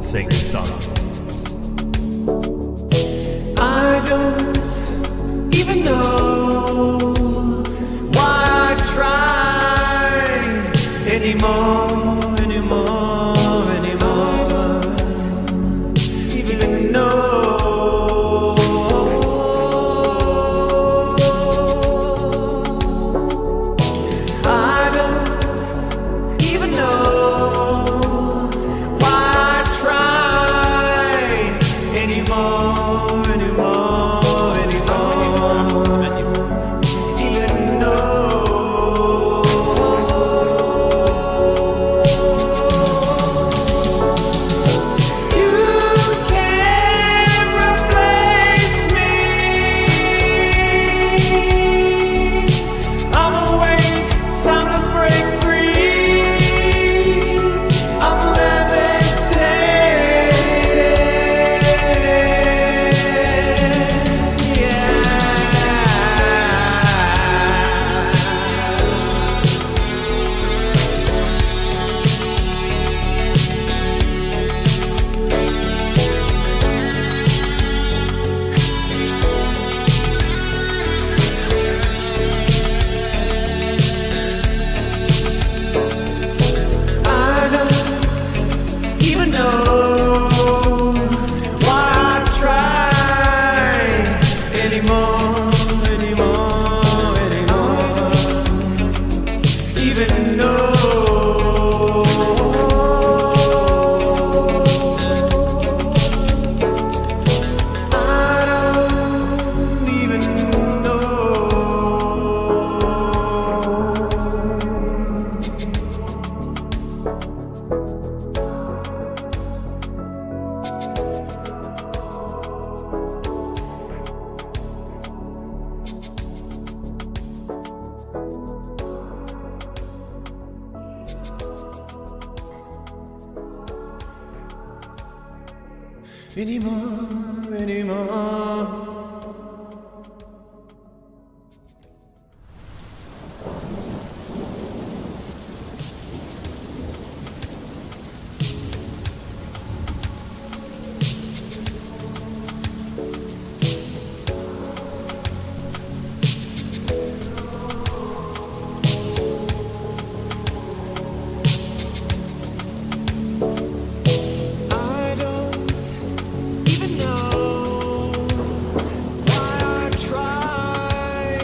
sing song. I don't even know why I try anymore. Even know I don't even know why I try anymore. Even know you can't replace me. I'm awake, it's time to break free. I'm levitating, yeah. I don't even know why I try anymore. Even know I don't even know. Anymore. I don't even know why I try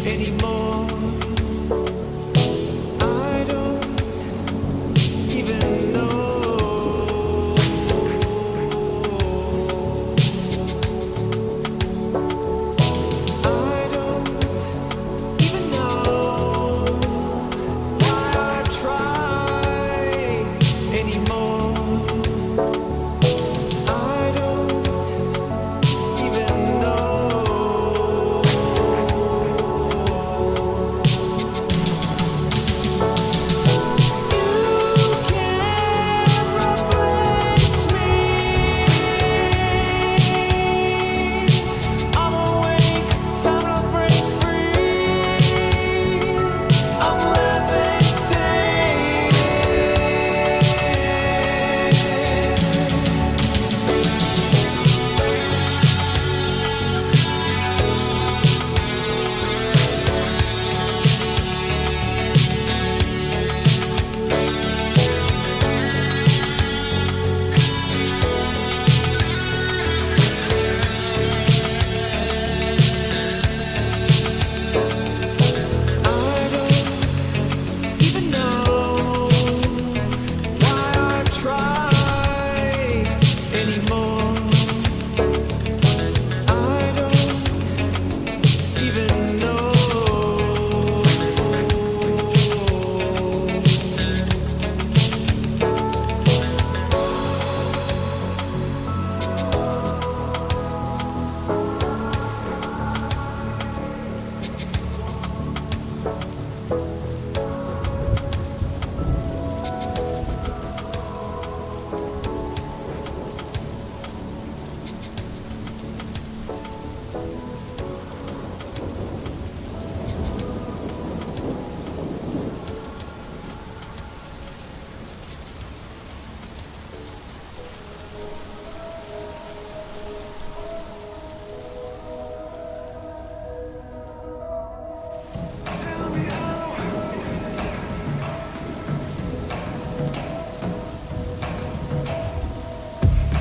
anymore. I don't even know. I don't even know why I try anymore. I don't even know. You can't replace me. I'm awake, it's time to break free. I'm levitating.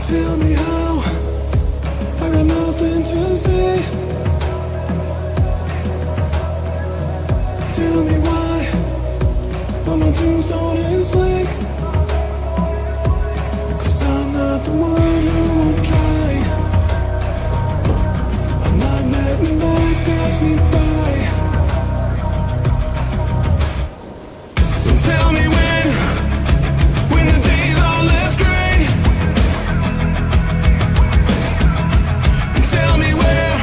Tell me how, I got nothing to say. Tell me why, but my tombstone is blank. 'Cause I'm not the one who won't try. I'm not letting life pass me by. Tell me when the days are less gray. Tell me where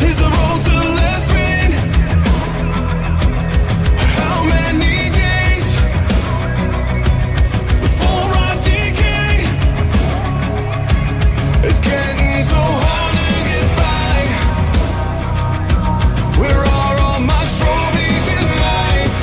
is the road to less pain. How many days before I decay? It's getting so hard to get by. Where are all my trophies in life?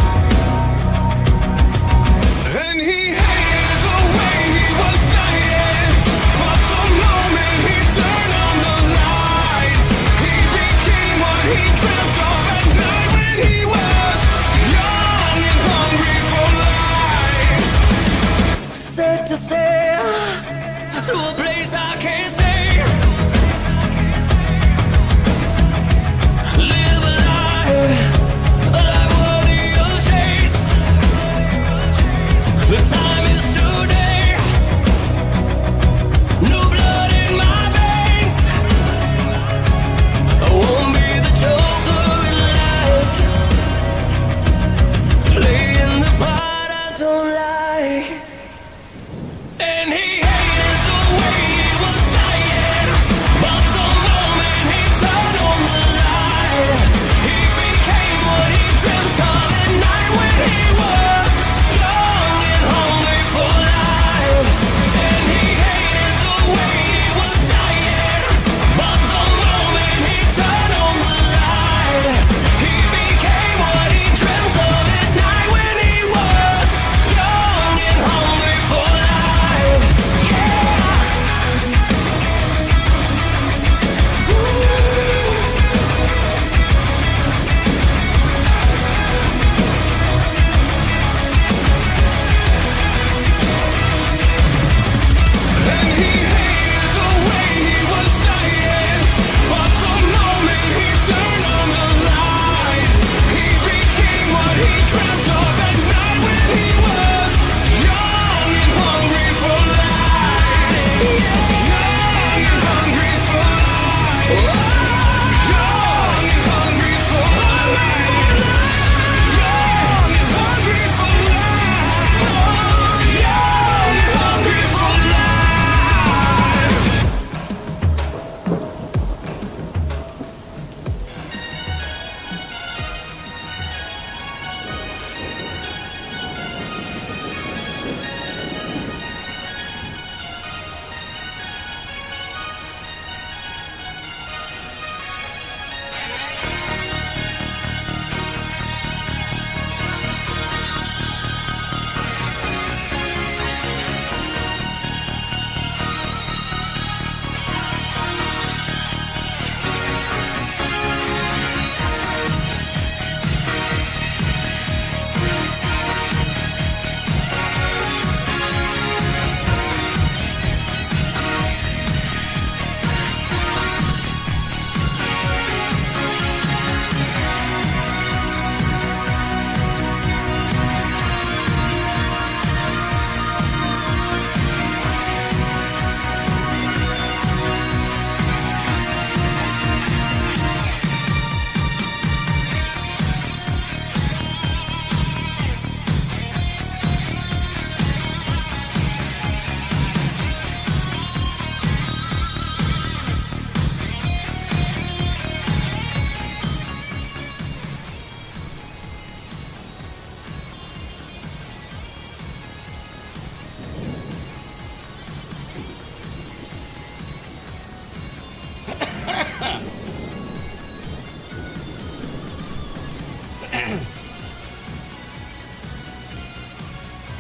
And he hated the way he was dying, but the moment he turned on the light, he became what he dreamt of at night when he was young and hungry for life. Set to sail to a place I can't say. Live a life worthy of chase. The time is today. New blood in my veins. I won't be the joker in life, playing the part I don't like. And he hated the way he was dying, but the moment he turned on the light, he became what he dreamt of at night when he was young and hungry for life. And he hated the way he was dying, but the moment he turned on the light, he became what he dreamt of at night when he was young and hungry for life. Yeah. And he hated the way he was dying, but the moment he turned on the light, he became what he dreamt of at night when he was young and hungry for life. Young and hungry for life. Young and hungry for life. Young and hungry for life. Young and hungry for life.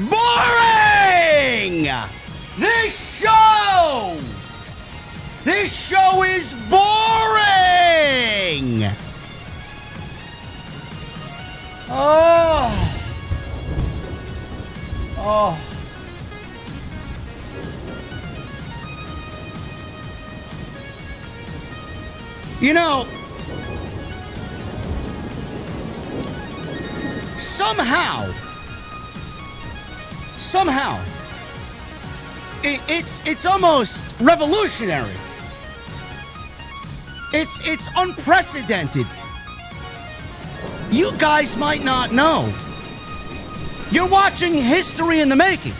Boring! This show is boring! Oh. You know, somehow, it's almost revolutionary. It's unprecedented. You guys might not know. You're watching history in the making.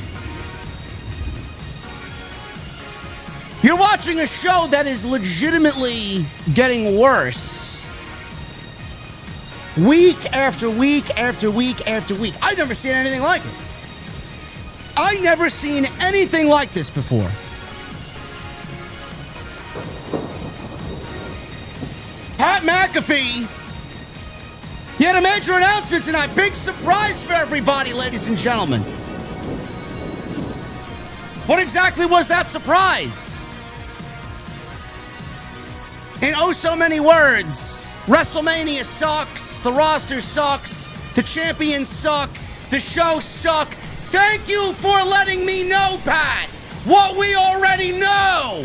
You're watching a show that is legitimately getting worse. Week after week after week after week. I've never seen anything like it. I've never seen anything like this before. Pat McAfee, he had a major announcement tonight. Big surprise for everybody, ladies and gentlemen. What exactly was that surprise? In oh so many words, WrestleMania sucks, the roster sucks, the champions suck, the show suck. Thank you for letting me know, Pat, what we already know.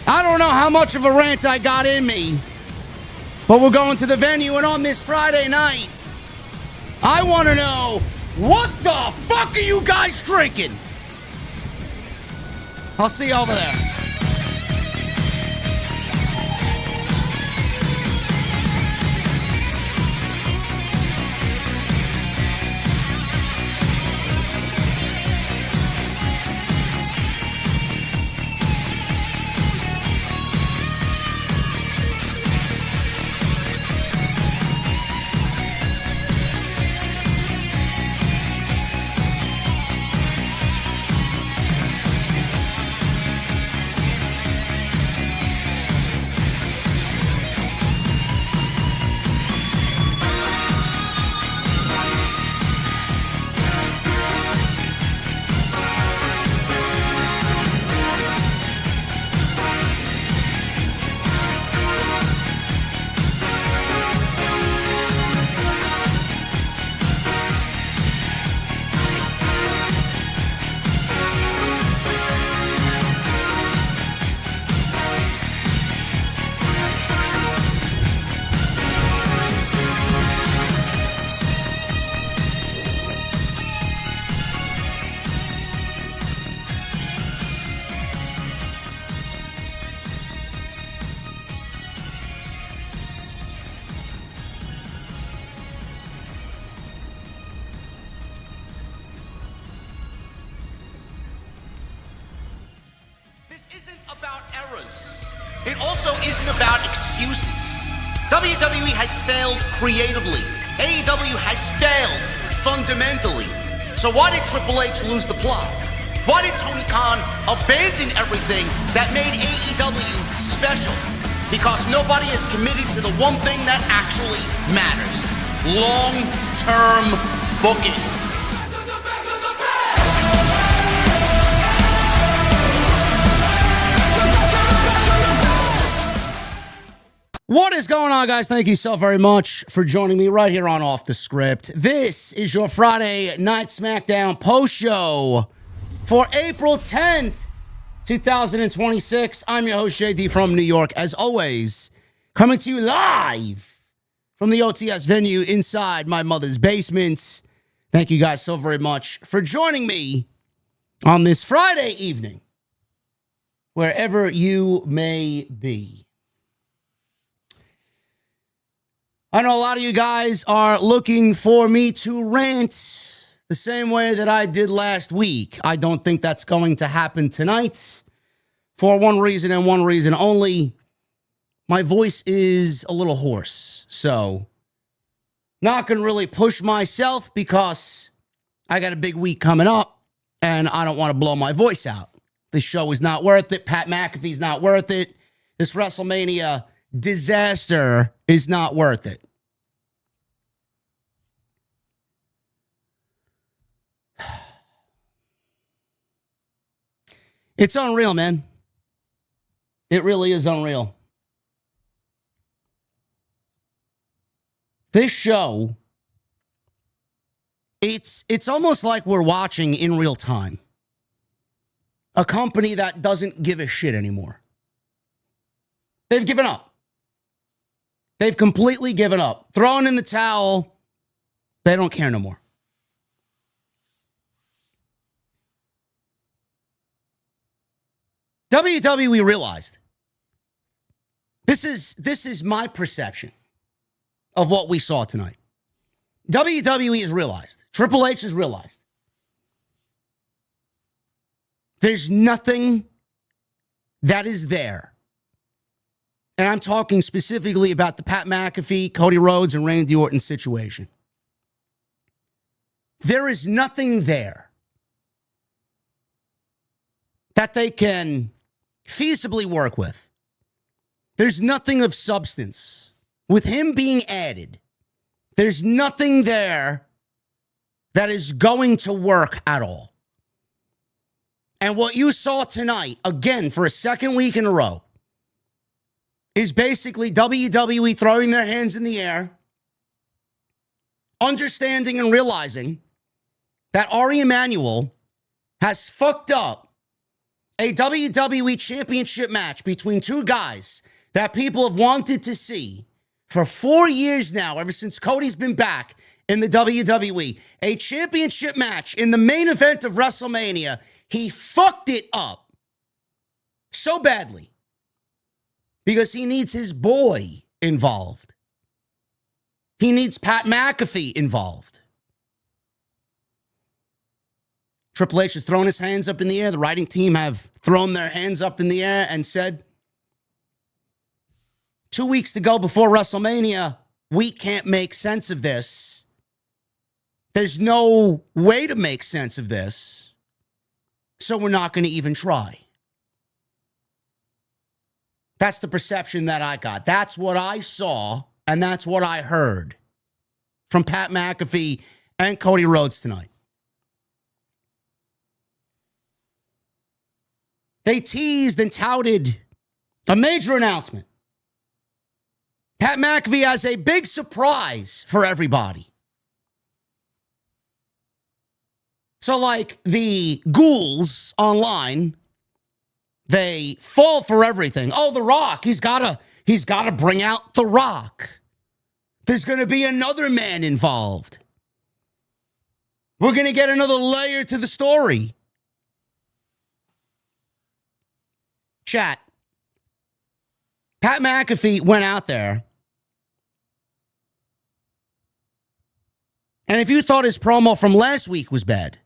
I don't know how much of a rant I got in me, but we're going to the venue, and on this Friday night, I want to know, what the fuck are you guys drinking? I'll see you over there. It also isn't about excuses. WWE has failed creatively. AEW has failed fundamentally. So why did Triple H lose the plot? Why did Tony Khan abandon everything that made AEW special? Because nobody is committed to the one thing that actually matters: long-term booking. What is going on, guys? Thank you so very much for joining me right here on Off the Script. This is your Friday Night SmackDown post show for April 10th, 2026. I'm your host, JD, from New York, as always, coming to you live from the OTS venue inside my mother's basement. Thank you guys so very much for joining me on this Friday evening, wherever you may be. I know a lot of you guys are looking for me to rant the same way that I did last week. I don't think that's going to happen tonight for one reason and one reason only. My voice is a little hoarse, so not going to really push myself because I got a big week coming up and I don't want to blow my voice out. This show is not worth it. Pat McAfee's not worth it. This WrestleMania disaster is not worth it. It's unreal, man. It really is unreal. This show, it's almost like we're watching in real time. a company that doesn't give a shit anymore. They've given up. They've completely given up. Throwing in the towel. They don't care no more. WWE realized. This is my perception of what we saw tonight. WWE has realized. Triple H has realized. There's nothing that is there. And I'm talking specifically about the Pat McAfee, Cody Rhodes, and Randy Orton situation. There is nothing there that they can feasibly work with. There's nothing of substance. With him being added, there's nothing there that is going to work at all. And what you saw tonight, again, for a second week in a row, is basically WWE throwing their hands in the air, understanding and realizing that Ari Emanuel has fucked up a WWE championship match between two guys that people have wanted to see for 4 years now, ever since Cody's been back in the WWE. A championship match in the main event of WrestleMania. He fucked it up so badly because he needs his boy involved. He needs Pat McAfee involved. Triple H has thrown his hands up in the air. The writing team have thrown their hands up in the air and said, 2 weeks to go before WrestleMania, we can't make sense of this. There's no way to make sense of this, so we're not going to even try. That's the perception that I got. That's what I saw, and that's what I heard from Pat McAfee and Cody Rhodes tonight. They teased and touted a major announcement. Pat McAfee has a big surprise for everybody. So like the ghouls online, they fall for everything. Oh, The Rock, he's got to bring out The Rock. There's going to be another man involved. We're going to get another layer to the story. Chat. Pat McAfee went out there. And if you thought his promo from last week was bad,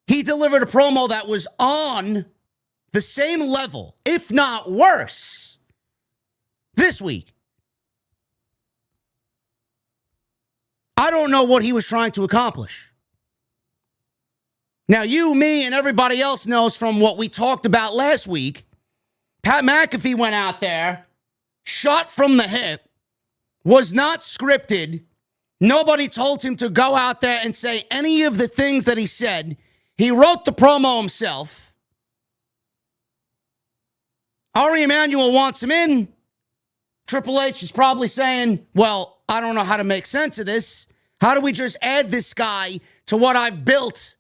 he delivered a promo that was on the same level, if not worse, this week. I don't know what he was trying to accomplish. Now, you, me, and everybody else knows from what we talked about last week, Pat McAfee went out there, shot from the hip, was not scripted. Nobody told him to go out there and say any of the things that he said. He wrote the promo himself. Ari Emanuel wants him in. Triple H is probably saying, well, I don't know how to make sense of this. How do we just add this guy to what I've built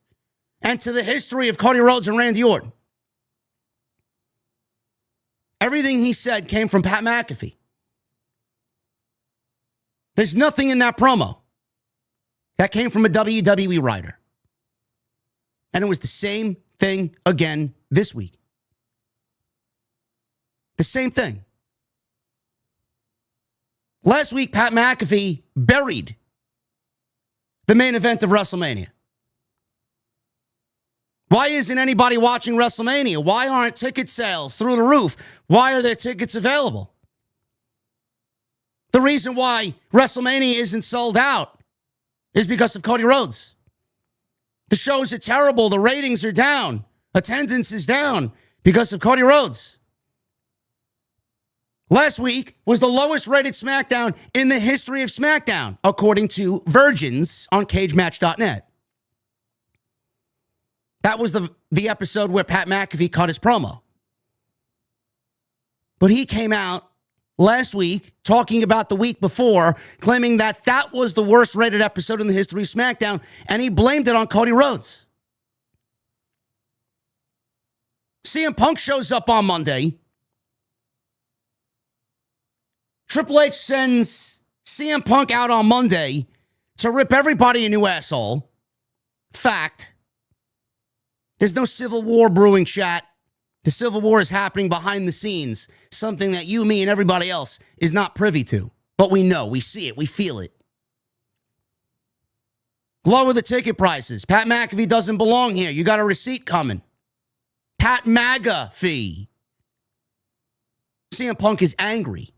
and to the history of Cody Rhodes and Randy Orton? Everything he said came from Pat McAfee. There's nothing in that promo that came from a WWE writer. And it was the same thing again this week. The same thing. Last week, Pat McAfee buried the main event of WrestleMania. Why isn't anybody watching WrestleMania? Why aren't ticket sales through the roof? Why are there tickets available? The reason why WrestleMania isn't sold out is because of Cody Rhodes. The shows are terrible. The ratings are down. Attendance is down because of Cody Rhodes. Last week was the lowest rated SmackDown in the history of SmackDown, according to Virgins on CageMatch.net. That was the episode where Pat McAfee cut his promo. But he came out last week talking about the week before, claiming that that was the worst rated episode in the history of SmackDown, and he blamed it on Cody Rhodes. CM Punk shows up on Monday. Triple H sends CM Punk out on Monday to rip everybody a new asshole. Fact. There's no civil war brewing, chat. The civil war is happening behind the scenes, something that you, me, and everybody else is not privy to. But we know, we see it, we feel it. Lower the ticket prices. Pat McAfee doesn't belong here. You got a receipt coming. Pat McAfee. CM Punk is angry.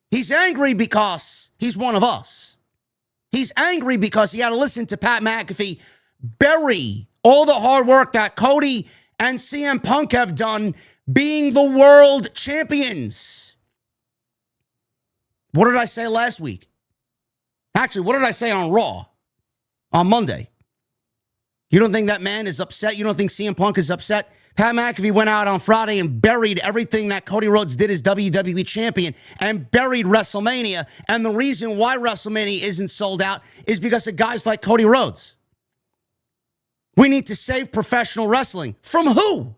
He's angry because he's one of us. He's angry because he had to listen to Pat McAfee bury all the hard work that Cody and CM Punk have done being the world champions. What did I say last week? Actually, what did I say on Raw on Monday? You don't think that man is upset? You don't think CM Punk is upset? Pat McAfee went out on Friday and buried everything that Cody Rhodes did as WWE champion and buried WrestleMania. And the reason why WrestleMania isn't sold out is because of guys like Cody Rhodes. We need to save professional wrestling. From who?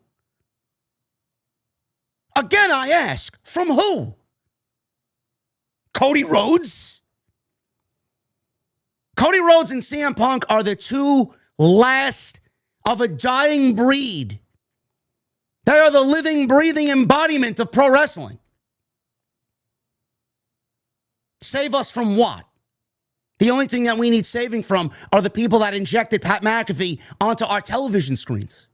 Again, I ask, from who? Cody Rhodes? Cody Rhodes and CM Punk are the two last of a dying breed. They are the living, breathing embodiment of pro wrestling. Save us from what? The only thing that we need saving from are the people that injected Pat McAfee onto our television screens.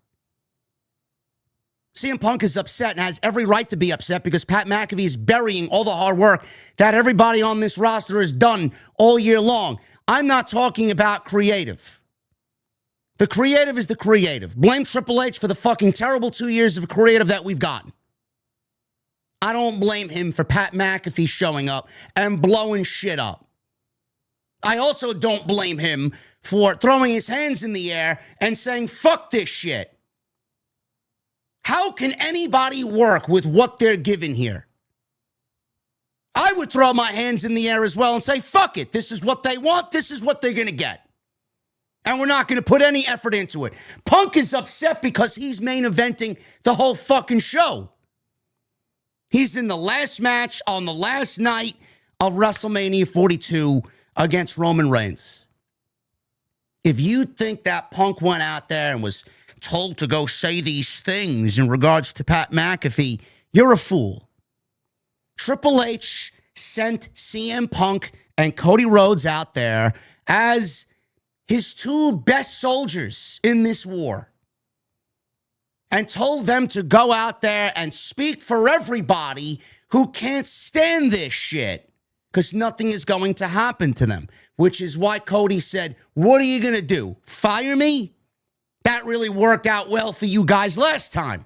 CM Punk is upset and has every right to be upset because Pat McAfee is burying all the hard work that everybody on this roster has done all year long. I'm not talking about creative. The creative is the creative. Blame Triple H for the fucking terrible 2 years of creative that we've gotten. I don't blame him for Pat McAfee showing up and blowing shit up. I also don't blame him for throwing his hands in the air and saying, fuck this shit. How can anybody work with what they're given here? I would throw my hands in the air as well and say, fuck it. This is what they want. This is what they're going to get. And we're not going to put any effort into it. Punk is upset because he's main eventing the whole fucking show. He's in the last match on the last night of WrestleMania 42 against Roman Reigns. If you think that Punk went out there and was told to go say these things in regards to Pat McAfee, you're a fool. Triple H sent CM Punk and Cody Rhodes out there as his two best soldiers in this war and told them to go out there and speak for everybody who can't stand this shit because nothing is going to happen to them, which is why Cody said, what are you going to do? Fire me? That really worked out well for you guys last time.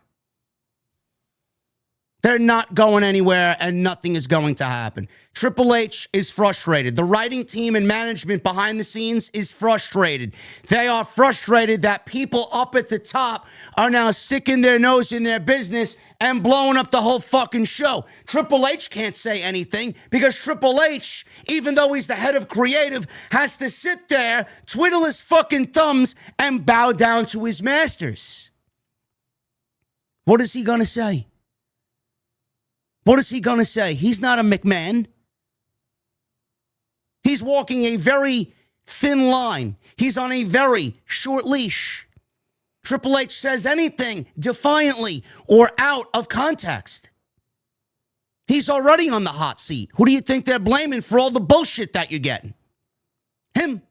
They're not going anywhere and nothing is going to happen. Triple H is frustrated. The writing team and management behind the scenes is frustrated. They are frustrated that people up at the top are now sticking their nose in their business and blowing up the whole fucking show. Triple H can't say anything because Triple H, even though he's the head of creative, has to sit there, twiddle his fucking thumbs, and bow down to his masters. What is he going to say? What is he going to say? He's not a McMahon. He's walking a very thin line. He's on a very short leash. Triple H says anything defiantly or out of context. He's already on the hot seat. Who do you think they're blaming for all the bullshit that you're getting? Him.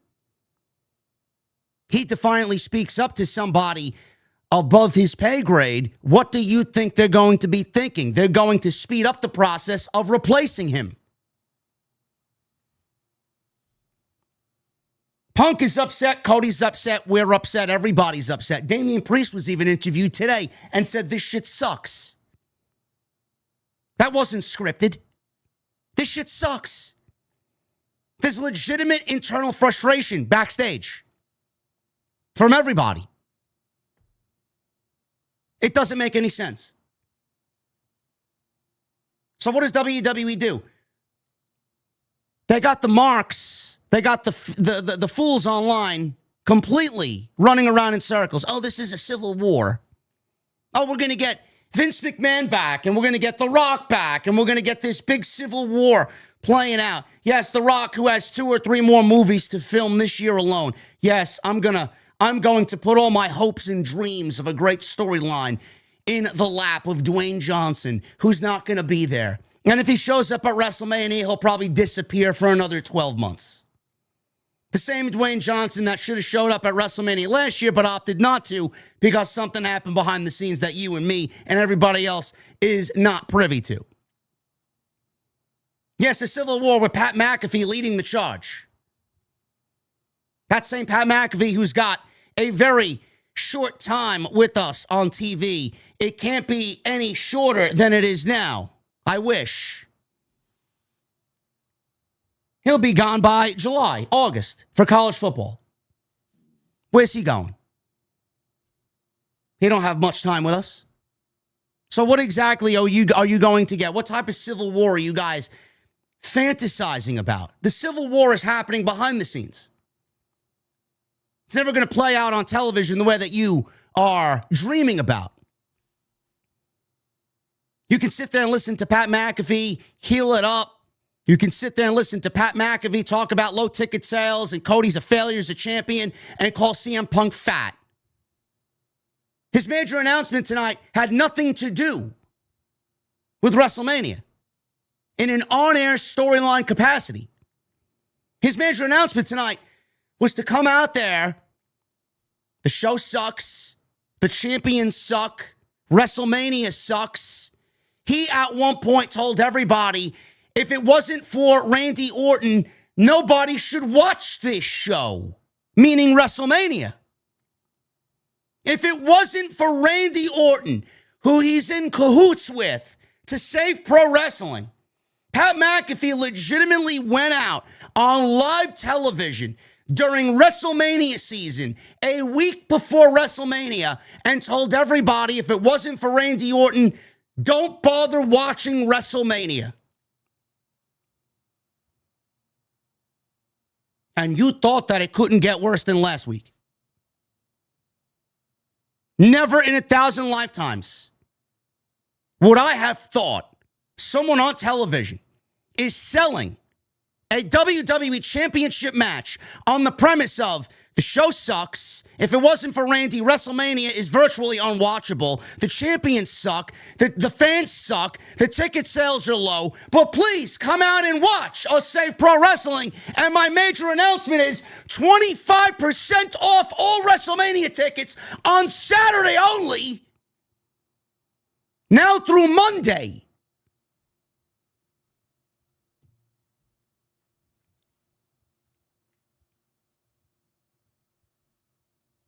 He defiantly speaks up to somebody above his pay grade. What do you think they're going to be thinking? They're going to speed up the process of replacing him. Punk is upset. Cody's upset. We're upset. Everybody's upset. Damian Priest was even interviewed today and said this shit sucks. That wasn't scripted. This shit sucks. There's legitimate internal frustration backstage from everybody. It doesn't make any sense. So what does WWE do? They got the marks. They got the fools online completely running around in circles. Oh, this is a civil war. Oh, we're going to get Vince McMahon back, and we're going to get The Rock back, and we're going to get this big civil war playing out. Yes, The Rock, who has 2 or 3 more movies to film this year alone. Yes, I'm going to put all my hopes and dreams of a great storyline in the lap of Dwayne Johnson, who's not going to be there. And if he shows up at WrestleMania, he'll probably disappear for another 12 months. The same Dwayne Johnson that should have showed up at WrestleMania last year but opted not to because something happened behind the scenes that you and me and everybody else is not privy to. Yes, a civil war with Pat McAfee leading the charge. That same Pat McAfee who's got a very short time with us on TV. It can't be any shorter than it is now. I wish. He'll be gone by July, August for college football. Where's he going? He don't have much time with us. So what exactly are you going to get? What type of civil war are you guys fantasizing about? The civil war is happening behind the scenes. It's never going to play out on television the way that you are dreaming about. You can sit there and listen to Pat McAfee heal it up. You can sit there and listen to Pat McAfee talk about low ticket sales and Cody's a failure as a champion and call CM Punk fat. His major announcement tonight had nothing to do with WrestleMania in an on-air storyline capacity. His major announcement tonight was to come out there. The show sucks. The champions suck. WrestleMania sucks. He at one point told everybody, if it wasn't for Randy Orton, nobody should watch this show, meaning WrestleMania. If it wasn't for Randy Orton, who he's in cahoots with to save pro wrestling, Pat McAfee legitimately went out on live television during WrestleMania season, a week before WrestleMania, and told everybody if it wasn't for Randy Orton, don't bother watching WrestleMania. And you thought that it couldn't get worse than last week. Never in 1,000 lifetimes would I have thought someone on television is selling a WWE Championship match on the premise of the show sucks. If it wasn't for Randy, WrestleMania is virtually unwatchable. The champions suck. The fans suck. The ticket sales are low. But please come out and watch us save pro wrestling. And my major announcement is 25% off all WrestleMania tickets on Saturday only. Now through Monday.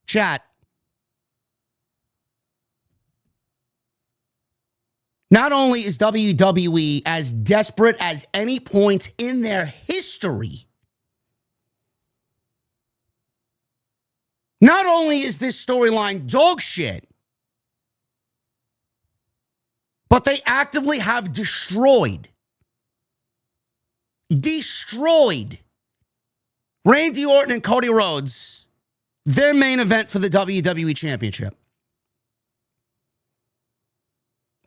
Chat. Not only is WWE as desperate as any point in their history, not only is this storyline dog shit, but they actively have destroyed Randy Orton and Cody Rhodes, their main event for the WWE Championship.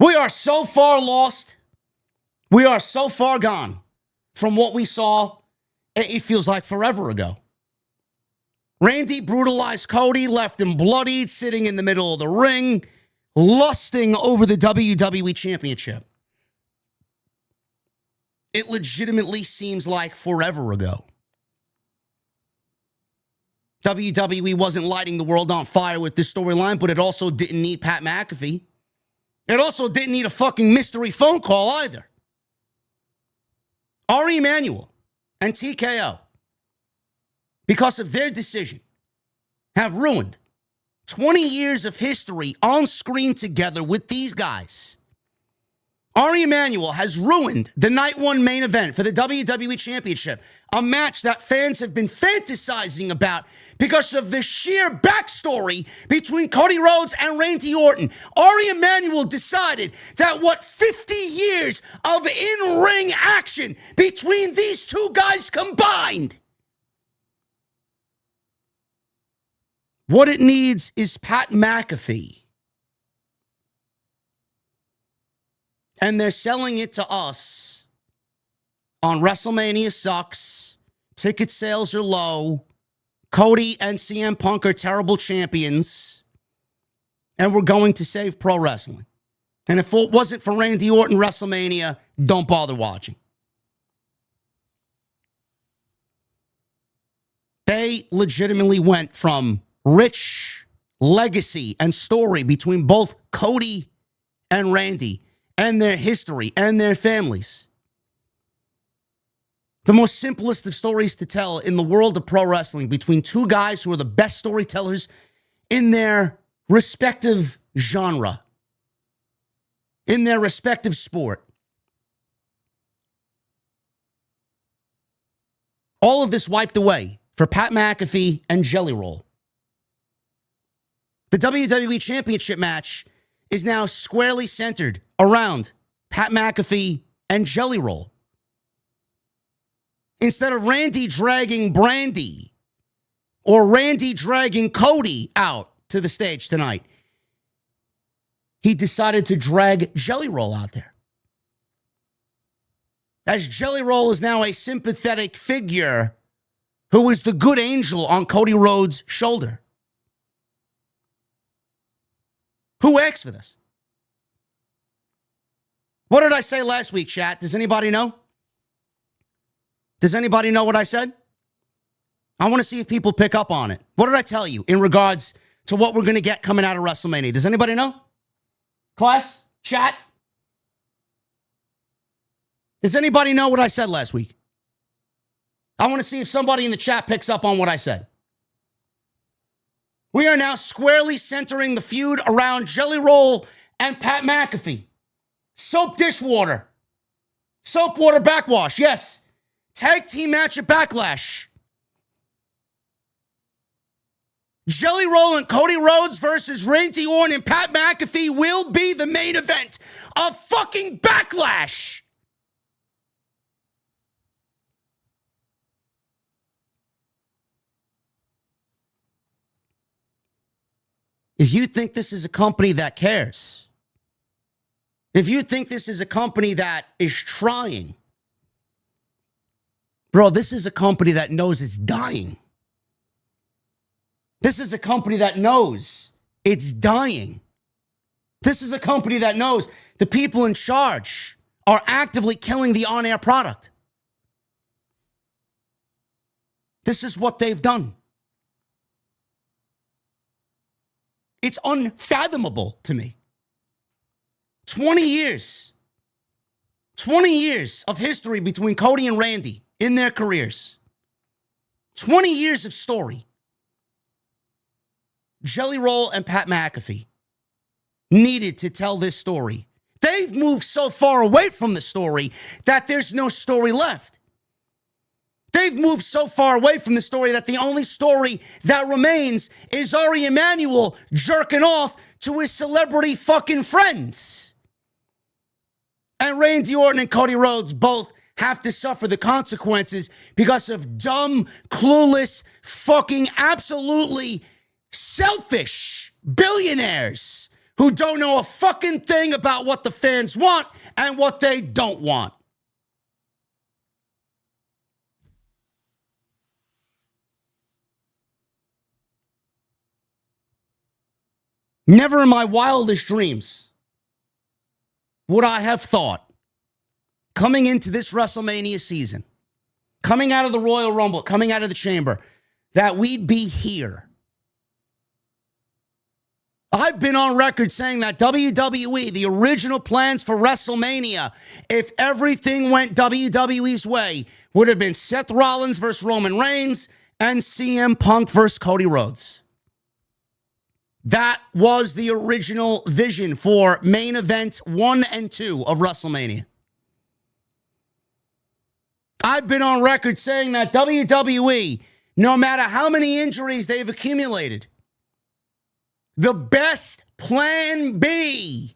We are so far lost. We are so far gone from what we saw. It feels like forever ago. Randy brutalized Cody, left him bloodied, sitting in the middle of the ring, lusting over the WWE Championship. It legitimately seems like forever ago. WWE wasn't lighting the world on fire with this storyline, but it also didn't need Pat McAfee. It also didn't need a fucking mystery phone call either. Ari Emanuel and TKO, because of their decision, have ruined 20 years of history on screen together with these guys. Ari Emanuel has ruined the night one main event for the WWE Championship, a match that fans have been fantasizing about because of the sheer backstory between Cody Rhodes and Randy Orton. Ari Emanuel decided that 50 years of in-ring action between these two guys combined, what it needs is Pat McAfee And they're selling it to us on WrestleMania sucks, ticket sales are low, Cody and CM Punk are terrible champions, and we're going to save pro wrestling. And if it wasn't for Randy Orton WrestleMania, don't bother watching. They legitimately went from rich legacy and story between both Cody and Randy and their history and their families. The most simplest of stories to tell in the world of pro wrestling between two guys who are the best storytellers in their respective genre, in their respective sport. All of this wiped away for Pat McAfee and Jelly Roll. The WWE Championship match is now squarely centered around Pat McAfee and Jelly Roll. Instead of Randy dragging Brandy or Randy dragging Cody out to the stage tonight, he decided to drag Jelly Roll out there. As Jelly Roll is now a sympathetic figure who is the good angel on Cody Rhodes' shoulder. Who asked for this? What did I say last week, chat? Does anybody know? Does anybody know what I said? I want to see if people pick up on it. What did I tell you in regards to what we're going to get coming out of WrestleMania? Does anybody know? Class? Chat? Does anybody know what I said last week? I want to see if somebody in the chat picks up on what I said. We are now squarely centering the feud around Jelly Roll and Pat McAfee. Soap dishwater. Soap water backwash, yes. Tag team match at Backlash. Jelly Roll and Cody Rhodes versus Randy Orton and Pat McAfee will be the main event of fucking Backlash. If you think this is a company that cares, if you think this is a company that is trying, bro, this is a company that knows it's dying. This is a company that knows it's dying. This is a company that knows the people in charge are actively killing the on-air product. This is what they've done. It's unfathomable to me. 20 years of history between Cody and Randy in their careers. 20 years of story. Jelly Roll and Pat McAfee needed to tell this story. They've moved so far away from the story that there's no story left. They've moved so far away from the story that the only story that remains is Ari Emanuel jerking off to his celebrity fucking friends. And Randy Orton and Cody Rhodes both have to suffer the consequences because of dumb, clueless, fucking absolutely selfish billionaires who don't know a fucking thing about what the fans want and what they don't want. Never in my wildest dreams would I have thought, coming into this WrestleMania season, coming out of the Royal Rumble, coming out of the Chamber, that we'd be here. I've been on record saying that WWE, the original plans for WrestleMania, if everything went WWE's way, would have been Seth Rollins versus Roman Reigns and CM Punk versus Cody Rhodes. That was the original vision for main events 1 and 2 of WrestleMania. I've been on record saying that WWE, no matter how many injuries they've accumulated, the best plan B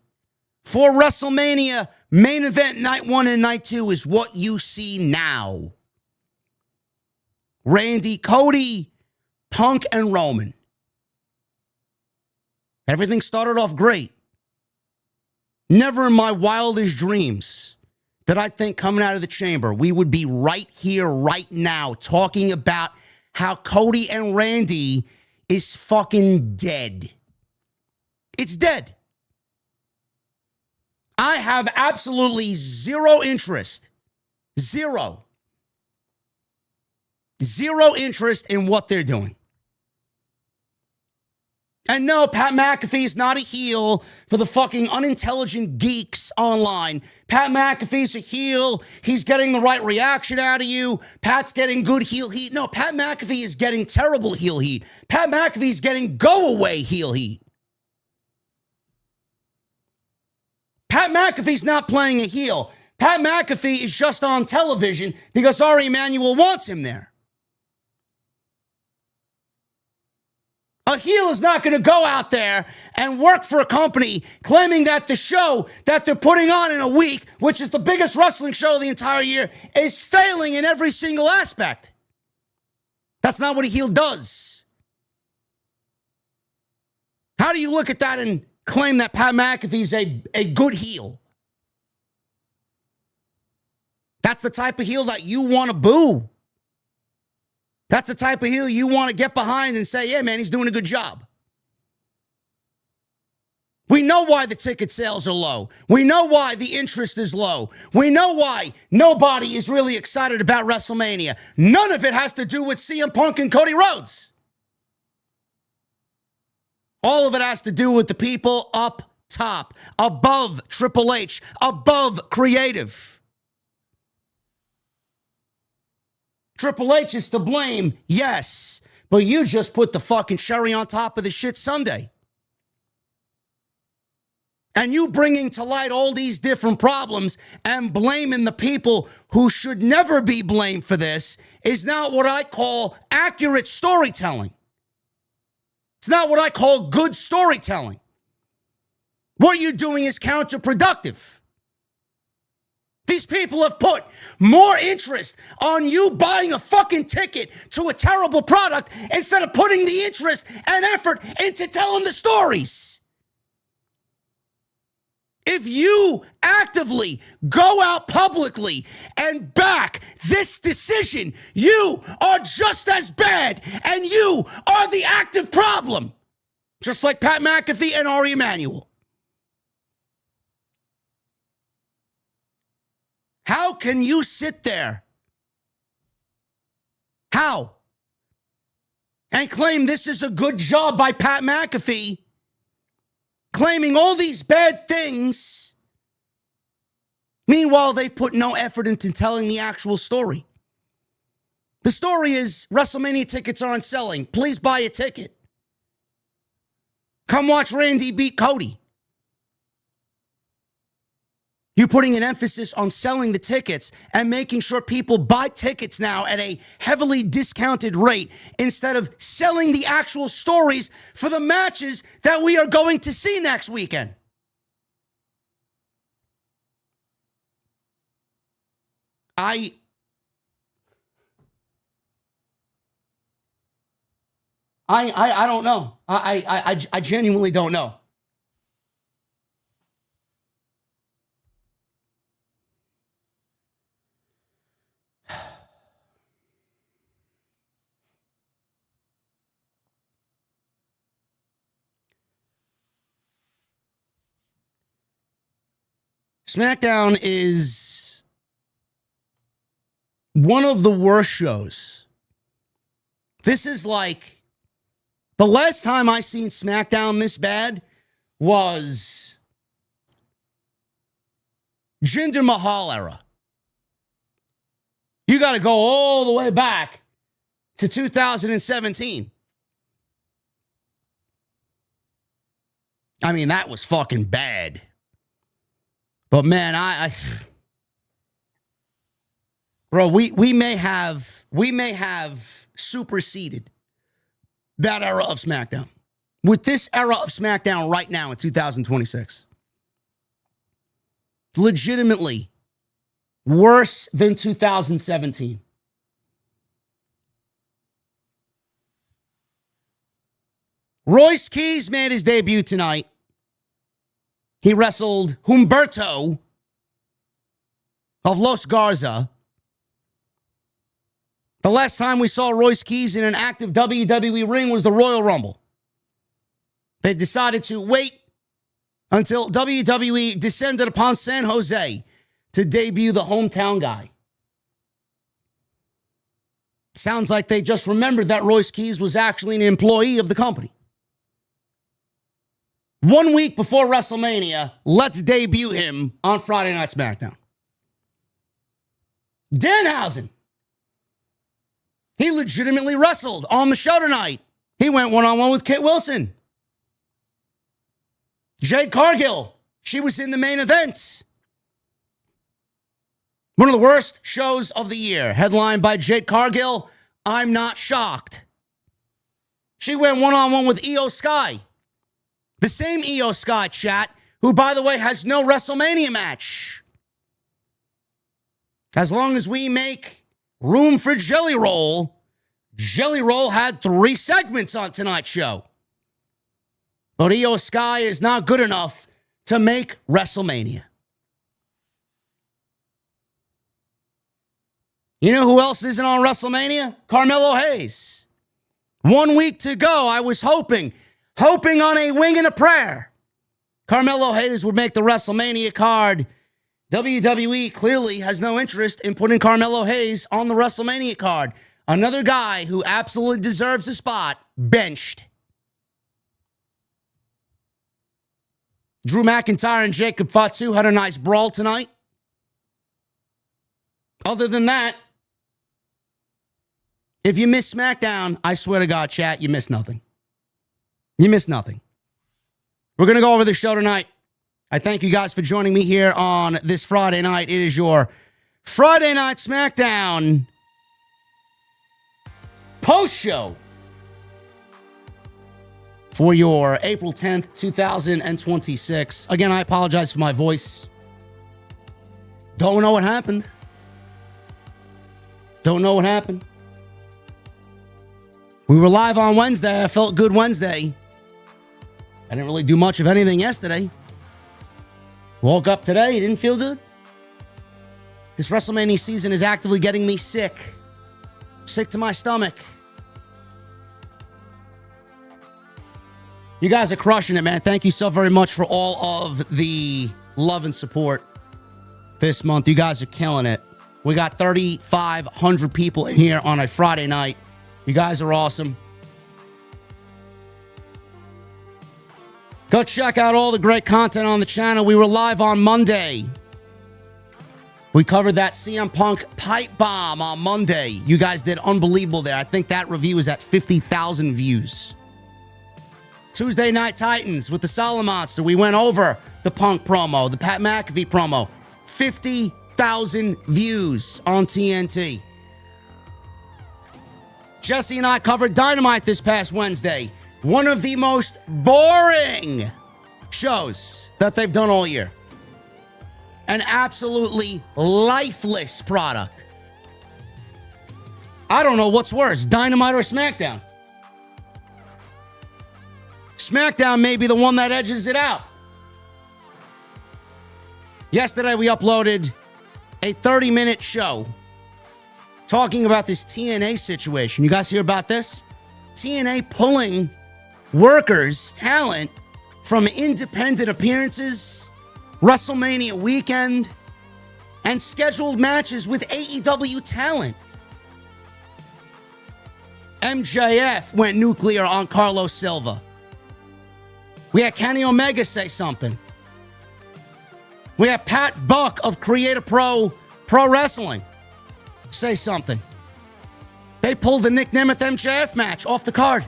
for WrestleMania main event night 1 and night 2 is what you see now. Randy, Cody, Punk, and Roman. Everything started off great. Never in my wildest dreams did I think coming out of the chamber, we would be right here, right now, talking about how Cody and Randy is fucking dead. It's dead. I have absolutely zero interest. Zero interest in what they're doing. And no, Pat McAfee is not a heel for the fucking unintelligent geeks online. Pat McAfee's a heel. He's getting the right reaction out of you. Pat's getting good heel heat. No, Pat McAfee is getting terrible heel heat. Pat McAfee's getting go-away heel heat. Pat McAfee's not playing a heel. Pat McAfee is just on television because Ari Emanuel wants him there. A heel is not going to go out there and work for a company claiming that the show that they're putting on in a week, which is the biggest wrestling show of the entire year, is failing in every single aspect. That's not what a heel does. How do you look at that and claim that Pat McAfee's a good heel? That's the type of heel that you want to boo. That's the type of heel you want to get behind and say, yeah, man, he's doing a good job. We know why the ticket sales are low. We know why the interest is low. We know why nobody is really excited about WrestleMania. None of it has to do with CM Punk and Cody Rhodes. All of it has to do with the people up top, above Triple H, above creative. Triple H is to blame, yes, but you just put the fucking cherry on top of the shit sundae. And you bringing to light all these different problems and blaming the people who should never be blamed for this is not what I call accurate storytelling. It's not what I call good storytelling. What you're doing is counterproductive. These people have put more interest on you buying a fucking ticket to a terrible product instead of putting the interest and effort into telling the stories. If you actively go out publicly and back this decision, you are just as bad and you are the active problem. Just like Pat McAfee and Ari Emanuel. How can you sit there? How? And claim this is a good job by Pat McAfee, claiming all these bad things. Meanwhile, they've put no effort into telling the actual story. The story is WrestleMania tickets aren't selling. Please buy a ticket. Come watch Randy beat Cody. You're putting an emphasis on selling the tickets and making sure people buy tickets now at a heavily discounted rate instead of selling the actual stories for the matches that we are going to see next weekend. I don't know. I genuinely don't know. SmackDown is one of the worst shows. This is like the last time I seen SmackDown this bad was Jinder Mahal era. You got to go all the way back to 2017. I mean, that was fucking bad. But man, bro, we may have superseded that era of SmackDown with this era of SmackDown right now in 2026. Legitimately worse than 2017. Royce Keys made his debut tonight. He wrestled Humberto of Los Garza. The last time we saw Royce Keys in an active WWE ring was the Royal Rumble. They decided to wait until WWE descended upon San Jose to debut the hometown guy. Sounds like they just remembered that Royce Keys was actually an employee of the company. 1 week before WrestleMania, let's debut him on Friday Night SmackDown. Danhausen. He legitimately wrestled on the show tonight. He went one-on-one with Kit Wilson. Jade Cargill. She was in the main event. One of the worst shows of the year, headlined by Jade Cargill. I'm not shocked. She went one-on-one with Io Sky. The same Io Sky, chat, who, by the way, has no WrestleMania match. As long as we make room for Jelly Roll had 3 segments on tonight's show. But Io Sky is not good enough to make WrestleMania. You know who else isn't on WrestleMania? Carmelo Hayes. 1 week to go. I was hoping on a wing and a prayer, Carmelo Hayes would make the WrestleMania card. WWE clearly has no interest in putting Carmelo Hayes on the WrestleMania card. Another guy who absolutely deserves a spot, benched. Drew McIntyre and Jacob Fatu had a nice brawl tonight. Other than that, if you miss SmackDown, I swear to God, chat, you miss nothing. You miss nothing. We're going to go over the show tonight. I thank you guys for joining me here on this Friday night. It is your Friday Night SmackDown post-show for your April 10th, 2026. Again, I apologize for my voice. Don't know what happened. Don't know what happened. We were live on Wednesday. I felt good Wednesday. I didn't really do much of anything yesterday. Woke up today, didn't feel good. This WrestleMania season is actively getting me sick. Sick to my stomach. You guys are crushing it, man. Thank you so very much for all of the love and support this month. You guys are killing it. We got 3,500 people in here on a Friday night. You guys are awesome. Go check out all the great content on the channel. We were live on Monday. We covered that CM Punk pipe bomb on Monday. You guys did unbelievable there. I think that review is at 50,000 views. Tuesday Night Titans with the Solid Monster. We went over the Punk promo, the Pat McAfee promo. 50,000 views on TNT. Jesse and I covered Dynamite this past Wednesday. One of the most boring shows that they've done all year. An absolutely lifeless product. I don't know what's worse, Dynamite or SmackDown. SmackDown may be the one that edges it out. Yesterday we uploaded a 30-minute show talking about this TNA situation. You guys hear about this? TNA pulling workers, talent from independent appearances, WrestleMania weekend, and scheduled matches with AEW talent. MJF went nuclear on Carlos Silva. We had Kenny Omega say something. We had Pat Buck of Creator Pro Wrestling say something. They pulled the Nick Nemeth MJF match off the card.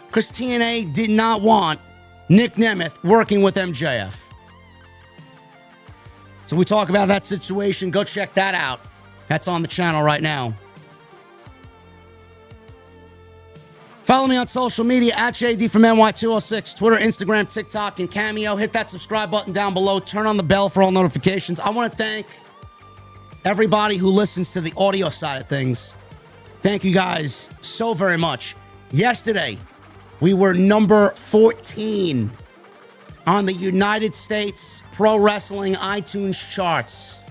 Because TNA did not want Nick Nemeth working with MJF. So we talk about that situation. Go check that out. That's on the channel right now. Follow me on social media at JD from NY206, Twitter, Instagram, TikTok, and Cameo. Hit that subscribe button down below. Turn on the bell for all notifications. I want to thank everybody who listens to the audio side of things. Thank you guys so very much. Yesterday, we were number 14 on the United States Pro Wrestling iTunes charts.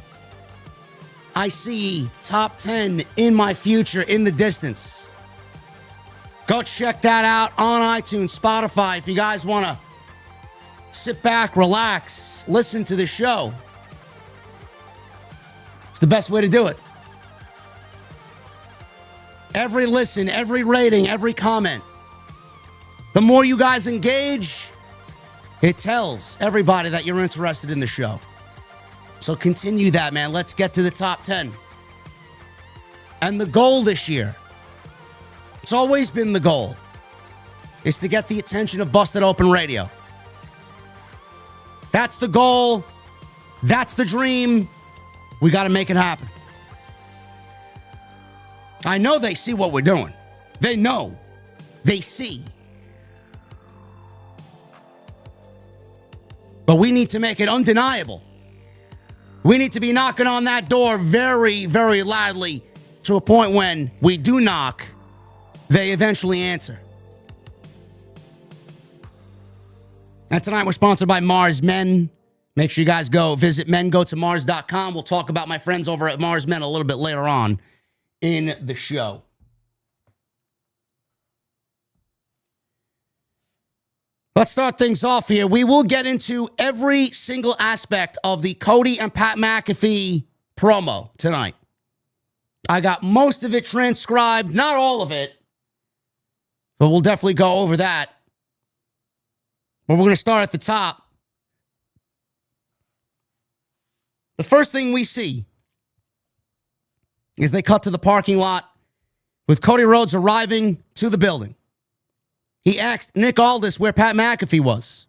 I see top 10 in my future in the distance. Go check that out on iTunes, Spotify, if you guys want to sit back, relax, listen to the show. It's the best way to do it. Every listen, every rating, every comment. The more you guys engage, it tells everybody that you're interested in the show. So continue that, man. Let's get to the top 10. And the goal this year, it's always been the goal, is to get the attention of Busted Open Radio. That's the goal. That's the dream. We got to make it happen. I know they see what we're doing. They know. They see. But we need to make it undeniable. We need to be knocking on that door very, very loudly to a point when we do knock, they eventually answer. And tonight we're sponsored by Mars Men. Make sure you guys go visit mengotomars.com. We'll talk about my friends over at Mars Men a little bit later on in the show. Let's start things off here. We will get into every single aspect of the Cody and Pat McAfee promo tonight. I got most of it transcribed, not all of it, but we'll definitely go over that. But we're going to start at the top. The first thing we see is they cut to the parking lot with Cody Rhodes arriving to the building. He asked Nick Aldis where Pat McAfee was.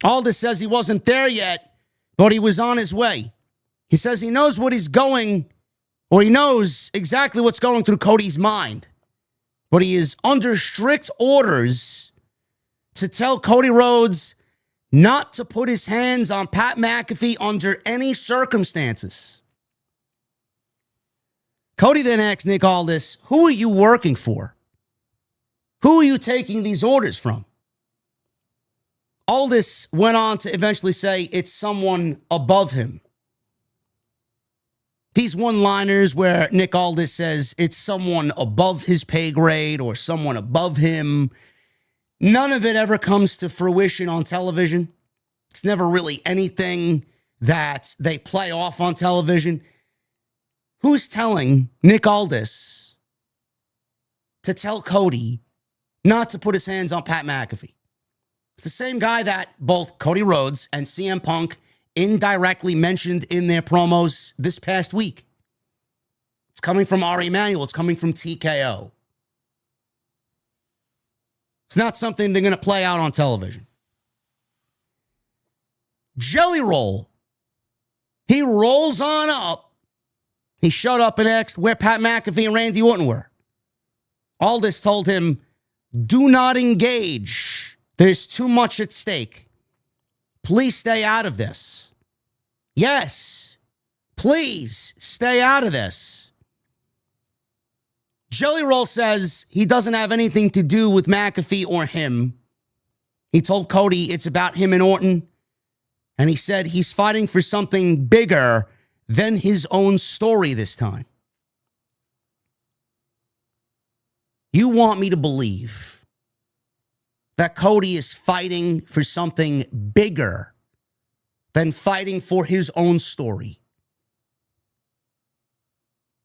Aldis says he wasn't there yet, but he was on his way. He says he knows what he's going, or he knows exactly what's going through Cody's mind. But he is under strict orders to tell Cody Rhodes not to put his hands on Pat McAfee under any circumstances. Cody then asks Nick Aldis, who are you working for? Who are you taking these orders from? Aldis went on to eventually say it's someone above him. These one-liners where Nick Aldis says it's someone above his pay grade or someone above him, none of it ever comes to fruition on television. It's never really anything that they play off on television. Who's telling Nick Aldis to tell Cody not to put his hands on Pat McAfee? It's the same guy that both Cody Rhodes and CM Punk indirectly mentioned in their promos this past week. It's coming from Ari Emanuel. It's coming from TKO. It's not something they're going to play out on television. Jelly Roll. He rolls on up. He showed up and asked where Pat McAfee and Randy Orton were. Aldis told him, do not engage. There's too much at stake. Please stay out of this. Yes, please stay out of this. Jelly Roll says he doesn't have anything to do with McAfee or him. He told Cody it's about him and Orton. And he said he's fighting for something bigger than his own story this time. You want me to believe that Cody is fighting for something bigger than fighting for his own story?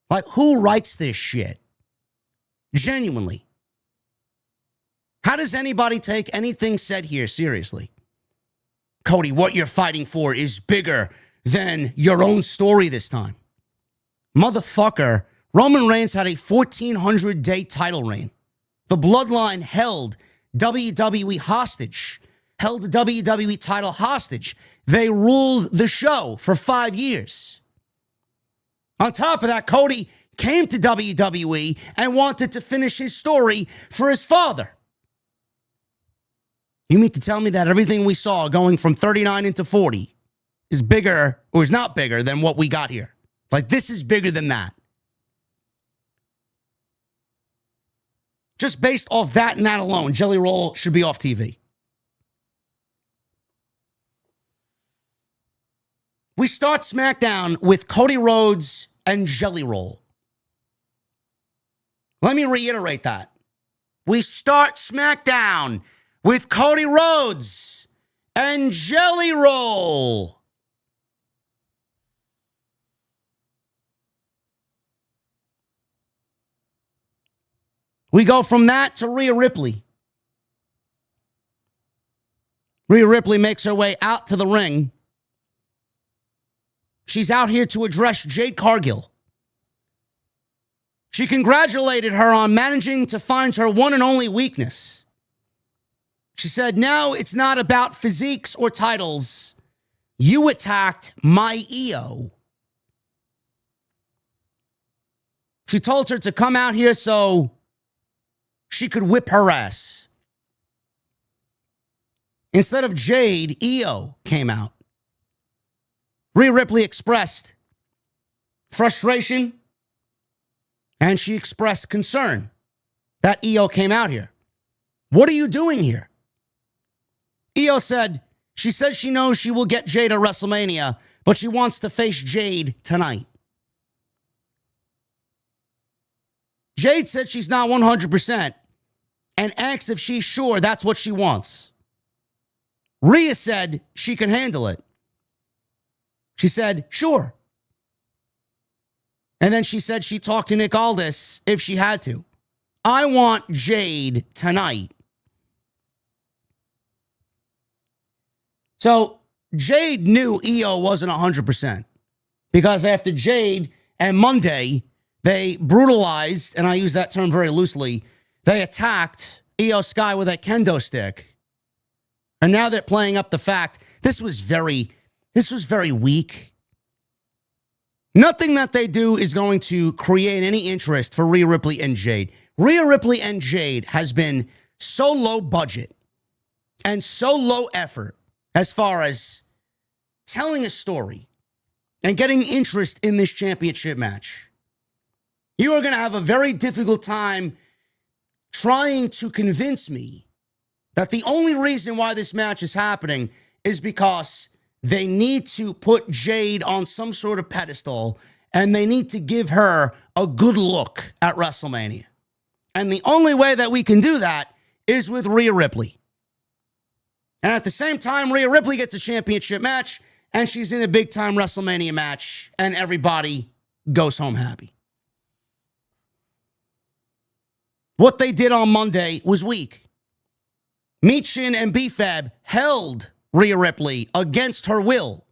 Like, who writes this shit? Genuinely. How does anybody take anything said here seriously? Cody, what you're fighting for is bigger than your own story this time. Motherfucker, Roman Reigns had a 1,400-day title reign. The Bloodline held WWE hostage, held the WWE title hostage. They ruled the show for 5 years. On top of that, Cody came to WWE and wanted to finish his story for his father. You mean to tell me that everything we saw going from 39 into 40 is bigger or is not bigger than what we got here? Like, this is bigger than that. Just based off that and that alone, Jelly Roll should be off TV. We start SmackDown with Cody Rhodes and Jelly Roll. Let me reiterate that. We start SmackDown with Cody Rhodes and Jelly Roll. We go from that to Rhea Ripley. Rhea Ripley makes her way out to the ring. She's out here to address Jade Cargill. She congratulated her on managing to find her one and only weakness. She said, now it's not about physiques or titles. You attacked my EO. She told her to come out here so she could whip her ass. Instead of Jade, EO came out. Rhea Ripley expressed frustration and she expressed concern that EO came out here. What are you doing here? EO said, she says she knows she will get Jade at WrestleMania, but she wants to face Jade tonight. Jade said she's not 100% and asked if she's sure that's what she wants. Rhea said she can handle it. She said, sure. And then she said she talked to Nick Aldis if she had to. I want Jade tonight. So Jade knew EO wasn't 100% because after Jade and Monday, they brutalized, and I use that term very loosely, they attacked EO Sky with a kendo stick. And now they're playing up the fact this was very weak. Nothing that they do is going to create any interest for Rhea Ripley and Jade. Rhea Ripley and Jade has been so low budget and so low effort as far as telling a story and getting interest in this championship match. You are going to have a very difficult time trying to convince me that the only reason why this match is happening is because they need to put Jade on some sort of pedestal and they need to give her a good look at WrestleMania. And the only way that we can do that is with Rhea Ripley. And at the same time, Rhea Ripley gets a championship match and she's in a big-time WrestleMania match and everybody goes home happy. What they did on Monday was weak. Michin and B-Fab held Rhea Ripley against her will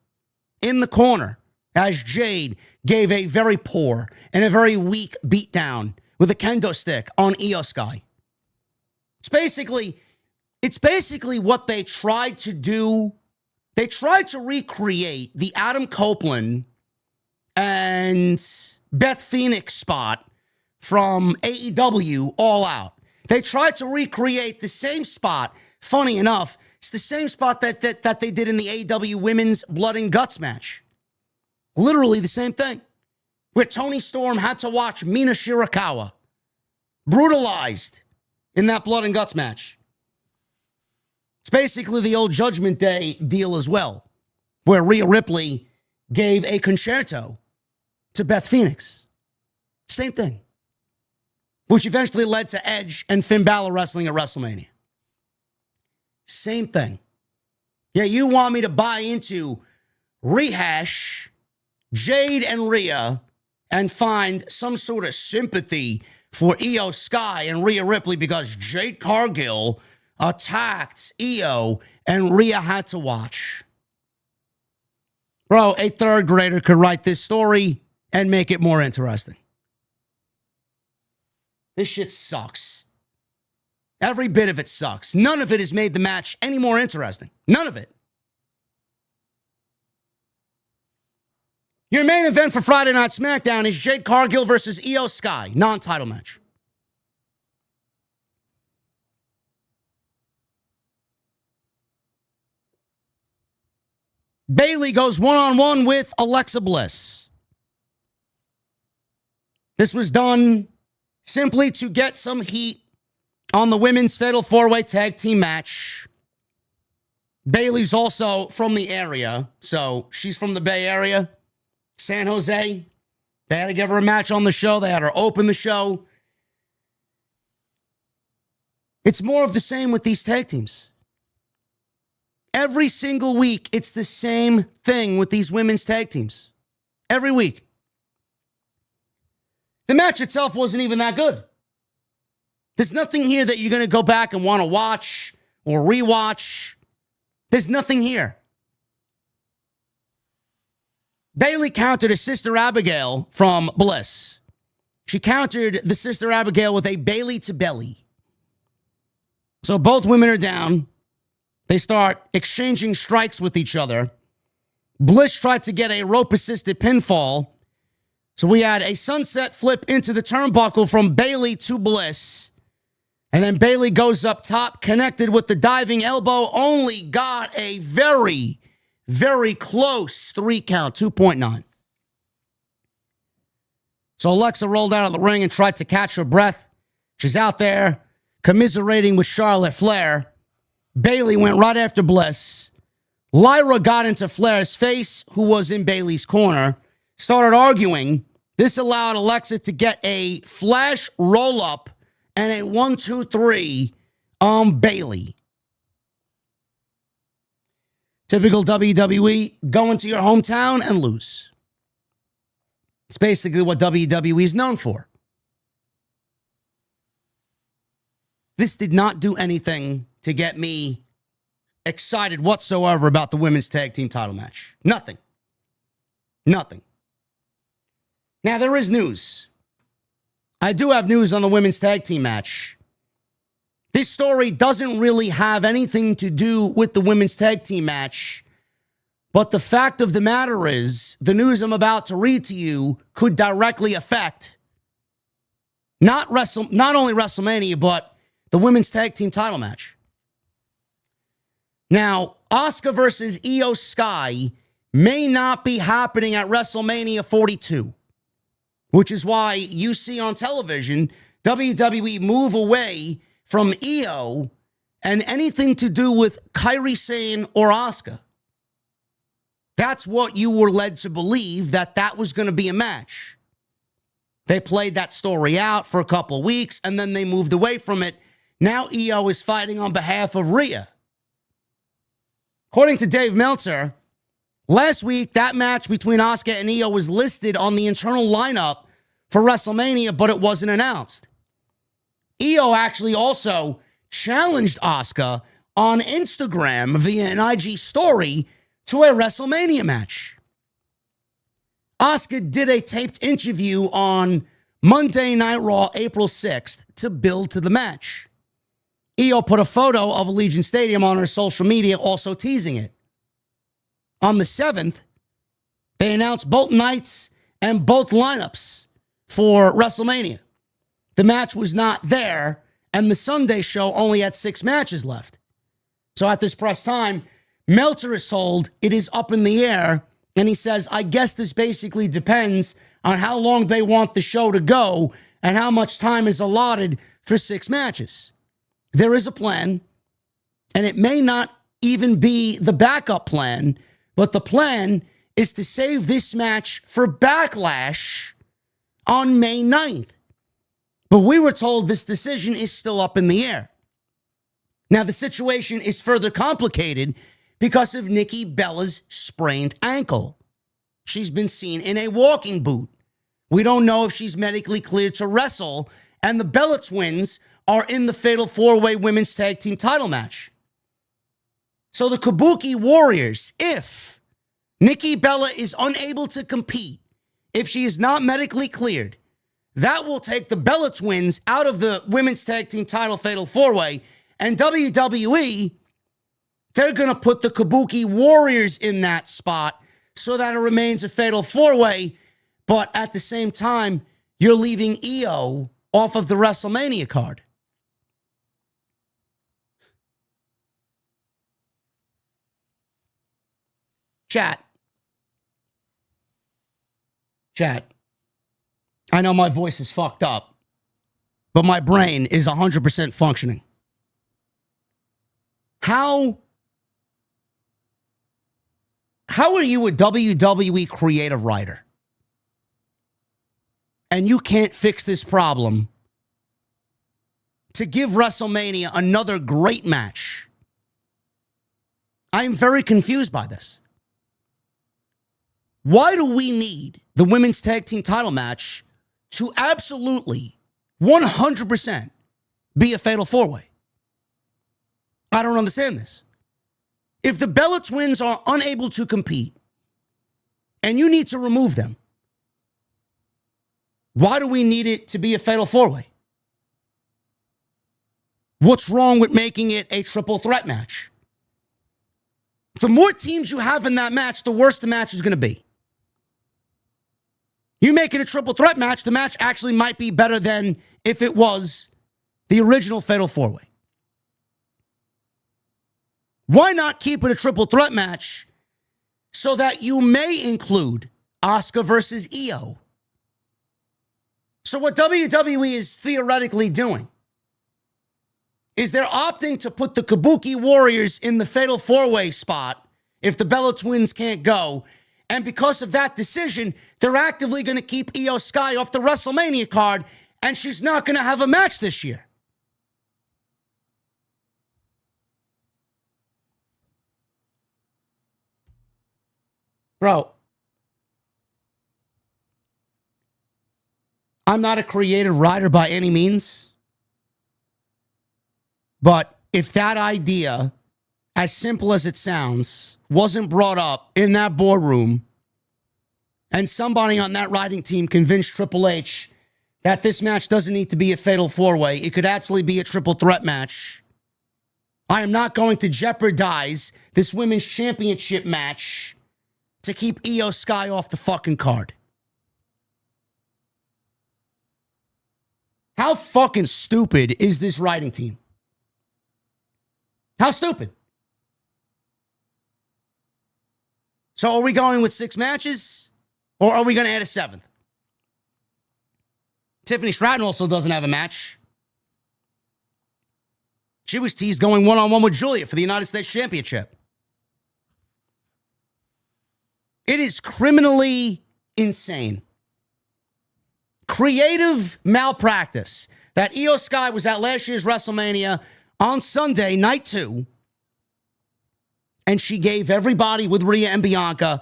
in the corner as Jade gave a very poor and a very weak beatdown with a kendo stick on Io Sky. It's basically what they tried to do. They tried to recreate the Adam Copeland and Beth Phoenix spot from AEW All Out. They tried to recreate the same spot. Funny enough, it's the same spot that they did in the AEW Women's Blood and Guts match. Literally the same thing. Where Toni Storm had to watch Mina Shirakawa brutalized in that Blood and Guts match. It's basically the old Judgment Day deal as well, where Rhea Ripley gave a concerto to Beth Phoenix. Same thing. Which eventually led to Edge and Finn Balor wrestling at WrestleMania. Same thing. Yeah, you want me to buy into rehash Jade and Rhea and find some sort of sympathy for Io Sky and Rhea Ripley because Jade Cargill attacked Io and Rhea had to watch. Bro, a third grader could write this story and make it more interesting. This shit sucks. Every bit of it sucks. None of it has made the match any more interesting. None of it. Your main event for Friday Night SmackDown is Jade Cargill versus Io Sky, non-title match. Bayley goes one-on-one with Alexa Bliss. This was done simply to get some heat on the women's Fatal 4-Way Tag Team match Bayley's also from the area, so she's from the Bay Area, San Jose. They had to give her a match on the show. They had her open the show. It's more of the same with these tag teams. Every single week, it's the same thing with these women's tag teams. Every week. The match itself wasn't even that good. There's nothing here that you're going to go back and want to watch or rewatch. There's nothing here. Bayley countered his sister Abigail from Bliss. She countered the sister Abigail with a Bayley to belly. So both women are down. They start exchanging strikes with each other. Bliss tried to get a rope-assisted pinfall. So we had a sunset flip into the turnbuckle from Bayley to Bliss. And then Bayley goes up top, connected with the diving elbow. Only got a very, very close 3 count, 2.9. So Alexa rolled out of the ring and tried to catch her breath. She's out there commiserating with Charlotte Flair. Bayley went right after Bliss. Lyra got into Flair's face, who was in Bayley's corner, started arguing. This allowed Alexa to get a flash roll-up and a 1-2-3 on Bayley. Typical WWE, go into your hometown and lose. It's basically what WWE is known for. This did not do anything to get me excited whatsoever about the women's tag team title match. Nothing. Nothing. Now, there is news. I do have news on the women's tag team match. This story doesn't really have anything to do with the women's tag team match, but the fact of the matter is, the news I'm about to read to you could directly affect not only WrestleMania, but the women's tag team title match. Now, Asuka versus Io Sky may not be happening at WrestleMania 42, which is why you see on television WWE move away from Io and anything to do with Kairi Sane or Asuka. That's what you were led to believe, that was going to be a match. They played that story out for a couple of weeks, and then they moved away from it. Now Io is fighting on behalf of Rhea. According to Dave Meltzer, last week, that match between Asuka and Io was listed on the internal lineup for WrestleMania, but it wasn't announced. Io actually also challenged Asuka on Instagram via an IG story to a WrestleMania match. Asuka did a taped interview on Monday Night Raw, April 6th, to build to the match. Io put a photo of Allegiant Stadium on her social media, also teasing it. On the 7th, they announced both nights and both lineups for WrestleMania. The match was not there, and the Sunday show only had 6 matches left. So at this press time, Meltzer is told it is up in the air, and he says, I guess this basically depends on how long they want the show to go and how much time is allotted for 6 matches. There is a plan, and it may not even be the backup plan, but the plan is to save this match for Backlash on May 9th. But we were told this decision is still up in the air. Now, the situation is further complicated because of Nikki Bella's sprained ankle. She's been seen in a walking boot. We don't know if she's medically cleared to wrestle, and the Bella twins are in the Fatal 4-Way Women's Tag Team title match. So the Kabuki Warriors, if Nikki Bella is unable to compete, if she is not medically cleared, that will take the Bella twins out of the Women's Tag Team title Fatal 4-Way, and WWE, they're going to put the Kabuki Warriors in that spot so that it remains a Fatal 4-Way, but at the same time, you're leaving Io off of the WrestleMania card. Chat. I know my voice is fucked up, but my brain is 100% functioning. How How are you a WWE creative writer and you can't fix this problem to give WrestleMania another great match? I'm very confused by this. Why do we need the women's tag team title match to absolutely 100% be a fatal four-way? I don't understand this. If the Bella Twins are unable to compete and you need to remove them, why do we need it to be a fatal four-way? What's wrong with making it a triple threat match? The more teams you have in that match, the worse the match is going to be. You make it a triple threat match, the match actually might be better than if it was the original fatal four-way. Why not keep it a triple threat match so that you may include Asuka versus Io? So what WWE is theoretically doing is they're opting to put the Kabuki Warriors in the fatal four-way spot if the Bella Twins can't go. And because of that decision, they're actively going to keep Io Sky off the WrestleMania card, and she's not going to have a match this year. Bro, I'm not a creative writer by any means, but if that idea, as simple as it sounds, wasn't brought up in that boardroom and somebody on that writing team convinced Triple H that this match doesn't need to be a fatal four-way, it could absolutely be a triple threat match, I am not going to jeopardize this women's championship match to keep Io Sky off the fucking card. How fucking stupid is this writing team? How stupid? So are we going with 6 matches? Or are we going to add a 7th? Tiffany Stratton also doesn't have a match. She was teased going one-on-one with Julia for the United States Championship. It is criminally insane. Creative malpractice that Io Sky was at last year's WrestleMania on Sunday, night 2, and she gave everybody with Rhea and Bianca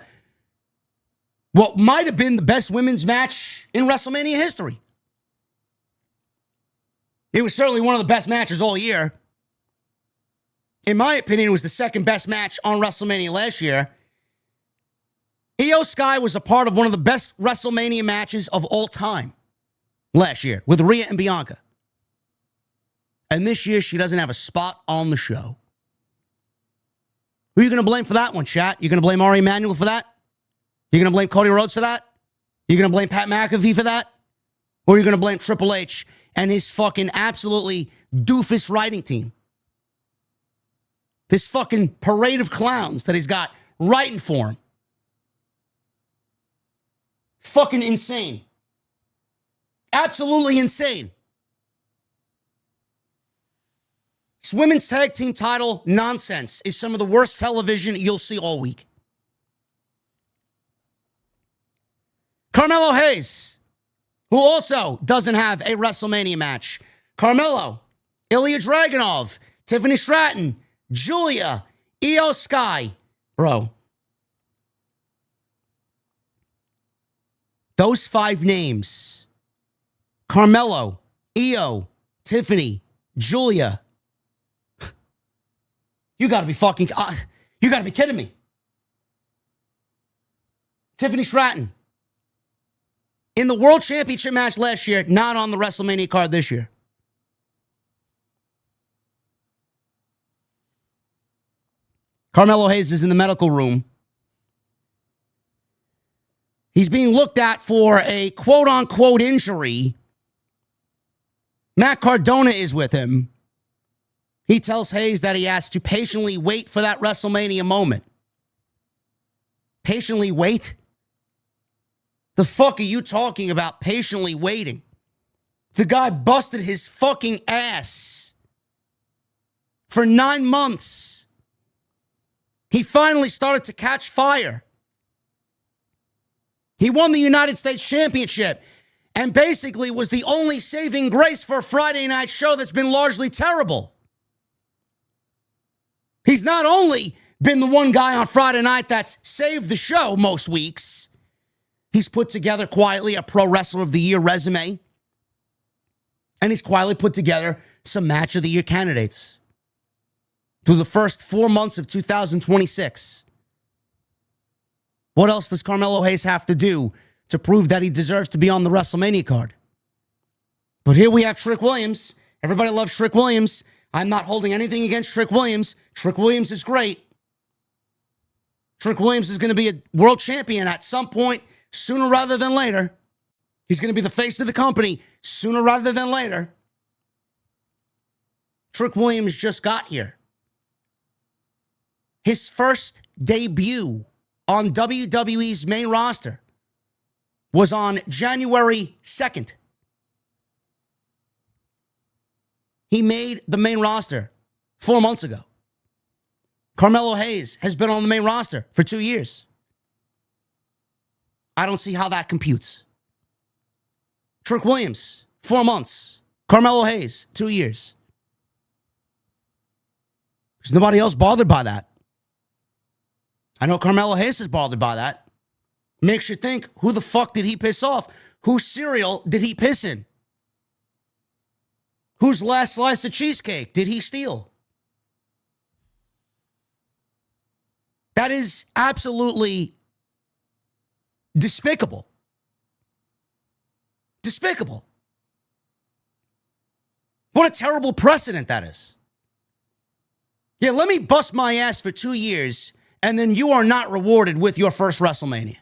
what might have been the best women's match in WrestleMania history. It was certainly one of the best matches all year. In my opinion, it was the second best match on WrestleMania last year. Io Sky was a part of one of the best WrestleMania matches of all time last year with Rhea and Bianca. And this year, she doesn't have a spot on the show. Who are you going to blame for that one, chat? You're going to blame Ari Emanuel for that? You're going to blame Cody Rhodes for that? You're going to blame Pat McAfee for that? Or are you going to blame Triple H and his fucking absolutely doofus writing team? This fucking parade of clowns that he's got writing for him. Fucking insane. Absolutely insane. This women's tag team title nonsense is some of the worst television you'll see all week. Carmelo Hayes, who also doesn't have a WrestleMania match. Carmelo, Ilya Dragunov, Tiffany Stratton, Julia, Io Sky. Bro. Those 5 names, Carmelo, Io, Tiffany, Julia. You gotta be fucking, you gotta be kidding me. Tiffany Stratton. In the World Championship match last year, not on the WrestleMania card this year. Carmelo Hayes is in the medical room. He's being looked at for a quote-unquote injury. Matt Cardona is with him. He tells Hayes that he has to patiently wait for that WrestleMania moment. Patiently wait? The fuck are you talking about patiently waiting? The guy busted his fucking ass for 9 months. He finally started to catch fire. He won the United States Championship and basically was the only saving grace for a Friday night show that's been largely terrible. He's not only been the one guy on Friday night that's saved the show most weeks, he's put together quietly a Pro Wrestler of the Year resume, and he's quietly put together some Match of the Year candidates through the first 4 months of 2026. What else does Carmelo Hayes have to do to prove that he deserves to be on the WrestleMania card? But here we have Trick Williams. Everybody loves Trick Williams. I'm not holding anything against Trick Williams. Trick Williams is great. Trick Williams is going to be a world champion at some point, sooner rather than later. He's going to be the face of the company sooner rather than later. Trick Williams just got here. His first debut on WWE's main roster was on January 2nd. He made the main roster 4 months ago. Carmelo Hayes has been on the main roster for 2 years. I don't see how that computes. Trick Williams, 4 months. Carmelo Hayes, 2 years. There's nobody else bothered by that. I know Carmelo Hayes is bothered by that. Makes you think, who the fuck did he piss off? Whose cereal did he piss in? Whose last slice of cheesecake did he steal? That is absolutely despicable. Despicable. What a terrible precedent that is. Yeah, let me bust my ass for 2 years, and then you are not rewarded with your first WrestleMania.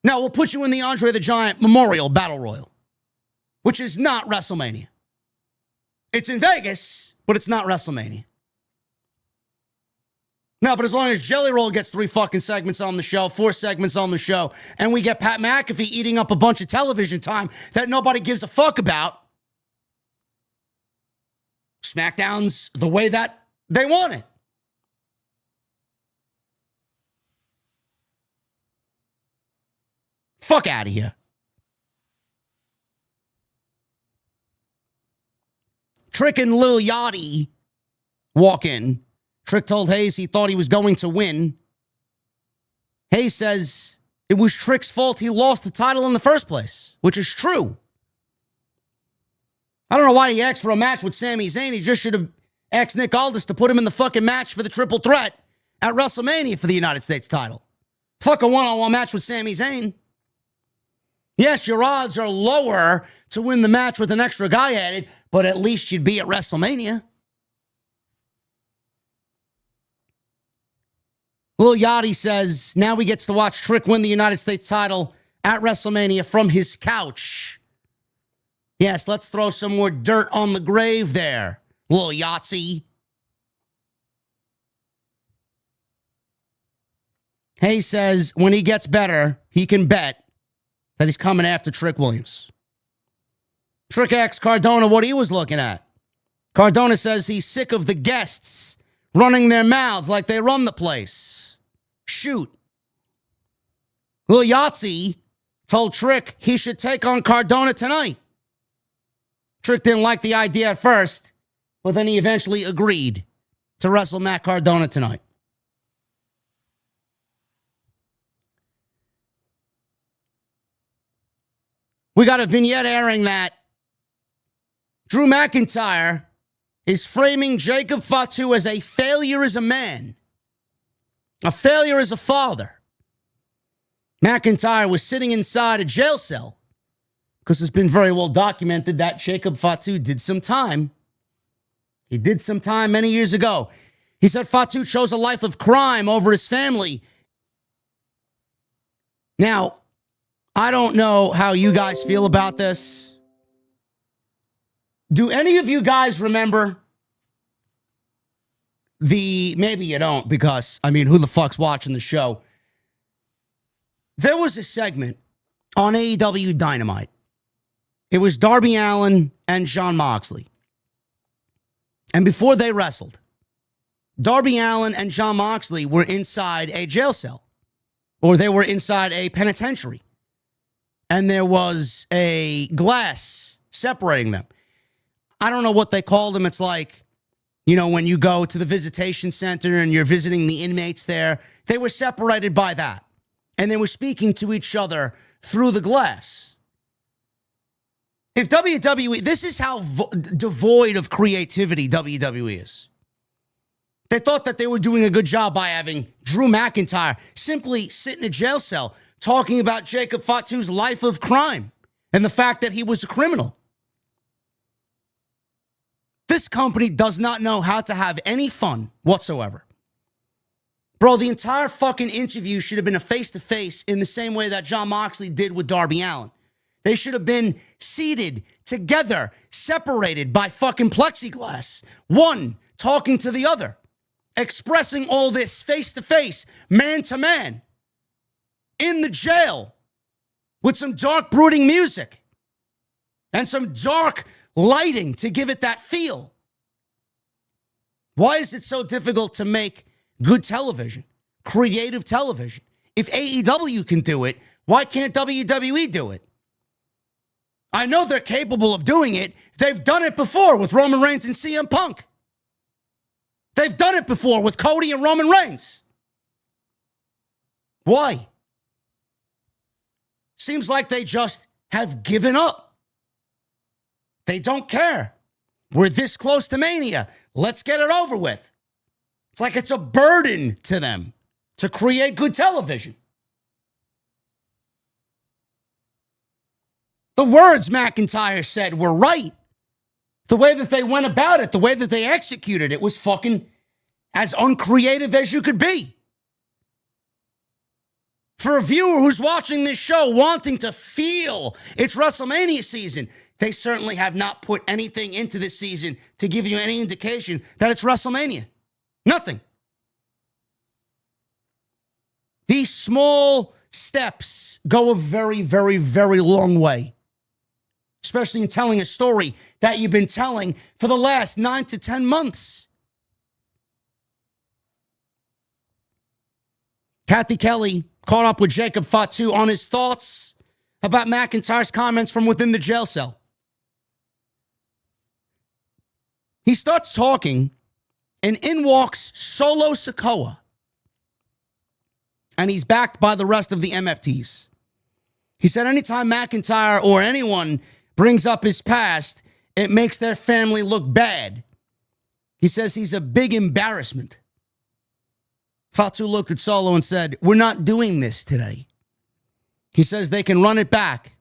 Now, we'll put you in the Andre the Giant Memorial Battle Royal, which is not WrestleMania. It's in Vegas, but it's not WrestleMania. No, but as long as Jelly Roll gets 3 fucking segments on the show, 4 segments on the show, and we get Pat McAfee eating up a bunch of television time that nobody gives a fuck about, SmackDown's the way that they want it. Fuck out of here. Trick and Lil Yachty walk in. Trick told Hayes he thought he was going to win. Hayes says it was Trick's fault he lost the title in the first place, which is true. I don't know why he asked for a match with Sami Zayn. He just should have asked Nick Aldis to put him in the fucking match for the triple threat at WrestleMania for the United States title. Fuck a one-on-one match with Sami Zayn. Yes, your odds are lower to win the match with an extra guy added, but at least you'd be at WrestleMania. Lil Yachty says now he gets to watch Trick win the United States title at WrestleMania from his couch. Yes, let's throw some more dirt on the grave there, Lil Yahtzee. Hayes says when he gets better, he can bet that he's coming after Trick Williams. Trick asks Cardona what he was looking at. Cardona says he's sick of the guests running their mouths like they run the place. Shoot. Lil Yahtzee told Trick he should take on Cardona tonight. Trick didn't like the idea at first, but then he eventually agreed to wrestle Matt Cardona tonight. We got a vignette airing that Drew McIntyre is framing Jacob Fatu as a failure as a man, a failure as a father. McIntyre was sitting inside a jail cell because it's been very well documented that Jacob Fatu did some time. He did some time many years ago. He said Fatu chose a life of crime over his family. Now, I don't know how you guys feel about this. Do any of you guys remember maybe you don't because, who the fuck's watching the show? There was a segment on AEW Dynamite. It was Darby Allin and Jon Moxley. And before they wrestled, Darby Allin and Jon Moxley were inside a jail cell, or they were inside a penitentiary, and there was a glass separating them. I don't know what they call them. It's like, you know, when you go to the visitation center and you're visiting the inmates there, they were separated by that, and they were speaking to each other through the glass. If WWE, this is how devoid of creativity WWE is. They thought that they were doing a good job by having Drew McIntyre simply sit in a jail cell talking about Jacob Fatu's life of crime and the fact that he was a criminal. This company does not know how to have any fun whatsoever. Bro, the entire fucking interview should have been a face-to-face in the same way that Jon Moxley did with Darby Allin. They should have been seated together, separated by fucking plexiglass. One talking to the other, expressing all this face-to-face, man-to-man, in the jail, with some dark, brooding music and some dark lighting to give it that feel. Why is it so difficult to make good television, creative television? If AEW can do it, why can't WWE do it? I know they're capable of doing it. They've done it before with Roman Reigns and CM Punk. They've done it before with Cody and Roman Reigns. Why? Seems like they just have given up. They don't care. We're this close to Mania. Let's get it over with. It's like it's a burden to them to create good television. The words McIntyre said were right. The way that they went about it, the way that they executed it was fucking as uncreative as you could be. For a viewer who's watching this show wanting to feel it's WrestleMania season, they certainly have not put anything into this season to give you any indication that it's WrestleMania. Nothing. These small steps go a very, very, very long way, especially in telling a story that you've been telling for the last 9 to 10 months. Kathy Kelly caught up with Jacob Fatu on his thoughts about McIntyre's comments from within the jail cell. He starts talking, and in walks Solo Sikoa. And he's backed by the rest of the MFTs. He said anytime McIntyre or anyone brings up his past, it makes their family look bad. He says he's a big embarrassment. Fatu looked at Solo and said, "We're not doing this today." He says they can run it back.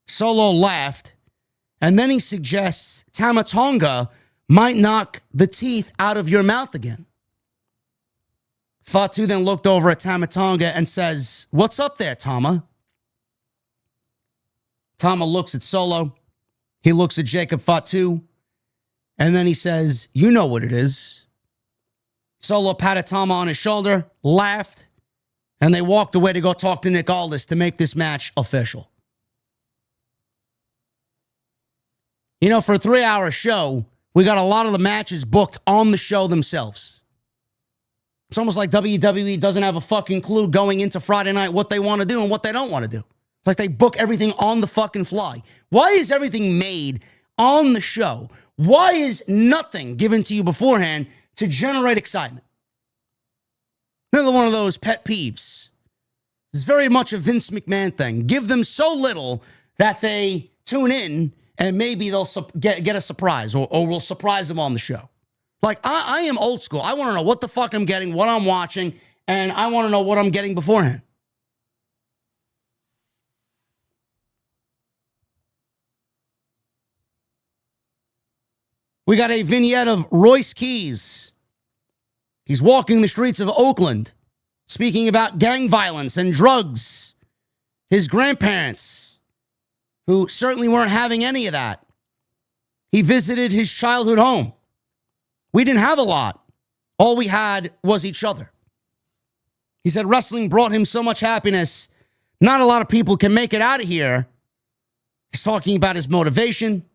Solo laughed, and then he suggests Tama Tonga might knock the teeth out of your mouth again. Fatu then looked over at Tama Tonga and says, "What's up there, Tama?" Tama looks at Solo. He looks at Jacob Fatu. And then he says, "You know what it is." Solo patted Tama on his shoulder, laughed, and they walked away to go talk to Nick Aldis to make this match official. You know, for a 3-hour show, we got a lot of the matches booked on the show themselves. It's almost like WWE doesn't have a fucking clue going into Friday night what they want to do and what they don't want to do. It's like they book everything on the fucking fly. Why is everything made on the show? Why is nothing given to you beforehand to generate excitement? Another one of those pet peeves. It's very much a Vince McMahon thing. Give them so little that they tune in and maybe they'll get a surprise or we'll surprise them on the show. Like, I am old school. I want to know what the fuck I'm getting, what I'm watching, and I want to know what I'm getting beforehand. We got a vignette of Royce Keys. He's walking the streets of Oakland, speaking about gang violence and drugs. His grandparents, who certainly weren't having any of that. He visited his childhood home. We didn't have a lot. All we had was each other. He said wrestling brought him so much happiness. Not a lot of people can make it out of here. He's talking about his motivation.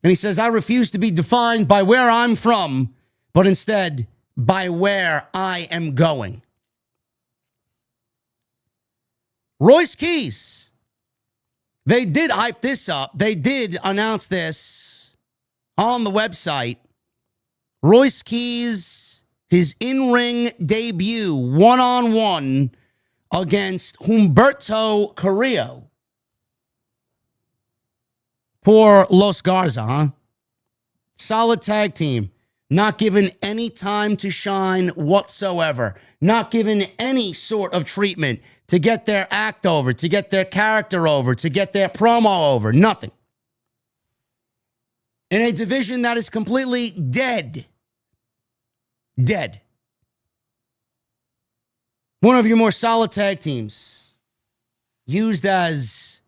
And he says, I refuse to be defined by where I'm from, but instead by where I am going. Royce Keys. They did hype this up. They did announce this on the website. Royce Keys, his in-ring debut, one-on-one against Humberto Carrillo. Poor Los Garza, huh? Solid tag team. Not given any time to shine whatsoever. Not given any sort of treatment to get their act over, to get their character over, to get their promo over. Nothing. In a division that is completely dead. Dead. One of your more solid tag teams. Used as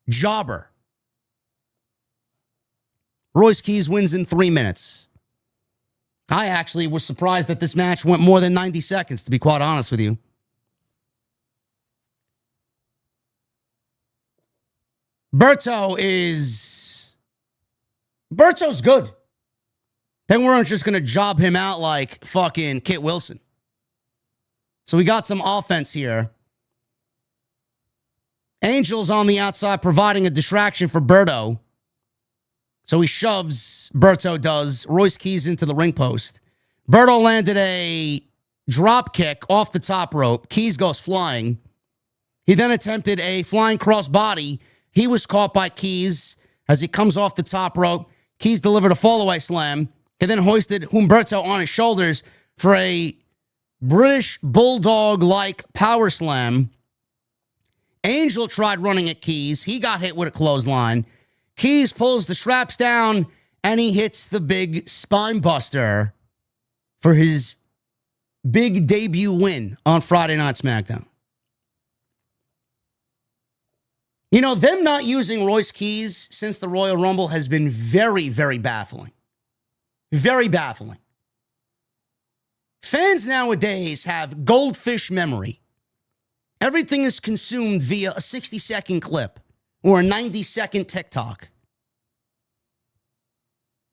jobber. Royce Keys wins in 3 minutes. I actually was surprised that this match went more than 90 seconds, to be quite honest with you. Berto's good. They weren't just going to job him out like fucking Kit Wilson. So we got some offense here. Angel's on the outside providing a distraction for Berto. So he shoves, Berto does, Royce Keys into the ring post. Berto landed a drop kick off the top rope. Keys goes flying. He then attempted a flying crossbody. He was caught by Keys as he comes off the top rope. Keys delivered a fallaway slam. He then hoisted Humberto on his shoulders for a British Bulldog-like power slam. Angel tried running at Keys. He got hit with a clothesline. Keys pulls the straps down, and he hits the big spine buster for his big debut win on Friday Night SmackDown. You know, them not using Royce Keys since the Royal Rumble has been very, very baffling. Very baffling. Fans nowadays have goldfish memory. Everything is consumed via a 60-second clip or a 90-second TikTok.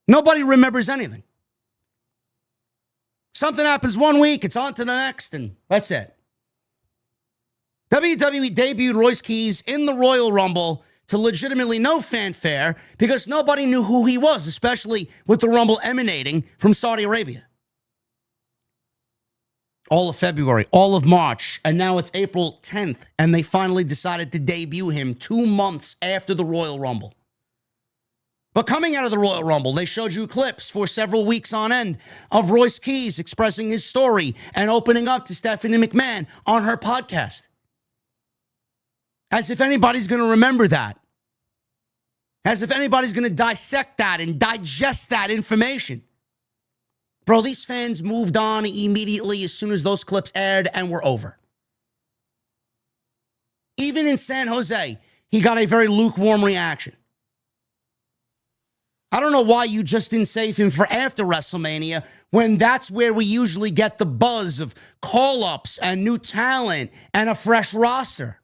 Nobody remembers anything. Something happens one week, it's on to the next, and that's it. WWE debuted Royce Keys in the Royal Rumble to legitimately no fanfare because nobody knew who he was, especially with the Rumble emanating from Saudi Arabia. All of February, all of March, and now it's April 10th, and they finally decided to debut him 2 months after the Royal Rumble. But coming out of the Royal Rumble, they showed you clips for several weeks on end of Royce Keys expressing his story and opening up to Stephanie McMahon on her podcast. As if anybody's going to remember that. As if anybody's going to dissect that and digest that information. Bro, these fans moved on immediately as soon as those clips aired and were over. Even in San Jose, he got a very lukewarm reaction. I don't know why you just didn't save him for after WrestleMania when that's where we usually get the buzz of call-ups and new talent and a fresh roster.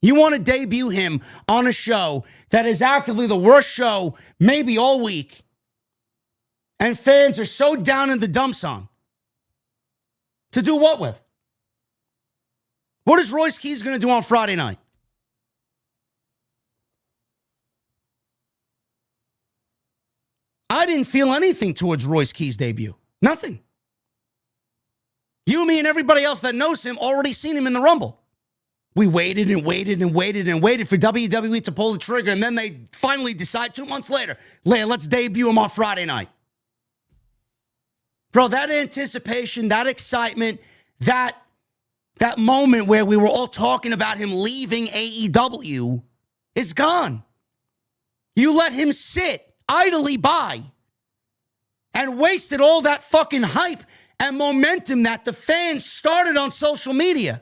You want to debut him on a show that is actively the worst show maybe all week. And fans are so down in the dumps on. To do what with? What is Royce Keys going to do on Friday night? I didn't feel anything towards Royce Keys' debut. Nothing. You, me, and everybody else that knows him already seen him in the Rumble. We waited and waited and waited and waited for WWE to pull the trigger, and then they finally decide 2 months later, let's debut him on Friday night. Bro, that anticipation, that excitement, that moment where we were all talking about him leaving AEW is gone. You let him sit idly by and wasted all that fucking hype and momentum that the fans started on social media.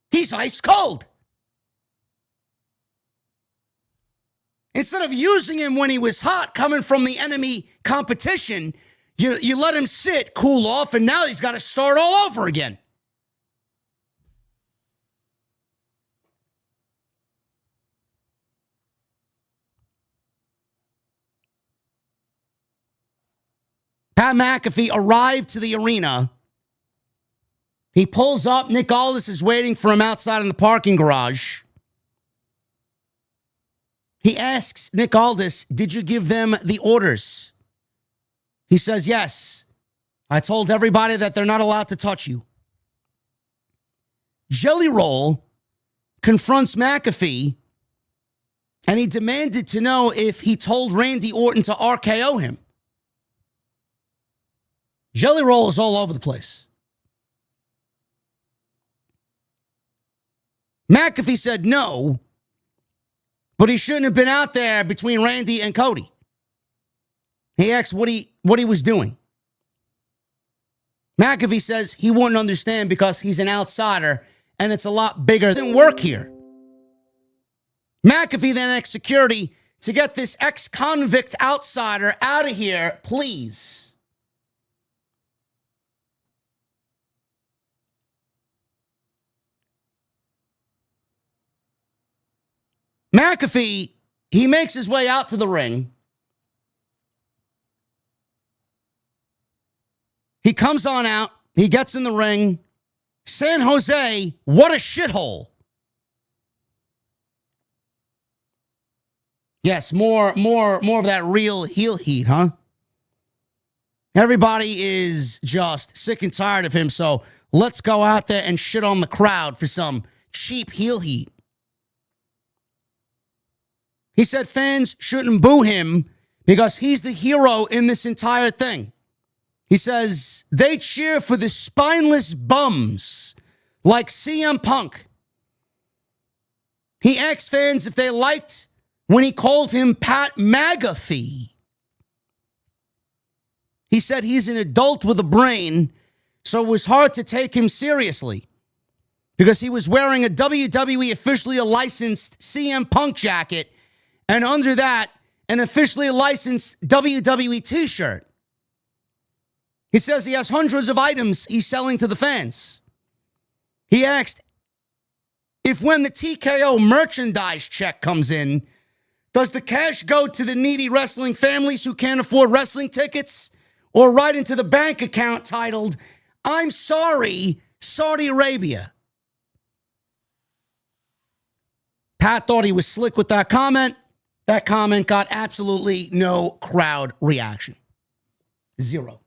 He's ice cold. Instead of using him when he was hot, coming from the enemy competition, you let him sit, cool off, and now he's got to start all over again. Pat McAfee arrived to the arena. He pulls up. Nick Aldis is waiting for him outside in the parking garage. He asks Nick Aldis, did you give them the orders? He says, yes. I told everybody that they're not allowed to touch you. Jelly Roll confronts McAfee, and he demanded to know if he told Randy Orton to RKO him. Jelly Roll is all over the place. McAfee said no, but he shouldn't have been out there between Randy and Cody. He asked what he was doing. McAfee says he wouldn't understand because he's an outsider and it's a lot bigger than work here. McAfee then asked security to get this ex-convict outsider out of here, please. McAfee, he makes his way out to the ring. He comes on out. He gets in the ring. San Jose, what a shithole. Yes, more of that real heel heat, huh? Everybody is just sick and tired of him, so let's go out there and shit on the crowd for some cheap heel heat. He said fans shouldn't boo him because he's the hero in this entire thing. He says they cheer for the spineless bums like CM Punk. He asked fans if they liked when he called him Pat McAfee. He said he's an adult with a brain, so it was hard to take him seriously because he was wearing a WWE officially licensed CM Punk jacket and under that, an officially licensed WWE t-shirt. He says he has hundreds of items he's selling to the fans. He asked if when the TKO merchandise check comes in, does the cash go to the needy wrestling families who can't afford wrestling tickets or right into the bank account titled, I'm sorry, Saudi Arabia? Pat thought he was slick with that comment. That comment got absolutely no crowd reaction. Zero.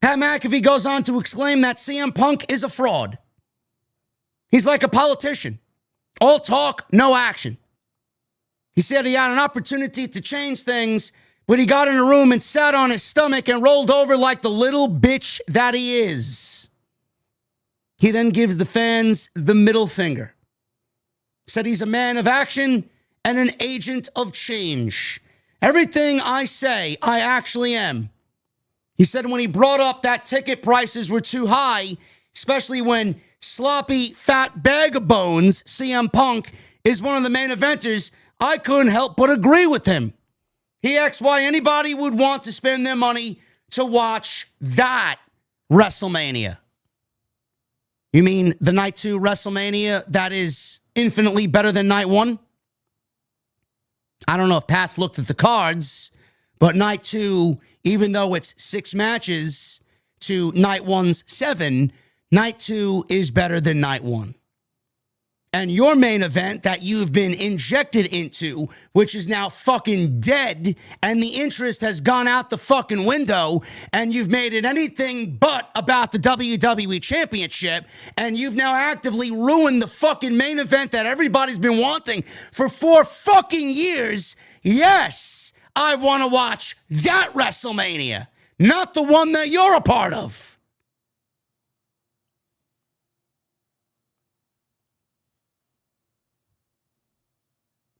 Pat McAfee goes on to exclaim that CM Punk is a fraud. He's like a politician. All talk, no action. He said he had an opportunity to change things, but he got in a room and sat on his stomach and rolled over like the little bitch that he is. He then gives the fans the middle finger. Said he's a man of action and an agent of change. Everything I say, I actually am. He said when he brought up that ticket prices were too high, especially when sloppy, fat bag of bones, CM Punk, is one of the main eventers, I couldn't help but agree with him. He asked why anybody would want to spend their money to watch that WrestleMania. You mean the Night 2 WrestleMania that is infinitely better than Night 1? I don't know if Pat's looked at the cards, but Night 2, even though it's 6 matches to Night 1's 7, Night 2 is better than Night 1. And your main event that you've been injected into, which is now fucking dead, and the interest has gone out the fucking window, and you've made it anything but about the WWE Championship, and you've now actively ruined the fucking main event that everybody's been wanting for 4 fucking years. Yes, I want to watch that WrestleMania, not the one that you're a part of.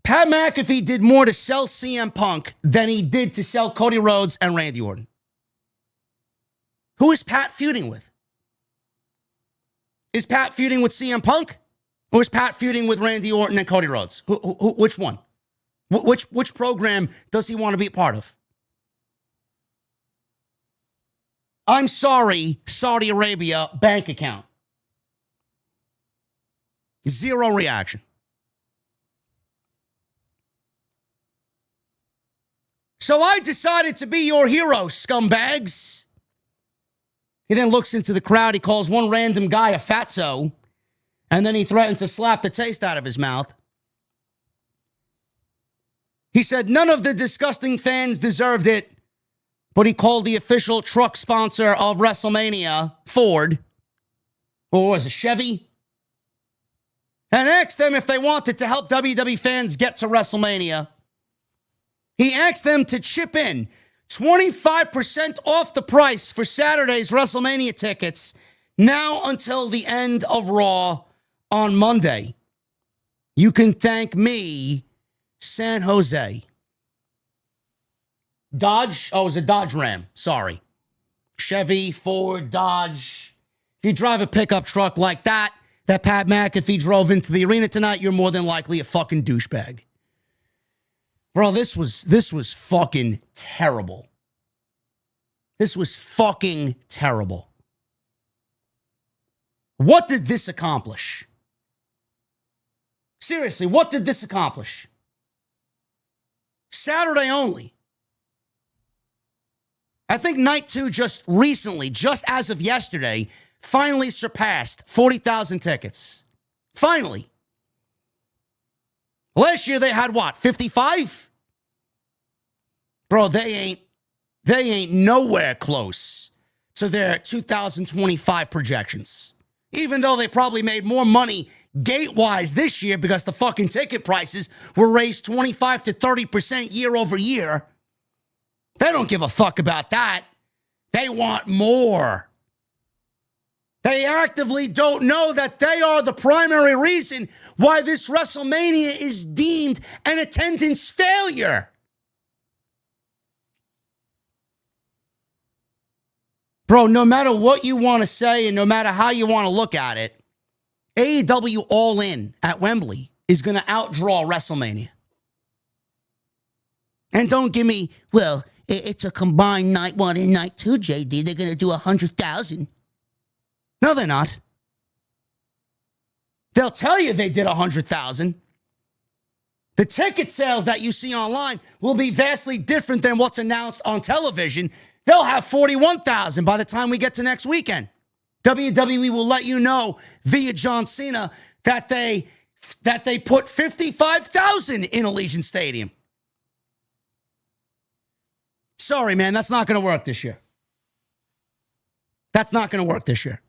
Pat McAfee did more to sell CM Punk than he did to sell Cody Rhodes and Randy Orton. Who is Pat feuding with? Is Pat feuding with CM Punk? Or is Pat feuding with Randy Orton and Cody Rhodes? Which one? Which program does he want to be a part of? I'm sorry, Saudi Arabia bank account. Zero reaction. So I decided to be your hero, scumbags. He then looks into the crowd. He calls one random guy a fatso. And then he threatened to slap the taste out of his mouth. He said none of the disgusting fans deserved it. But he called the official truck sponsor of WrestleMania, Ford. Or was it Chevy? And asked them if they wanted to help WWE fans get to WrestleMania. He asked them to chip in 25% off the price for Saturday's WrestleMania tickets now until the end of Raw on Monday. You can thank me, San Jose. Dodge? Oh, it was a Dodge Ram. Sorry. Chevy, Ford, Dodge. If you drive a pickup truck like that Pat McAfee drove into the arena tonight, you're more than likely a fucking douchebag. Bro, this was fucking terrible. This was fucking terrible. What did this accomplish? Seriously, what did this accomplish? Saturday only. I think night 2 just recently, just as of yesterday, finally surpassed 40,000 tickets. Finally. Last year they had what, 55? Bro, they ain't nowhere close to their 2025 projections. Even though they probably made more money gate-wise this year because the fucking ticket prices were raised 25 to 30% year over year. They don't give a fuck about that. They want more. They actively don't know that they are the primary reason why this WrestleMania is deemed an attendance failure. Bro, no matter what you want to say and no matter how you want to look at it, AEW All In at Wembley is going to outdraw WrestleMania. And don't give me, well, it's a combined night 1 and night 2, JD. They're going to do 100,000. No, they're not. They'll tell you they did 100,000. The ticket sales that you see online will be vastly different than what's announced on television. They'll have 41,000 by the time we get to next weekend. WWE will let you know via John Cena that they put 55,000 in Allegiant Stadium. Sorry, man, that's not going to work this year. That's not going to work this year.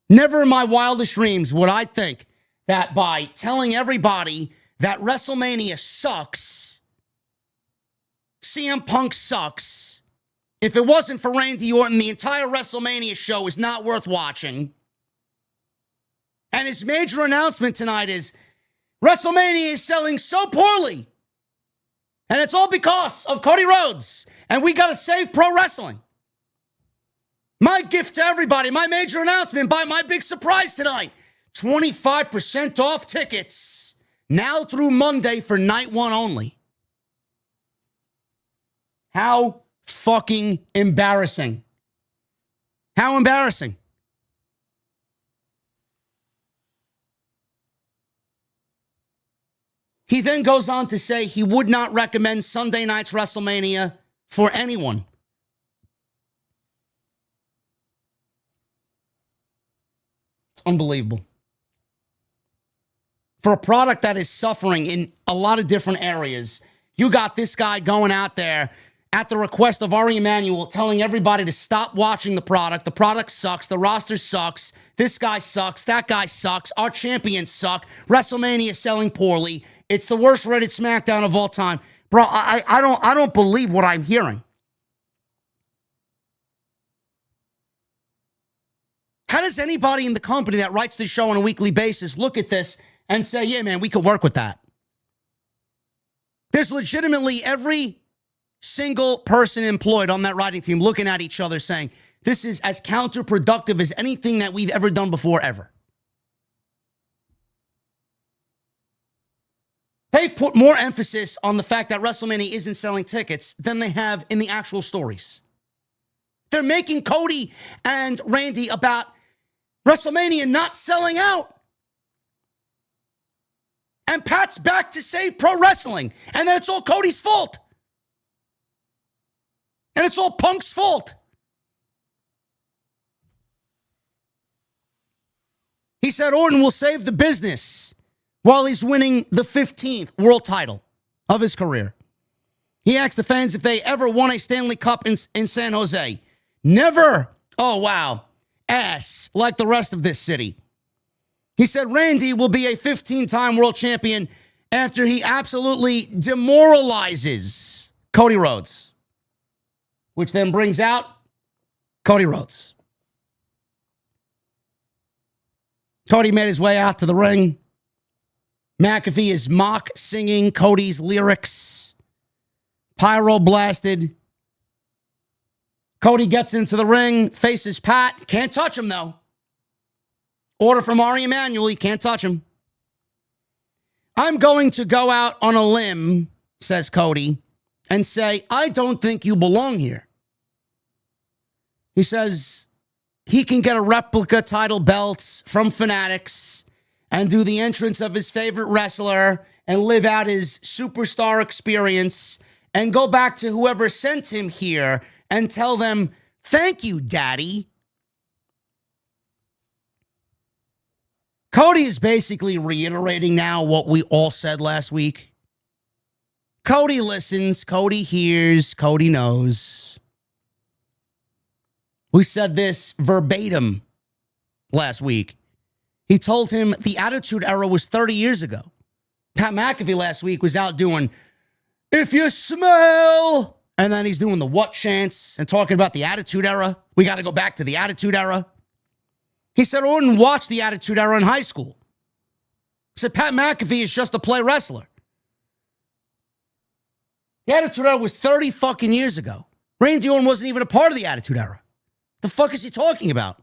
Never in my wildest dreams would I think that by telling everybody that WrestleMania sucks, CM Punk sucks, if it wasn't for Randy Orton, the entire WrestleMania show is not worth watching. And his major announcement tonight is WrestleMania is selling so poorly. And it's all because of Cody Rhodes. And we got to save pro wrestling. My gift to everybody, my major announcement, by my big surprise tonight, 25% off tickets now through Monday for night 1 only. How fucking embarrassing. How embarrassing. He then goes on to say he would not recommend Sunday night's WrestleMania for anyone. It's unbelievable. For a product that is suffering in a lot of different areas, you got this guy going out there at the request of Ari Emanuel telling everybody to stop watching the product. The product sucks. The roster sucks. This guy sucks. That guy sucks. Our champions suck. WrestleMania is selling poorly. It's the worst rated SmackDown of all time. Bro, I don't believe what I'm hearing. How does anybody in the company that writes this show on a weekly basis look at this and say, yeah, man, we could work with that? There's legitimately every single person employed on that writing team looking at each other saying, this is as counterproductive as anything that we've ever done before, ever. They've put more emphasis on the fact that WrestleMania isn't selling tickets than they have in the actual stories. They're making Cody and Randy about WrestleMania not selling out. And Pat's back to save pro wrestling. And then it's all Cody's fault. And it's all Punk's fault. He said Orton will save the business while he's winning the 15th world title of his career. He asked the fans if they ever won a Stanley Cup in San Jose. Never. Oh, wow. Ass like the rest of this city. He said Randy will be a 15-time world champion after he absolutely demoralizes Cody Rhodes, which then brings out Cody Rhodes. Cody made his way out to the ring. McAfee is mock singing Cody's lyrics. Pyro blasted. Cody gets into the ring, faces Pat. Can't touch him, though. Order from Ari Emanuel. He can't touch him. I'm going to go out on a limb, says Cody, and say, I don't think you belong here. He says he can get a replica title belt from Fanatics and do the entrance of his favorite wrestler and live out his superstar experience and go back to whoever sent him here and tell them, thank you, Daddy. Cody is basically reiterating now what we all said last week. Cody listens, Cody hears, Cody knows. We said this verbatim last week. He told him the Attitude Era was 30 years ago. Pat McAfee last week was out doing, if you smell, and then he's doing the what chants and talking about the Attitude Era. We got to go back to the Attitude Era. He said Orton watched the Attitude Era in high school. He said Pat McAfee is just a play wrestler. The Attitude Era was 30 fucking years ago. Randy Orton wasn't even a part of the Attitude Era. The fuck is he talking about?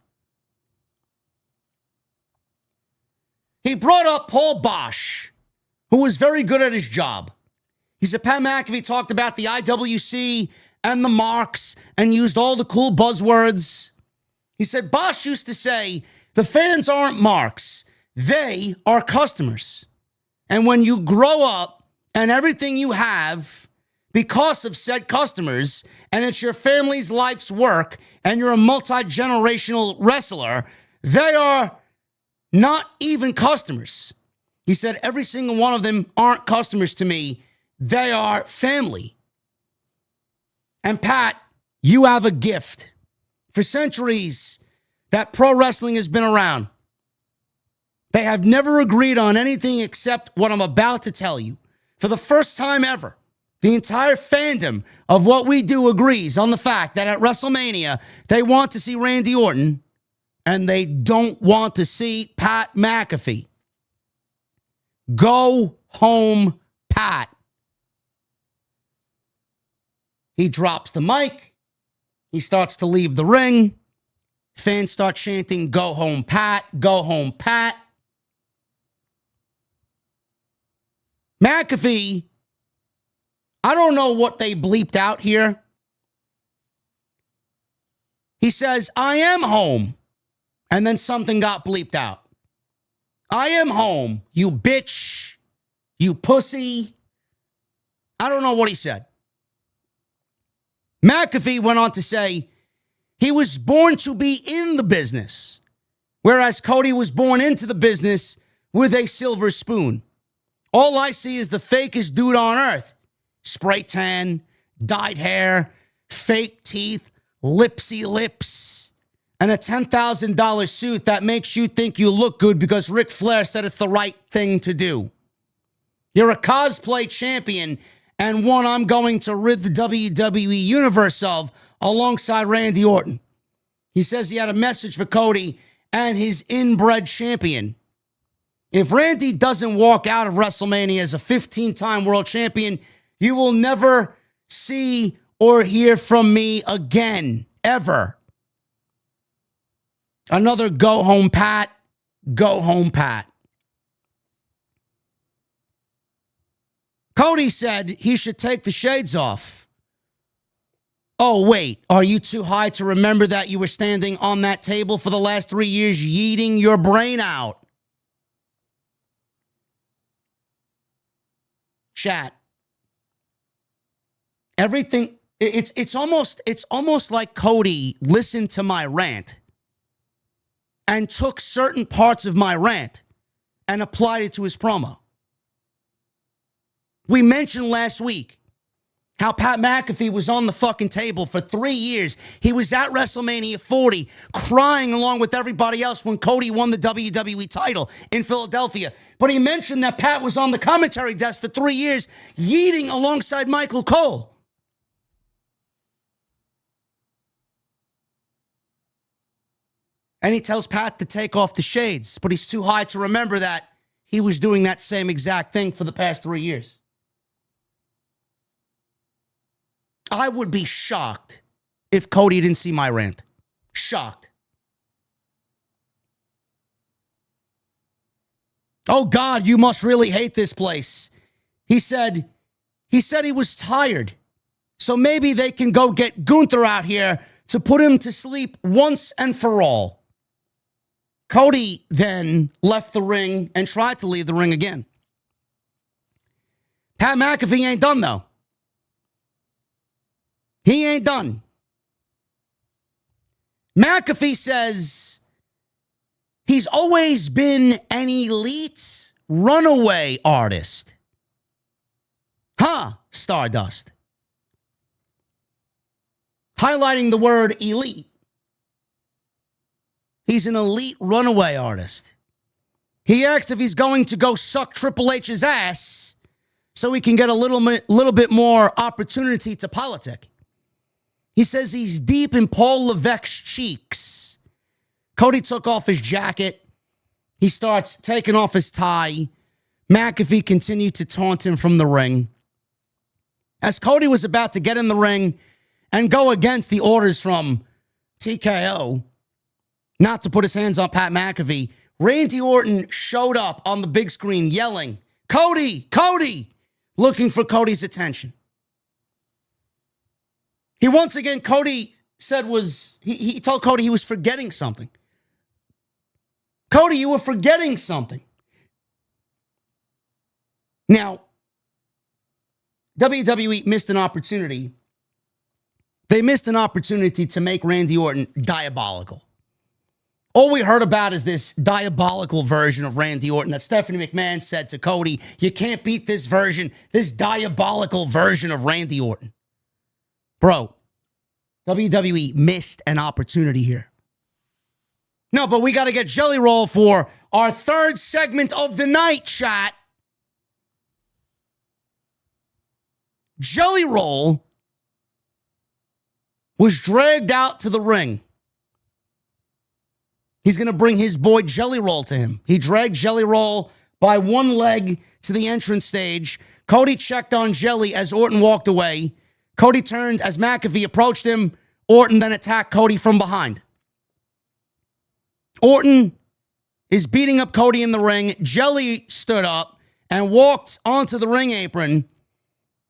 He brought up Paul Bosch, who was very good at his job. He said Pat McAfee talked about the IWC and the marks and used all the cool buzzwords. He said Bosch used to say, the fans aren't marks. They are customers. And when you grow up and everything you have because of said customers, and it's your family's life's work, and you're a multi-generational wrestler, they are not even customers. He said every single one of them aren't customers to me. They are family. And Pat, you have a gift. For centuries that pro wrestling has been around, they have never agreed on anything except what I'm about to tell you. For the first time ever, the entire fandom of what we do agrees on the fact that at WrestleMania, they want to see Randy Orton and they don't want to see Pat McAfee. Go home, Pat. He drops the mic. He starts to leave the ring. Fans start chanting, go home, Pat, go home, Pat. McAfee, I don't know what they bleeped out here. He says, I am home. And then something got bleeped out. I am home, you bitch, you pussy. I don't know what he said. McAfee went on to say he was born to be in the business, whereas Cody was born into the business with a silver spoon. All I see is the fakest dude on earth. Spray tan, dyed hair, fake teeth, lipsy lips, and a $10,000 suit that makes you think you look good because Ric Flair said it's the right thing to do. You're a cosplay champion and one I'm going to rid the WWE Universe of alongside Randy Orton. He says he had a message for Cody and his inbred champion. If Randy doesn't walk out of WrestleMania as a 15-time world champion, you will never see or hear from me again, ever. Another go home, Pat. Go home, Pat. Cody said he should take the shades off. Oh, wait, are you too high to remember that you were standing on that table for the last 3 years yeeting your brain out? Chat. Everything, it's almost like Cody listened to my rant and took certain parts of my rant and applied it to his promo. We mentioned last week how Pat McAfee was on the fucking table for 3 years. He was at WrestleMania 40 crying along with everybody else when Cody won the WWE title in Philadelphia. But he mentioned that Pat was on the commentary desk for 3 years yeeting alongside Michael Cole. And he tells Pat to take off the shades, but he's too high to remember that he was doing that same exact thing for the past 3 years. I would be shocked if Cody didn't see my rant. Shocked. Oh God, you must really hate this place. He said he was tired. So maybe they can go get Gunther out here to put him to sleep once and for all. Cody then left the ring and tried to leave the ring again. Pat McAfee ain't done though. He ain't done. McAfee says he's always been an elite runaway artist. Huh, Stardust. Highlighting the word elite. He's an elite runaway artist. He asked if he's going to go suck Triple H's ass so he can get a little bit more opportunity to politic. He says he's deep in Paul Levesque's cheeks. Cody took off his jacket. He starts taking off his tie. McAfee continued to taunt him from the ring. As Cody was about to get in the ring and go against the orders from TKO, not to put his hands on Pat McAfee, Randy Orton showed up on the big screen yelling, "Cody, Cody," looking for Cody's attention. He once again, Cody said he told Cody he was forgetting something. Cody, you were forgetting something. Now, WWE missed an opportunity. They missed an opportunity to make Randy Orton diabolical. All we heard about is this diabolical version of Randy Orton that Stephanie McMahon said to Cody, you can't beat this version, this diabolical version of Randy Orton. Bro, WWE missed an opportunity here. No, but we got to get Jelly Roll for our third segment of the night, chat. Jelly Roll was dragged out to the ring. He's going to bring his boy Jelly Roll to him. He dragged Jelly Roll by one leg to the entrance stage. Cody checked on Jelly as Orton walked away. Cody turned as McAfee approached him. Orton then attacked Cody from behind. Orton is beating up Cody in the ring. Jelly stood up and walked onto the ring apron.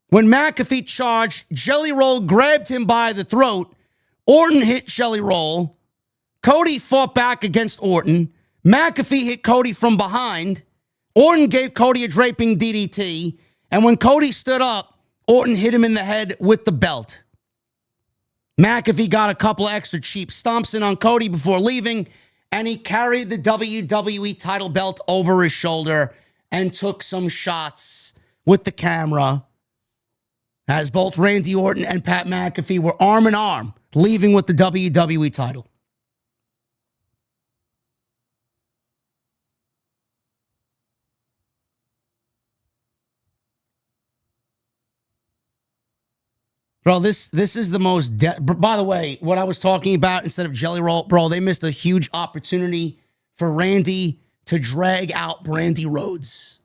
When McAfee charged, Jelly Roll grabbed him by the throat. Orton hit Jelly Roll. Cody fought back against Orton. McAfee hit Cody from behind. Orton gave Cody a draping DDT. And when Cody stood up, Orton hit him in the head with the belt. McAfee got a couple of extra cheap stomps in on Cody before leaving, and he carried the WWE title belt over his shoulder and took some shots with the camera as both Randy Orton and Pat McAfee were arm in arm, leaving with the WWE title. Bro, this is the most... By the way, what I was talking about instead of Jelly Roll, bro, they missed a huge opportunity for Randy to drag out Brandy Rhodes.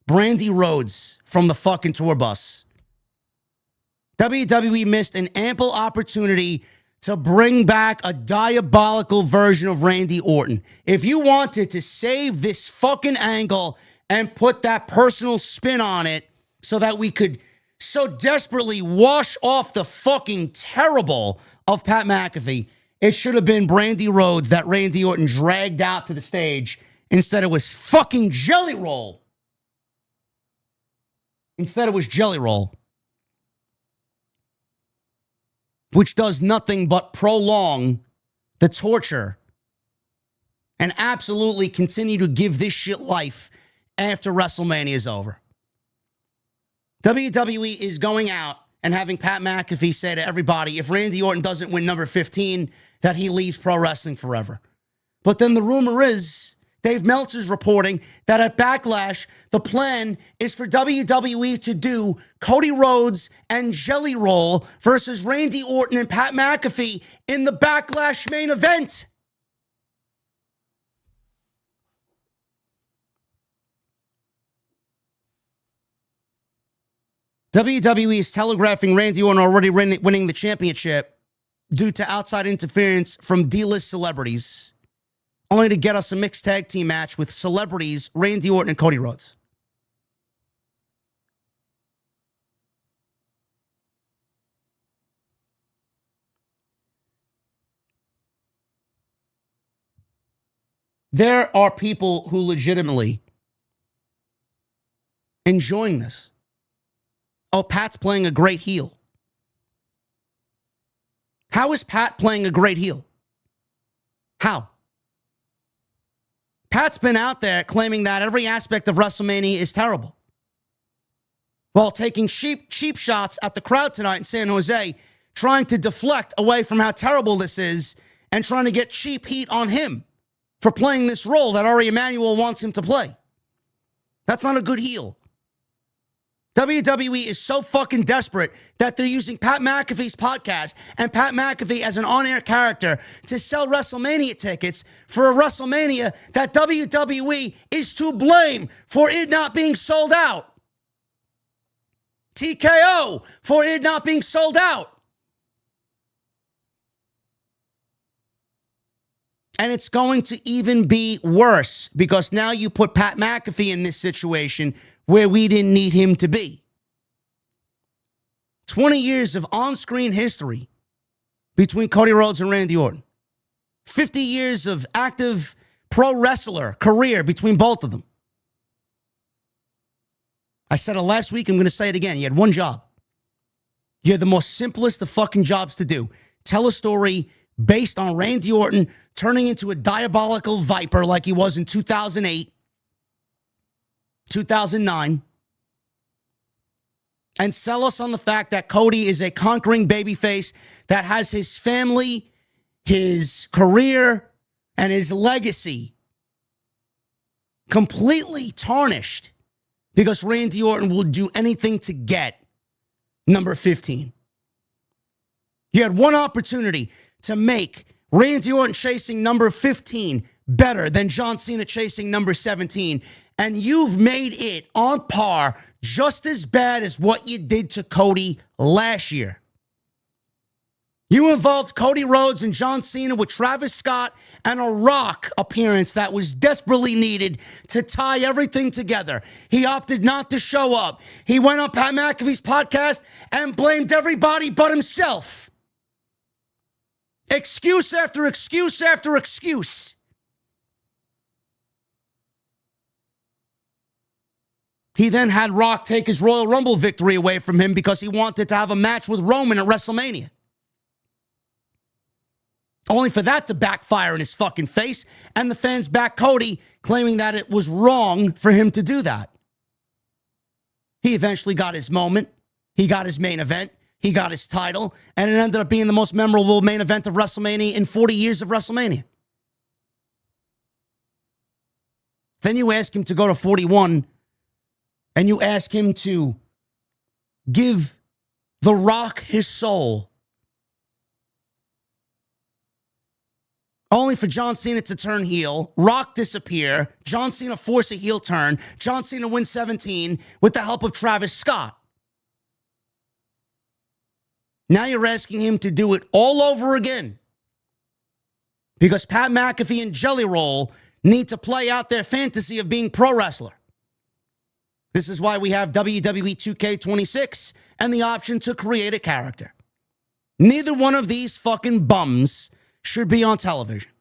Brandy Rhodes from the fucking tour bus. WWE missed an ample opportunity to bring back a diabolical version of Randy Orton. If you wanted to save this fucking angle and put that personal spin on it so that we could so desperately wash off the fucking terrible of Pat McAfee, it should have been Brandy Rhodes that Randy Orton dragged out to the stage. Instead, it was fucking Jelly Roll. Instead, it was Jelly Roll, which does nothing but prolong the torture and absolutely continue to give this shit life after WrestleMania is over. WWE is going out and having Pat McAfee say to everybody, if Randy Orton doesn't win number 15, that he leaves pro wrestling forever. But then the rumor is, Dave Meltzer's reporting that at Backlash, the plan is for WWE to do Cody Rhodes and Jelly Roll versus Randy Orton and Pat McAfee in the Backlash main event. WWE is telegraphing Randy Orton already winning the championship due to outside interference from D-list celebrities, only to get us a mixed tag team match with celebrities Randy Orton and Cody Rhodes. There are people who legitimately enjoying this. Oh, Pat's playing a great heel. How is Pat playing a great heel? How? Pat's been out there claiming that every aspect of WrestleMania is terrible, while taking cheap shots at the crowd tonight in San Jose, trying to deflect away from how terrible this is and trying to get cheap heat on him for playing this role that Ari Emanuel wants him to play. That's not a good heel. WWE is so fucking desperate that they're using Pat McAfee's podcast and Pat McAfee as an on-air character to sell WrestleMania tickets for a WrestleMania that WWE is to blame for it not being sold out. TKO for it not being sold out. And it's going to even be worse because now you put Pat McAfee in this situation where we didn't need him to be. 20 years of on-screen history between Cody Rhodes and Randy Orton. 50 years of active pro wrestler career between both of them. I said it last week, I'm going to say it again. You had one job. You had the most simplest of fucking jobs to do. Tell a story based on Randy Orton turning into a diabolical viper like he was in 2008. 2009, and sell us on the fact that Cody is a conquering babyface that has his family, his career, and his legacy completely tarnished because Randy Orton will do anything to get number 15. You had one opportunity to make Randy Orton chasing number 15 better than John Cena chasing number 17, and you've made it on par just as bad as what you did to Cody last year. You involved Cody Rhodes and John Cena with Travis Scott and a Rock appearance that was desperately needed to tie everything together. He opted not to show up. He went on Pat McAfee's podcast and blamed everybody but himself. Excuse after excuse after excuse. He then had Rock take his Royal Rumble victory away from him because he wanted to have a match with Roman at WrestleMania. Only for that to backfire in his fucking face, and the fans back Cody, claiming that it was wrong for him to do that. He eventually got his moment. He got his main event. He got his title, and it ended up being the most memorable main event of WrestleMania in 40 years of WrestleMania. Then you ask him to go to 41, and you ask him to give The Rock his soul, only for John Cena to turn heel, Rock disappear, John Cena force a heel turn, John Cena win 17 with the help of Travis Scott. Now you're asking him to do it all over again because Pat McAfee and Jelly Roll need to play out their fantasy of being pro wrestler. This is why we have WWE 2K26 and the option to create a character. Neither one of these fucking bums should be on television.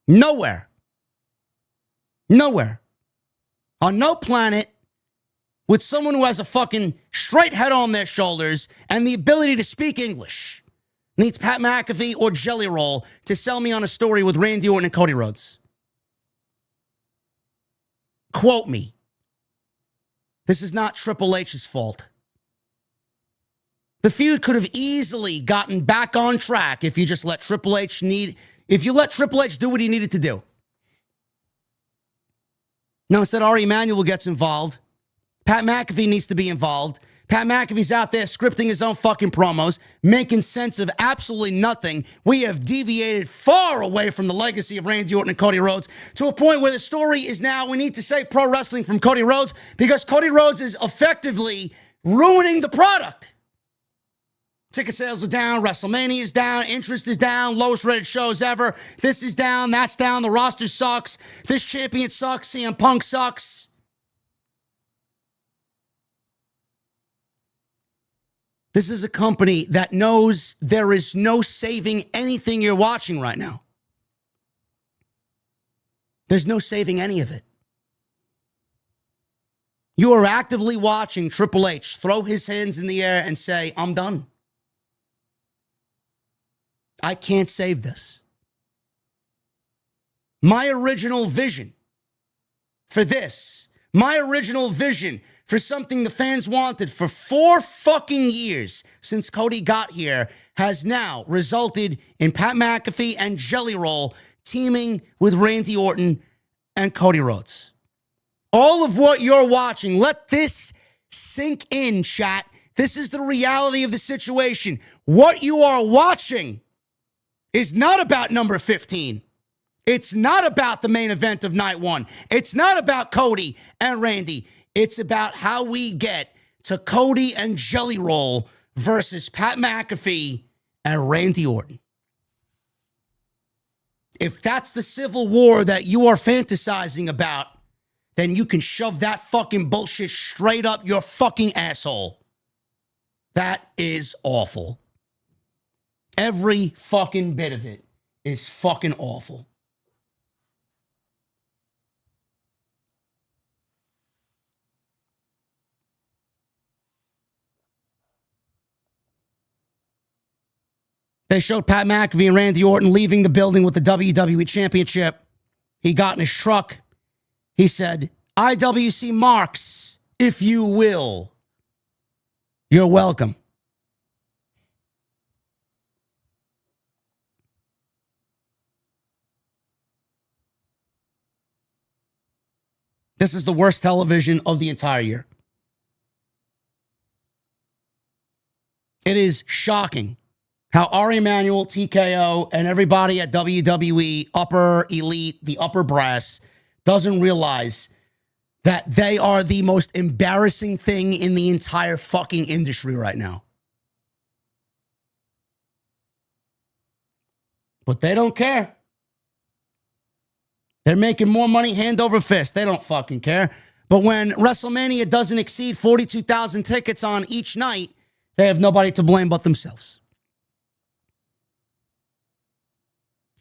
Nowhere. Nowhere. On no planet with someone who has a fucking straight head on their shoulders and the ability to speak English needs Pat McAfee or Jelly Roll to sell me on a story with Randy Orton and Cody Rhodes. Quote me. This is not Triple H's fault. The feud could have easily gotten back on track if you just let Triple H do what he needed to do. Now, instead, Ari Emanuel gets involved. Pat McAfee needs to be involved. Pat McAfee's out there scripting his own fucking promos, making sense of absolutely nothing. We have deviated far away from the legacy of Randy Orton and Cody Rhodes to a point where the story is now we need to save pro wrestling from Cody Rhodes because Cody Rhodes is effectively ruining the product. Ticket sales are down, WrestleMania is down, interest is down, lowest rated shows ever. This is down, that's down, the roster sucks. This champion sucks, CM Punk sucks. This is a company that knows there is no saving anything you're watching right now. There's no saving any of it. You are actively watching Triple H throw his hands in the air and say, I'm done. I can't save this. My original vision for this, my original vision for something the fans wanted for 4 fucking years since Cody got here has now resulted in Pat McAfee and Jelly Roll teaming with Randy Orton and Cody Rhodes. All of what you're watching, let this sink in, chat. This is the reality of the situation. What you are watching is not about number 15. It's not about the main event of night 1. It's not about Cody and Randy. It's about how we get to Cody and Jelly Roll versus Pat McAfee and Randy Orton. If that's the civil war that you are fantasizing about, then you can shove that fucking bullshit straight up your fucking asshole. That is awful. Every fucking bit of it is fucking awful. They showed Pat McAfee and Randy Orton leaving the building with the WWE Championship. He got in his truck. He said, IWC marks, if you will. You're welcome. This is the worst television of the entire year. It is shocking how Ari Emanuel, TKO, and everybody at WWE, upper elite, the upper brass, doesn't realize that they are the most embarrassing thing in the entire fucking industry right now. But they don't care. They're making more money hand over fist. They don't fucking care. But when WrestleMania doesn't exceed 42,000 tickets on each night, they have nobody to blame but themselves.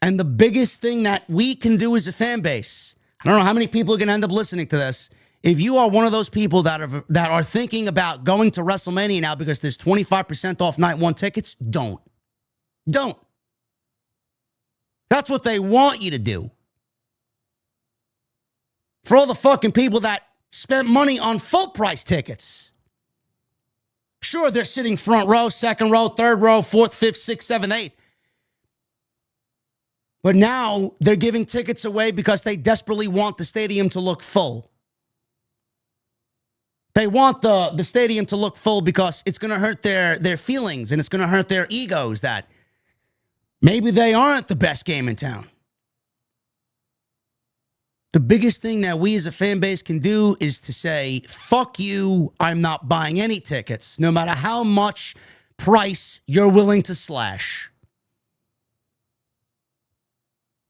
And the biggest thing that we can do as a fan base, I don't know how many people are going to end up listening to this. If you are one of those people that are thinking about going to WrestleMania now because there's 25% off night 1 tickets, don't. Don't. That's what they want you to do. For all the fucking people that spent money on full price tickets. Sure, they're sitting front row, second row, third row, fourth, fifth, sixth, seventh, eighth. But now they're giving tickets away because they desperately want the stadium to look full. They want the stadium to look full because it's going to hurt their feelings and it's going to hurt their egos that maybe they aren't the best game in town. The biggest thing that we as a fan base can do is to say, fuck you, I'm not buying any tickets, no matter how much price you're willing to slash.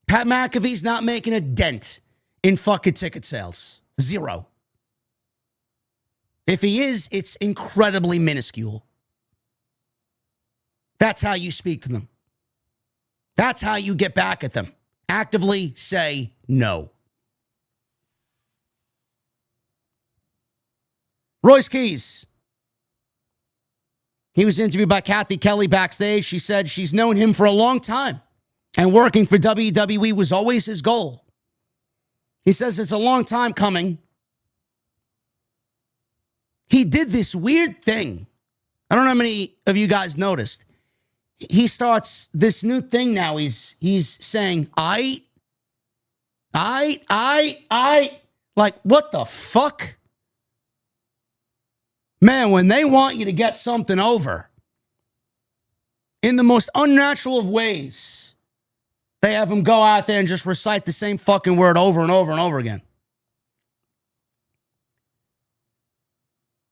Pat McAfee's not making a dent in fucking ticket sales. 0. If he is, it's incredibly minuscule. That's how you speak to them. That's how you get back at them. Actively say no. Royce Keys. He was interviewed by Kathy Kelly backstage. She said she's known him for a long time, and working for WWE was always his goal. He says it's a long time coming. He did this weird thing. I don't know how many of you guys noticed. He starts this new thing now. He's saying, I. Like, what the fuck? Man, when they want you to get something over in the most unnatural of ways, they have him go out there and just recite the same fucking word over and over and over again.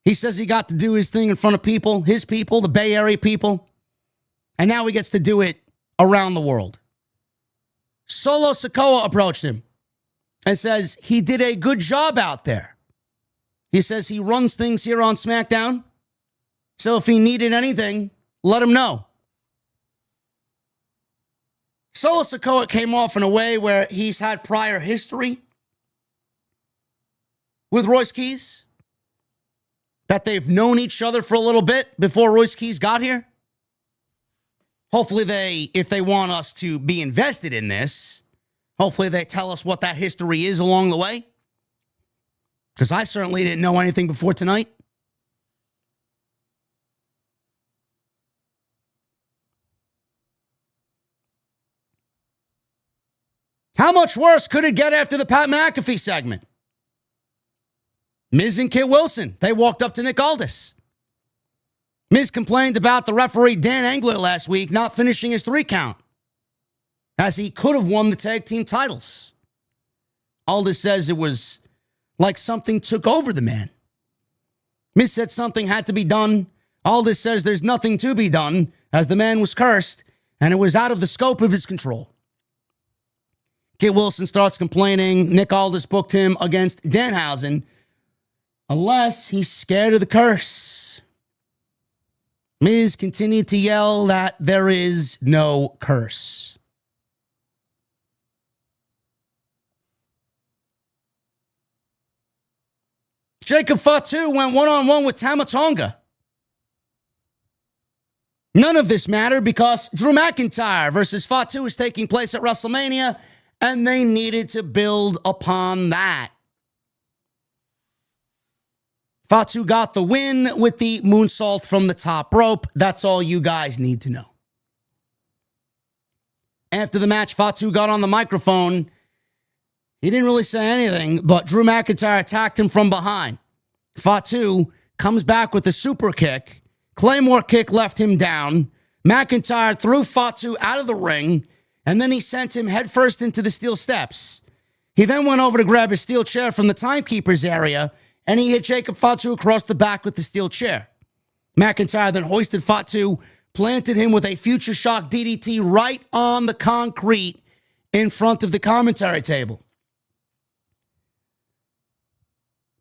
He says he got to do his thing in front of people, his people, the Bay Area people, and now he gets to do it around the world. Solo Sikoa approached him and says he did a good job out there. He says he runs things here on SmackDown, so if he needed anything, let him know. Solo Sikoa came off in a way where he's had prior history with Royce Keys, that they've known each other for a little bit before Royce Keys got here. Hopefully if they want us to be invested in this, hopefully they tell us what that history is along the way. Because I certainly didn't know anything before tonight. How much worse could it get after the Pat McAfee segment? Miz and Kit Wilson, they walked up to Nick Aldis. Miz complained about the referee Dan Engler last week not finishing his 3 count, as he could have won the tag team titles. Aldis says it was like something took over the man. Miz said something had to be done. Aldis says there's nothing to be done, as the man was cursed, and it was out of the scope of his control. Kit Wilson starts complaining. Nick Aldis booked him against Danhausen, unless he's scared of the curse. Miz continued to yell that there is no curse. Jacob Fatu went one-on-one with Tama Tonga. None of this mattered because Drew McIntyre versus Fatu is taking place at WrestleMania, and they needed to build upon that. Fatu got the win with the moonsault from the top rope. That's all you guys need to know. After the match, Fatu got on the microphone. He didn't really say anything, but Drew McIntyre attacked him from behind. Fatu comes back with a super kick. Claymore kick left him down. McIntyre threw Fatu out of the ring, and then he sent him headfirst into the steel steps. He then went over to grab a steel chair from the timekeeper's area, and he hit Jacob Fatu across the back with the steel chair. McIntyre then hoisted Fatu, planted him with a future shock DDT right on the concrete in front of the commentary table.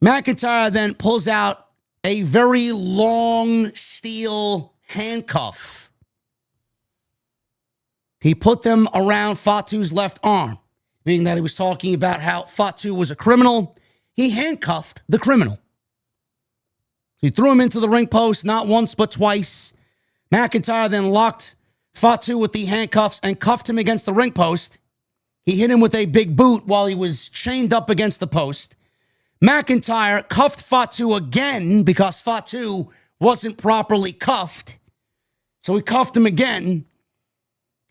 McIntyre then pulls out a very long steel handcuff. He put them around Fatu's left arm, being that he was talking about how Fatu was a criminal. He handcuffed the criminal. He threw him into the ring post, not once but twice. McIntyre then locked Fatu with the handcuffs and cuffed him against the ring post. He hit him with a big boot while he was chained up against the post. McIntyre cuffed Fatu again because Fatu wasn't properly cuffed. So he cuffed him again.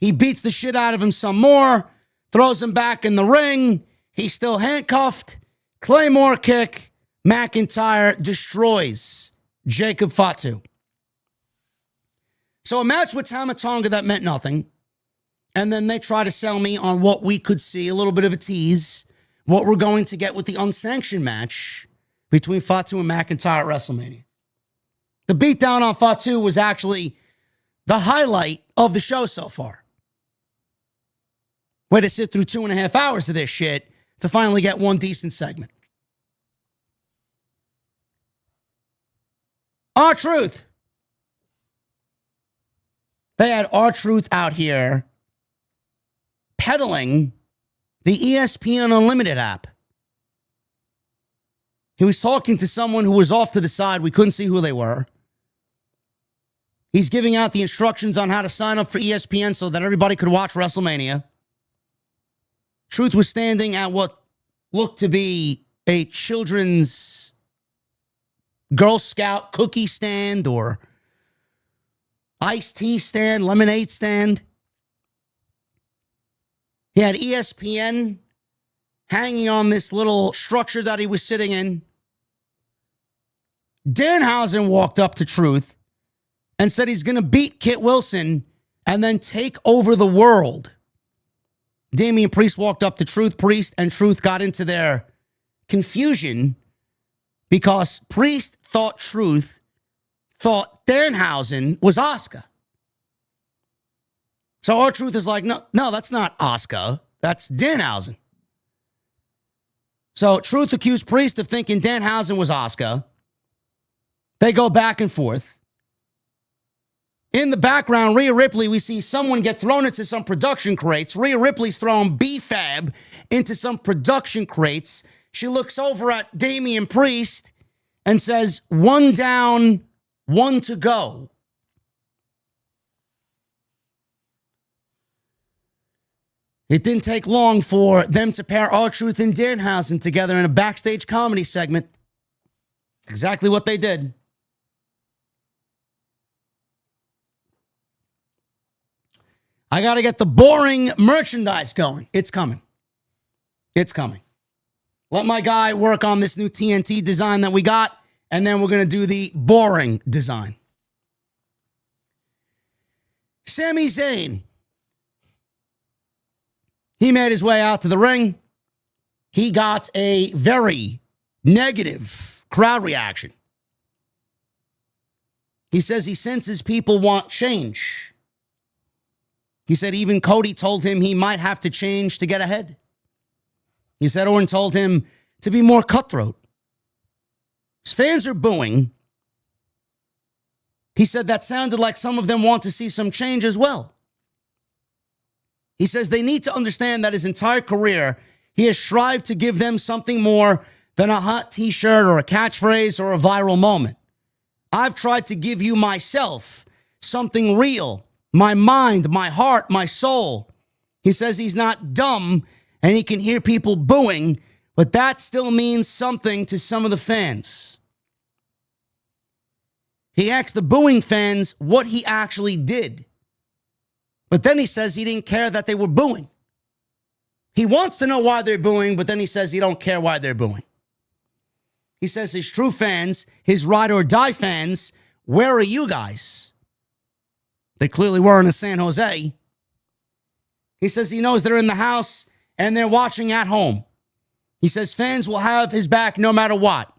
He beats the shit out of him some more, throws him back in the ring. He's still handcuffed. Claymore kick. McIntyre destroys Jacob Fatu. So a match with Tama Tonga that meant nothing. And then they try to sell me on what we could see, a little bit of a tease, what we're going to get with the unsanctioned match between Fatu and McIntyre at WrestleMania. The beatdown on Fatu was actually the highlight of the show so far. Way to sit through 2.5 hours of this shit to finally get one decent segment. R-Truth. They had R-Truth out here peddling the ESPN Unlimited app. He He was talking to someone who was off to the side. We couldn't see who they were. He's giving out the instructions on how to sign up for ESPN so that everybody could watch WrestleMania. Truth was standing at what looked to be a children's Girl Scout cookie stand or iced tea stand, lemonade stand. He had ESPN hanging on this little structure that he was sitting in. Danhausen walked up to Truth and said he's going to beat Kit Wilson and then take over the world. Damian Priest walked up to Truth. Priest and Truth got into their confusion because Priest thought Truth thought Danhausen was Asuka. So our Truth is like, no, that's not Asuka. That's Danhausen. So Truth accused Priest of thinking Danhausen was Asuka. They go back and forth. In the background, Rhea Ripley, we see someone get thrown into some production crates. Rhea Ripley's throwing B-Fab into some production crates. She looks over at Damian Priest and says, 1 down, 1 to go. It didn't take long for them to pair R-Truth and Danhausen together in a backstage comedy segment. Exactly what they did. I got to get the boring merchandise going. It's coming. It's coming. Let my guy work on this new TNT design that we got, and then we're going to do the boring design. Sami Zayn. He made his way out to the ring. He got a very negative crowd reaction. He says he senses people want change. He said even Cody told him he might have to change to get ahead. He said Orton told him to be more cutthroat. His fans are booing. He said that sounded like some of them want to see some change as well. He says they need to understand that his entire career, he has strived to give them something more than a hot t-shirt or a catchphrase or a viral moment. I've tried to give you myself, something real, my mind, my heart, my soul. He says he's not dumb and he can hear people booing, but that still means something to some of the fans. He asked the booing fans what he actually did. But then he says he didn't care that they were booing. He wants to know why they're booing, but then he says he don't care why they're booing. He says his true fans, his ride or die fans, where are you guys? They clearly weren't in San Jose. He says he knows they're in the house and they're watching at home. He says fans will have his back no matter what.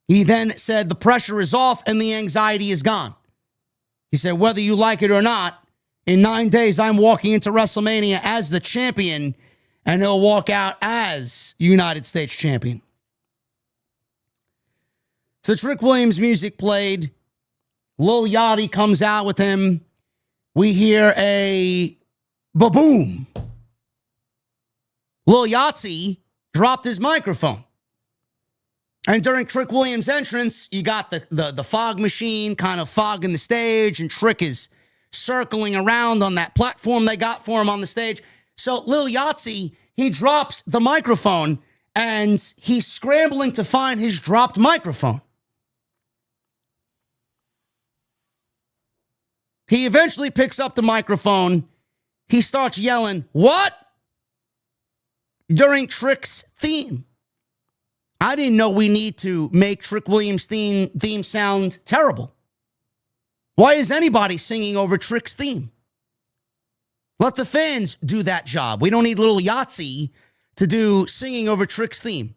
He then said the pressure is off and the anxiety is gone. He said whether you like it or not, in 9 days I'm walking into WrestleMania as the champion and he'll walk out as United States champion. So Trick Williams' music played. Lil Yachty comes out with him. We hear a ba-boom. Lil Yachty dropped his microphone. And during Trick Williams' entrance, you got the fog machine kind of fogging the stage, and Trick is circling around on that platform they got for him on the stage. So Lil Yachty, he drops the microphone, and he's scrambling to find his dropped microphone. He eventually picks up the microphone. He starts yelling, "What?" during Trick's theme. I didn't know we need to make Trick Williams' theme sound terrible. Why is anybody singing over Trick's theme? Let the fans do that job. We don't need Lil Yachty to do singing over Trick's theme.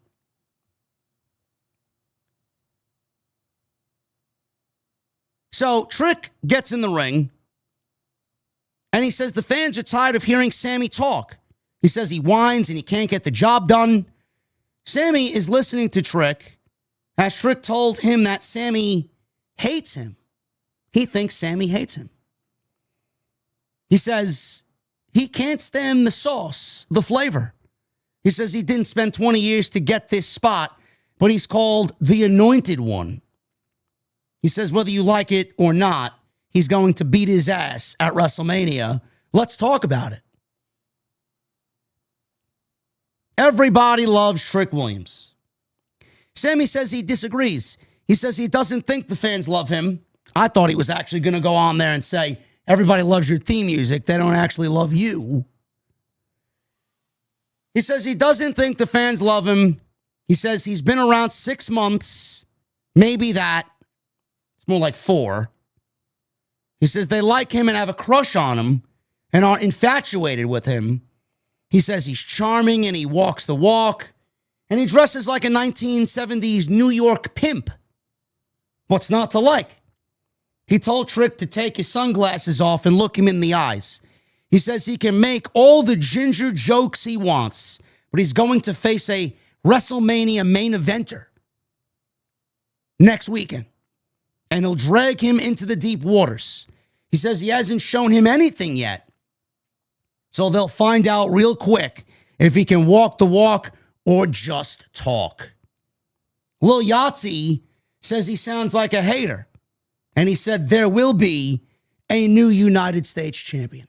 So Trick gets in the ring, and he says the fans are tired of hearing Sami talk. He says he whines and he can't get the job done. Sami is listening to Trick, as Trick told him that Sami hates him. He thinks Sami hates him. He says he can't stand the sauce, the flavor. He says he didn't spend 20 years to get this spot, but he's called the Anointed One. He says whether you like it or not, he's going to beat his ass at WrestleMania. Let's talk about it. Everybody loves Trick Williams. Sami says he disagrees. He says he doesn't think the fans love him. I thought he was actually going to go on there and say, everybody loves your theme music. They don't actually love you. He says he doesn't think the fans love him. He says he's been around 6 months, maybe that. It's more like 4. He says they like him and have a crush on him and are infatuated with him. He says he's charming and he walks the walk and he dresses like a 1970s New York pimp. What's not to like? He told Trick to take his sunglasses off and look him in the eyes. He says he can make all the ginger jokes he wants, but he's going to face a WrestleMania main eventer next weekend, and he'll drag him into the deep waters. He says he hasn't shown him anything yet, so they'll find out real quick if he can walk the walk or just talk. Lil Yachty says he sounds like a hater, and he said there will be a new United States champion.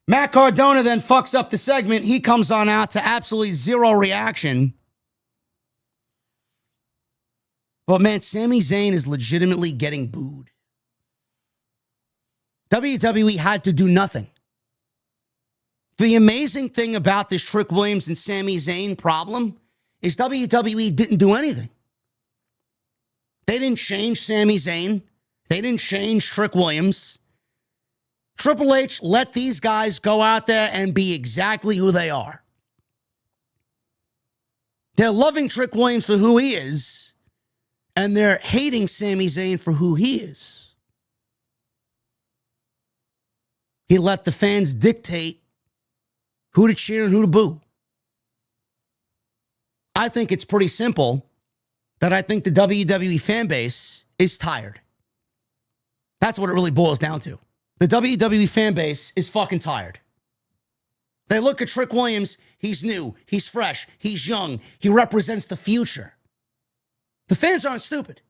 Matt Cardona then fucks up the segment. He comes on out to absolutely zero reaction. But man, Sami Zayn is legitimately getting booed. WWE had to do nothing. The amazing thing about this Trick Williams and Sami Zayn problem is WWE didn't do anything. They didn't change Sami Zayn. They didn't change Trick Williams. Triple H let these guys go out there and be exactly who they are. They're loving Trick Williams for who he is, and they're hating Sami Zayn for who he is. He let the fans dictate who to cheer and who to boo. I think it's pretty simple that I think the WWE fan base is tired. That's what it really boils down to. The WWE fan base is fucking tired. They look at Trick Williams. He's new. He's fresh. He's young. He represents the future. The fans aren't stupid.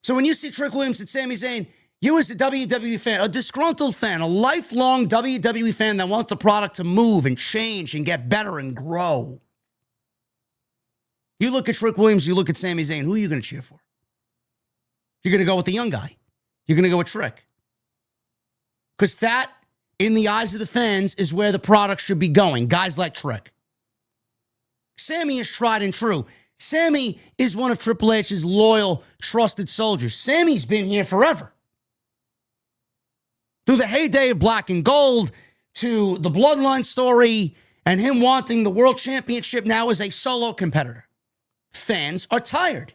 So when you see Trick Williams and Sami Zayn, you as a WWE fan, a disgruntled fan, a lifelong WWE fan that wants the product to move and change and get better and grow. You look at Trick Williams, you look at Sami Zayn, who are you going to cheer for? You're going to go with the young guy. You're going to go with Trick. Because that, in the eyes of the fans, is where the product should be going. Guys like Trick. Sami is tried and true. Sami is one of Triple H's loyal, trusted soldiers. Sami's been here forever. Through the heyday of Black and Gold, to the Bloodline story, and him wanting the World Championship now as a solo competitor. Fans are tired.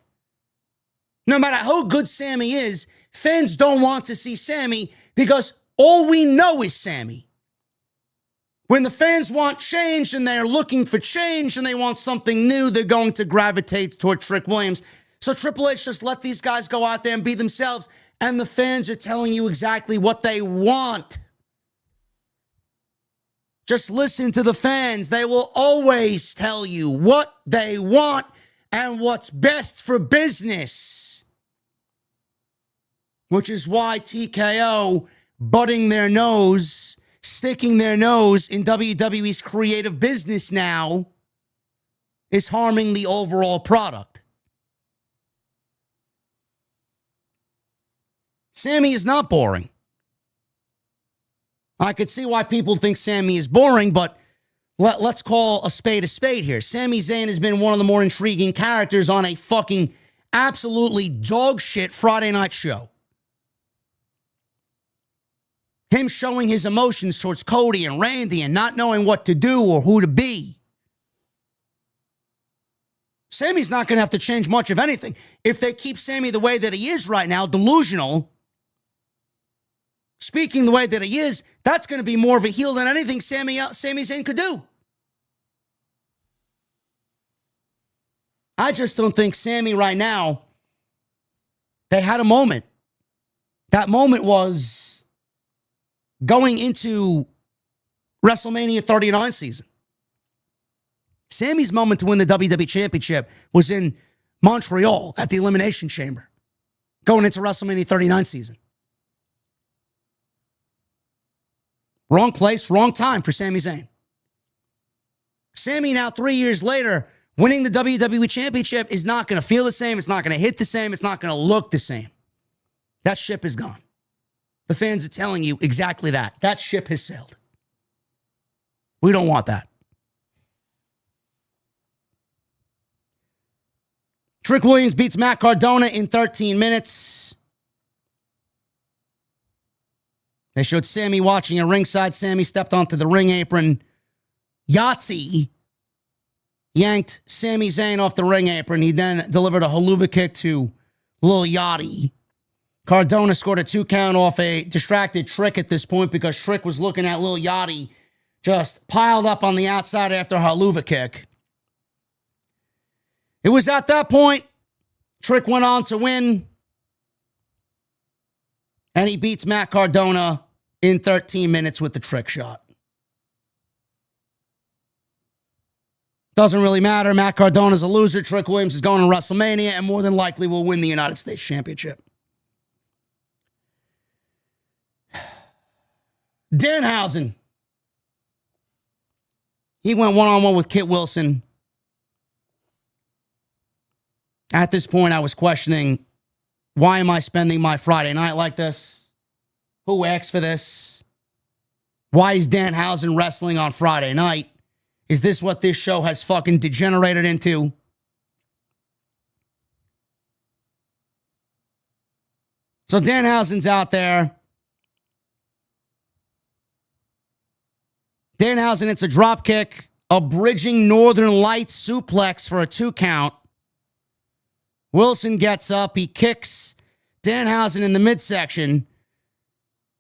No matter how good Sami is, fans don't want to see Sami because all we know is Sami. When the fans want change and they're looking for change and they want something new, they're going to gravitate toward Trick Williams. So Triple H just let these guys go out there and be themselves, and the fans are telling you exactly what they want. Just listen to the fans. They will always tell you what they want and what's best for business. Which is why TKO butting their nose, sticking their nose in WWE's creative business now is harming the overall product. Sami is not boring. I could see why people think Sami is boring, but let's call a spade here. Sami Zayn has been one of the more intriguing characters on a fucking absolutely dog shit Friday night show. Him showing his emotions towards Cody and Randy and not knowing what to do or who to be. Sami's not going to have to change much of anything. If they keep Sami the way that he is right now, delusional, speaking the way that he is, that's going to be more of a heel than anything Sami Zayn could do. I just don't think Sami right now, they had a moment. That moment was going into WrestleMania 39 season. Sami's moment to win the WWE Championship was in Montreal at the Elimination Chamber, going into WrestleMania 39 season. Wrong place, wrong time for Sami Zayn. Sami now 3 years later, winning the WWE Championship is not going to feel the same. It's not going to hit the same. It's not going to look the same. That ship is gone. The fans are telling you exactly that. That ship has sailed. We don't want that. Trick Williams beats Matt Cardona in 13 minutes. They showed Sami watching at ringside. Sami stepped onto the ring apron. Yahtzee yanked Sami Zayn off the ring apron. He then delivered a haluva kick to Lil Yachty. Cardona scored a 2 count off a distracted Trick at this point because Trick was looking at Lil Yachty just piled up on the outside after a haluva kick. It was at that point Trick went on to win, and he beats Matt Cardona in 13 minutes with the Trick shot. Doesn't really matter. Matt Cardona's a loser. Trick Williams is going to WrestleMania and more than likely will win the United States Championship. Danhausen. He went one-on-one with Kit Wilson. At this point, I was questioning, why am I spending my Friday night like this? Who asked for this? Why is Danhausen wrestling on Friday night? Is this what this show has fucking degenerated into? So Danhausen's out there. Danhausen hits a drop kick, a bridging Northern Lights suplex for a 2 count. Wilson gets up. He kicks Danhausen in the midsection.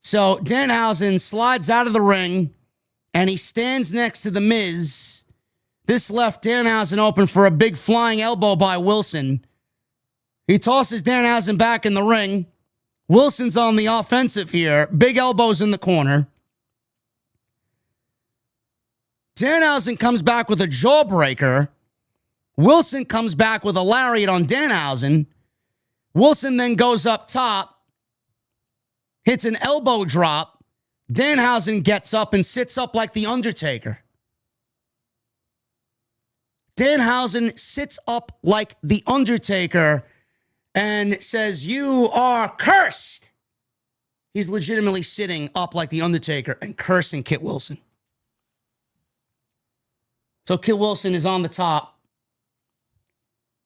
So Danhausen slides out of the ring, and he stands next to The Miz. This left Danhausen open for a big flying elbow by Wilson. He tosses Danhausen back in the ring. Wilson's on the offensive here. Big elbows in the corner. Danhausen comes back with a jawbreaker. Wilson comes back with a lariat on Danhausen. Wilson then goes up top, hits an elbow drop. Danhausen gets up and sits up like The Undertaker. Danhausen sits up like The Undertaker and says, "You are cursed." He's legitimately sitting up like The Undertaker and cursing Kit Wilson. So Kit Wilson is on the top.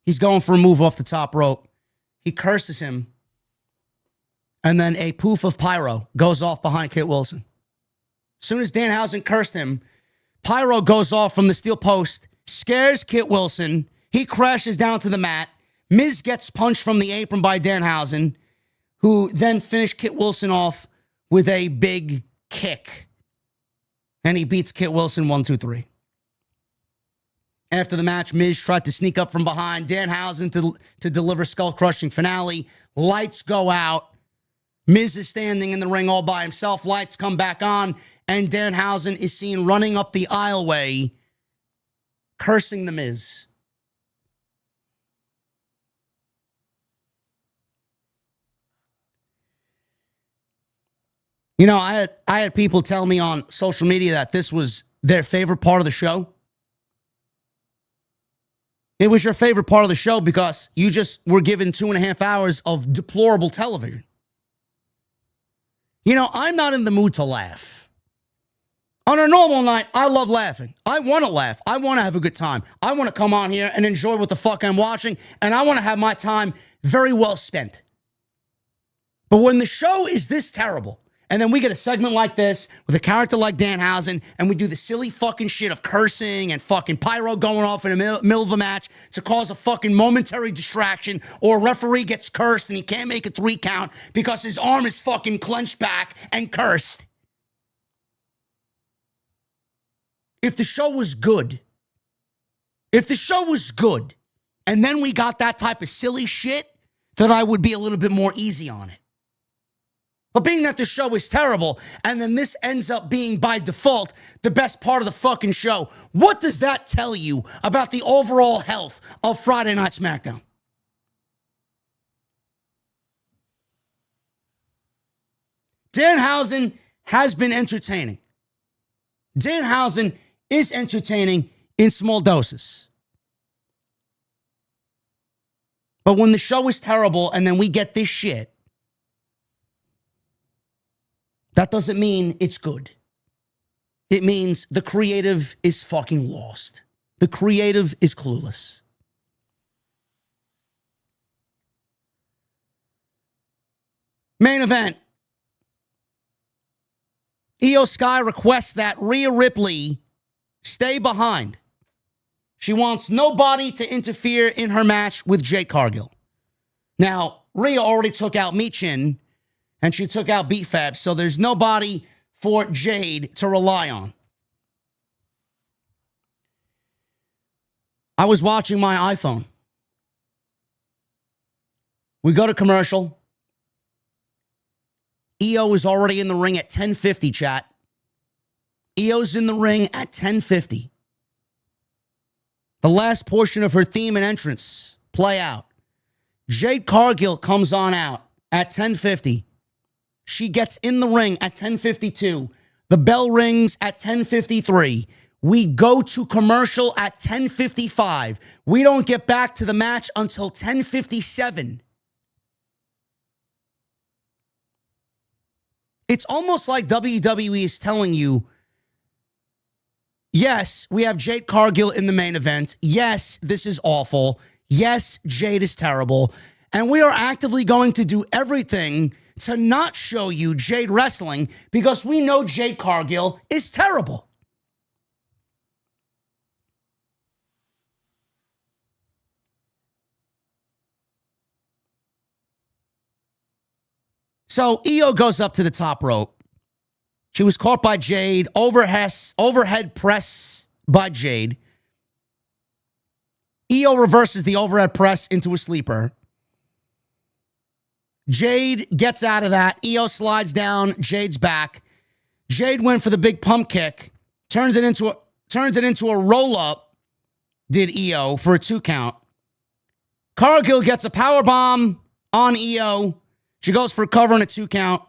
He's going for a move off the top rope. He curses him. And then a poof of pyro goes off behind Kit Wilson. As soon as Danhausen cursed him, pyro goes off from the steel post, scares Kit Wilson. He crashes down to the mat. Miz gets punched from the apron by Danhausen, who then finished Kit Wilson off with a big kick. And he beats Kit Wilson 1-2-3. After the match, Miz tried to sneak up from behind Danhausen to deliver skull-crushing finale. Lights go out. Miz is standing in the ring all by himself. Lights come back on, and Danhausen is seen running up the aisleway, cursing the Miz. You know, I had people tell me on social media that this was their favorite part of the show. It was your favorite part of the show because you just were given 2.5 hours of deplorable television. You know, I'm not in the mood to laugh. On a normal night, I love laughing. I want to laugh. I want to have a good time. I want to come on here and enjoy what the fuck I'm watching, and I want to have my time very well spent. But when the show is this terrible, and then we get a segment like this with a character like Danhausen, and we do the silly fucking shit of cursing and fucking pyro going off in the middle of a match to cause a fucking momentary distraction, or a referee gets cursed and he can't make a 3 count because his arm is fucking clenched back and cursed. If the show was good, and then we got that type of silly shit, then I would be a little bit more easy on it. But being that the show is terrible, and then this ends up being, by default, the best part of the fucking show, what does that tell you about the overall health of Friday Night SmackDown? Danhausen has been entertaining. Danhausen is entertaining in small doses. But when the show is terrible and then we get this shit, that doesn't mean it's good. It means the creative is fucking lost. The creative is clueless. Main event. Io Sky requests that Rhea Ripley stay behind. She wants nobody to interfere in her match with Jade Cargill. Now, Rhea already took out Michin, and she took out B-Fab, so there's nobody for Jade to rely on. I was watching my iPhone. We go to commercial. Io is already in the ring at 10:50, chat. Io's in the ring at 10:50. The last portion of her theme and entrance play out. Jade Cargill comes on out at 10:50. She gets in the ring at 10:52. The bell rings at 10:53. We go to commercial at 10:55. We don't get back to the match until 10:57. It's almost like WWE is telling you, yes, we have Jade Cargill in the main event. Yes, this is awful. Yes, Jade is terrible. And we are actively going to do everything to not show you Jade wrestling because we know Jade Cargill is terrible. So Io goes up to the top rope. She was caught by Jade, overhead press by Jade. Io reverses the overhead press into a sleeper. Jade gets out of that. Io slides down Jade's back. Jade went for the big pump kick, turns it into a roll-up, did Io for a 2 count. Cargill gets a power bomb on Io. She goes for a cover and a 2 count.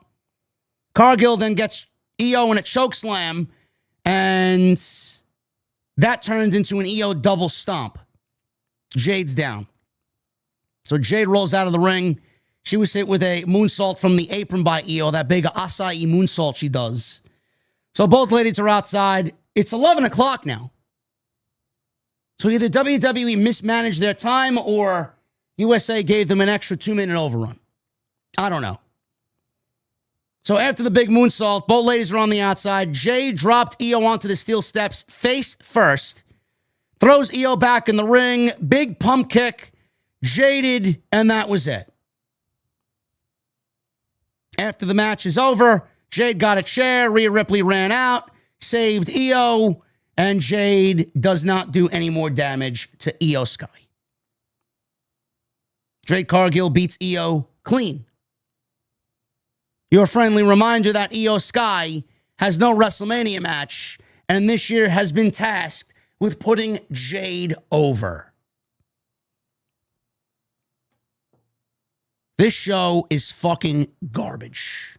Cargill then gets Io in a choke slam, and that turns into an Io double stomp. Jade's down. So Jade rolls out of the ring. She was hit with a moonsault from the apron by Io, that big acai moonsault she does. So both ladies are outside. It's 11 o'clock now. So either WWE mismanaged their time or USA gave them an extra 2-minute overrun. I don't know. So after the big moonsault, both ladies are on the outside. Jade dropped Io onto the steel steps face first. Throws Io back in the ring. Big pump kick. Jaded, and that was it. After the match is over, Jade got a chair. Rhea Ripley ran out, saved Io, and Jade does not do any more damage to Io Sky. Jade Cargill beats Io clean. Your friendly reminder that Io Sky has no WrestleMania match, and this year has been tasked with putting Jade over. This show is fucking garbage.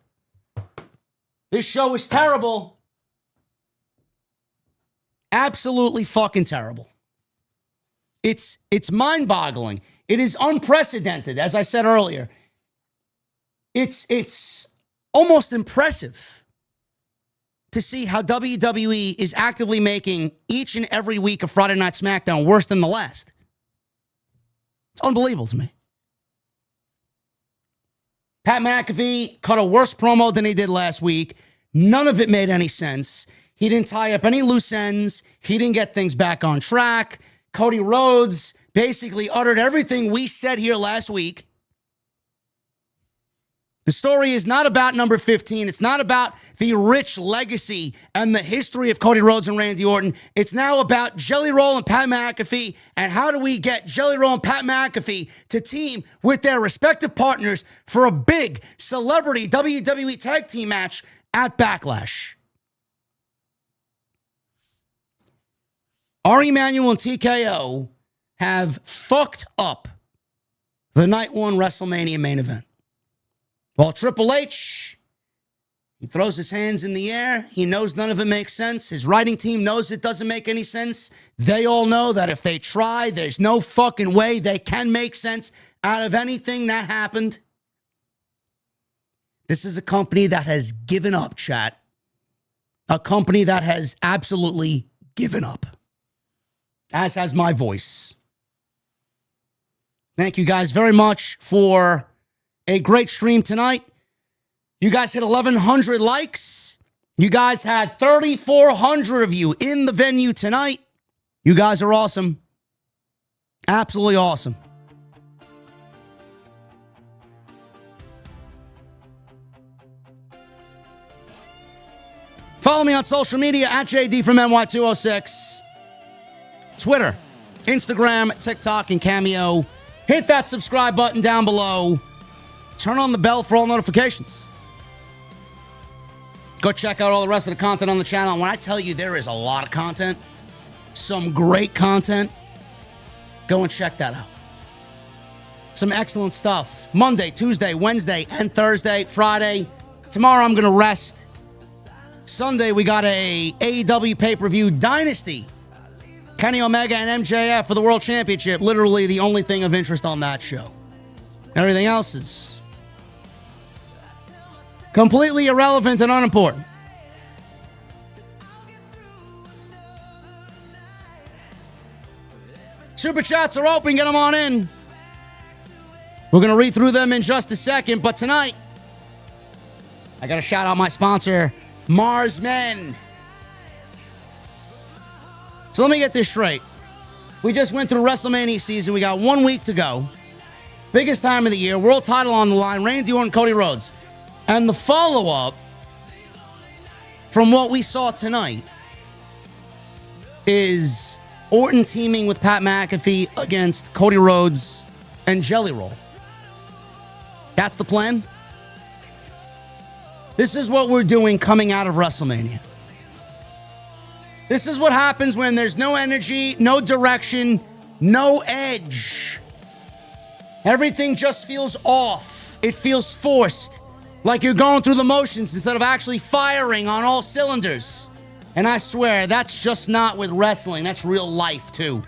This show is terrible. Absolutely fucking terrible. It's mind-boggling. It is unprecedented, as I said earlier. It's almost impressive to see how WWE is actively making each and every week of Friday Night SmackDown worse than the last. It's unbelievable to me. Pat McAfee cut a worse promo than he did last week. None of it made any sense. He didn't tie up any loose ends. He didn't get things back on track. Cody Rhodes basically uttered everything we said here last week. The story is not about number 15. It's not about the rich legacy and the history of Cody Rhodes and Randy Orton. It's now about Jelly Roll and Pat McAfee, and how do we get Jelly Roll and Pat McAfee to team with their respective partners for a big celebrity WWE tag team match at Backlash. Ari Emanuel and TKO have fucked up the Night 1 WrestleMania main event. While Triple H, he throws his hands in the air. He knows none of it makes sense. His writing team knows it doesn't make any sense. They all know that if they try, there's no fucking way they can make sense out of anything that happened. This is a company that has given up, chat. A company that has absolutely given up. As has my voice. Thank you guys very much for a great stream tonight. You guys hit 1,100 likes. You guys had 3,400 of you in the venue tonight. You guys are awesome. Absolutely awesome. Follow me on social media at JD from NY206. Twitter, Instagram, TikTok, and Cameo. Hit that subscribe button down below. Turn on the bell for all notifications. Go check out all the rest of the content on the channel. And when I tell you there is a lot of content, some great content, go and check that out. Some excellent stuff. Monday, Tuesday, Wednesday, and Thursday, Friday. Tomorrow I'm going to rest. Sunday we got a AEW pay-per-view Dynasty. Kenny Omega and MJF for the World Championship. Literally the only thing of interest on that show. Everything else is completely irrelevant and unimportant. Super chats are open. Get them on in. We're going to read through them in just a second. But tonight, I got to shout out my sponsor, Mars Men. So let me get this straight. We just went through WrestleMania season. We got 1 week to go. Biggest time of the year. World title on the line. Randy Orton, Cody Rhodes. And the follow-up from what we saw tonight is Orton teaming with Pat McAfee against Cody Rhodes and Jelly Roll. That's the plan. This is what we're doing coming out of WrestleMania. This is what happens when there's no energy, no direction, no edge. Everything just feels off. It feels forced. Like you're going through the motions instead of actually firing on all cylinders. And I swear, that's just not with wrestling. That's real life, too.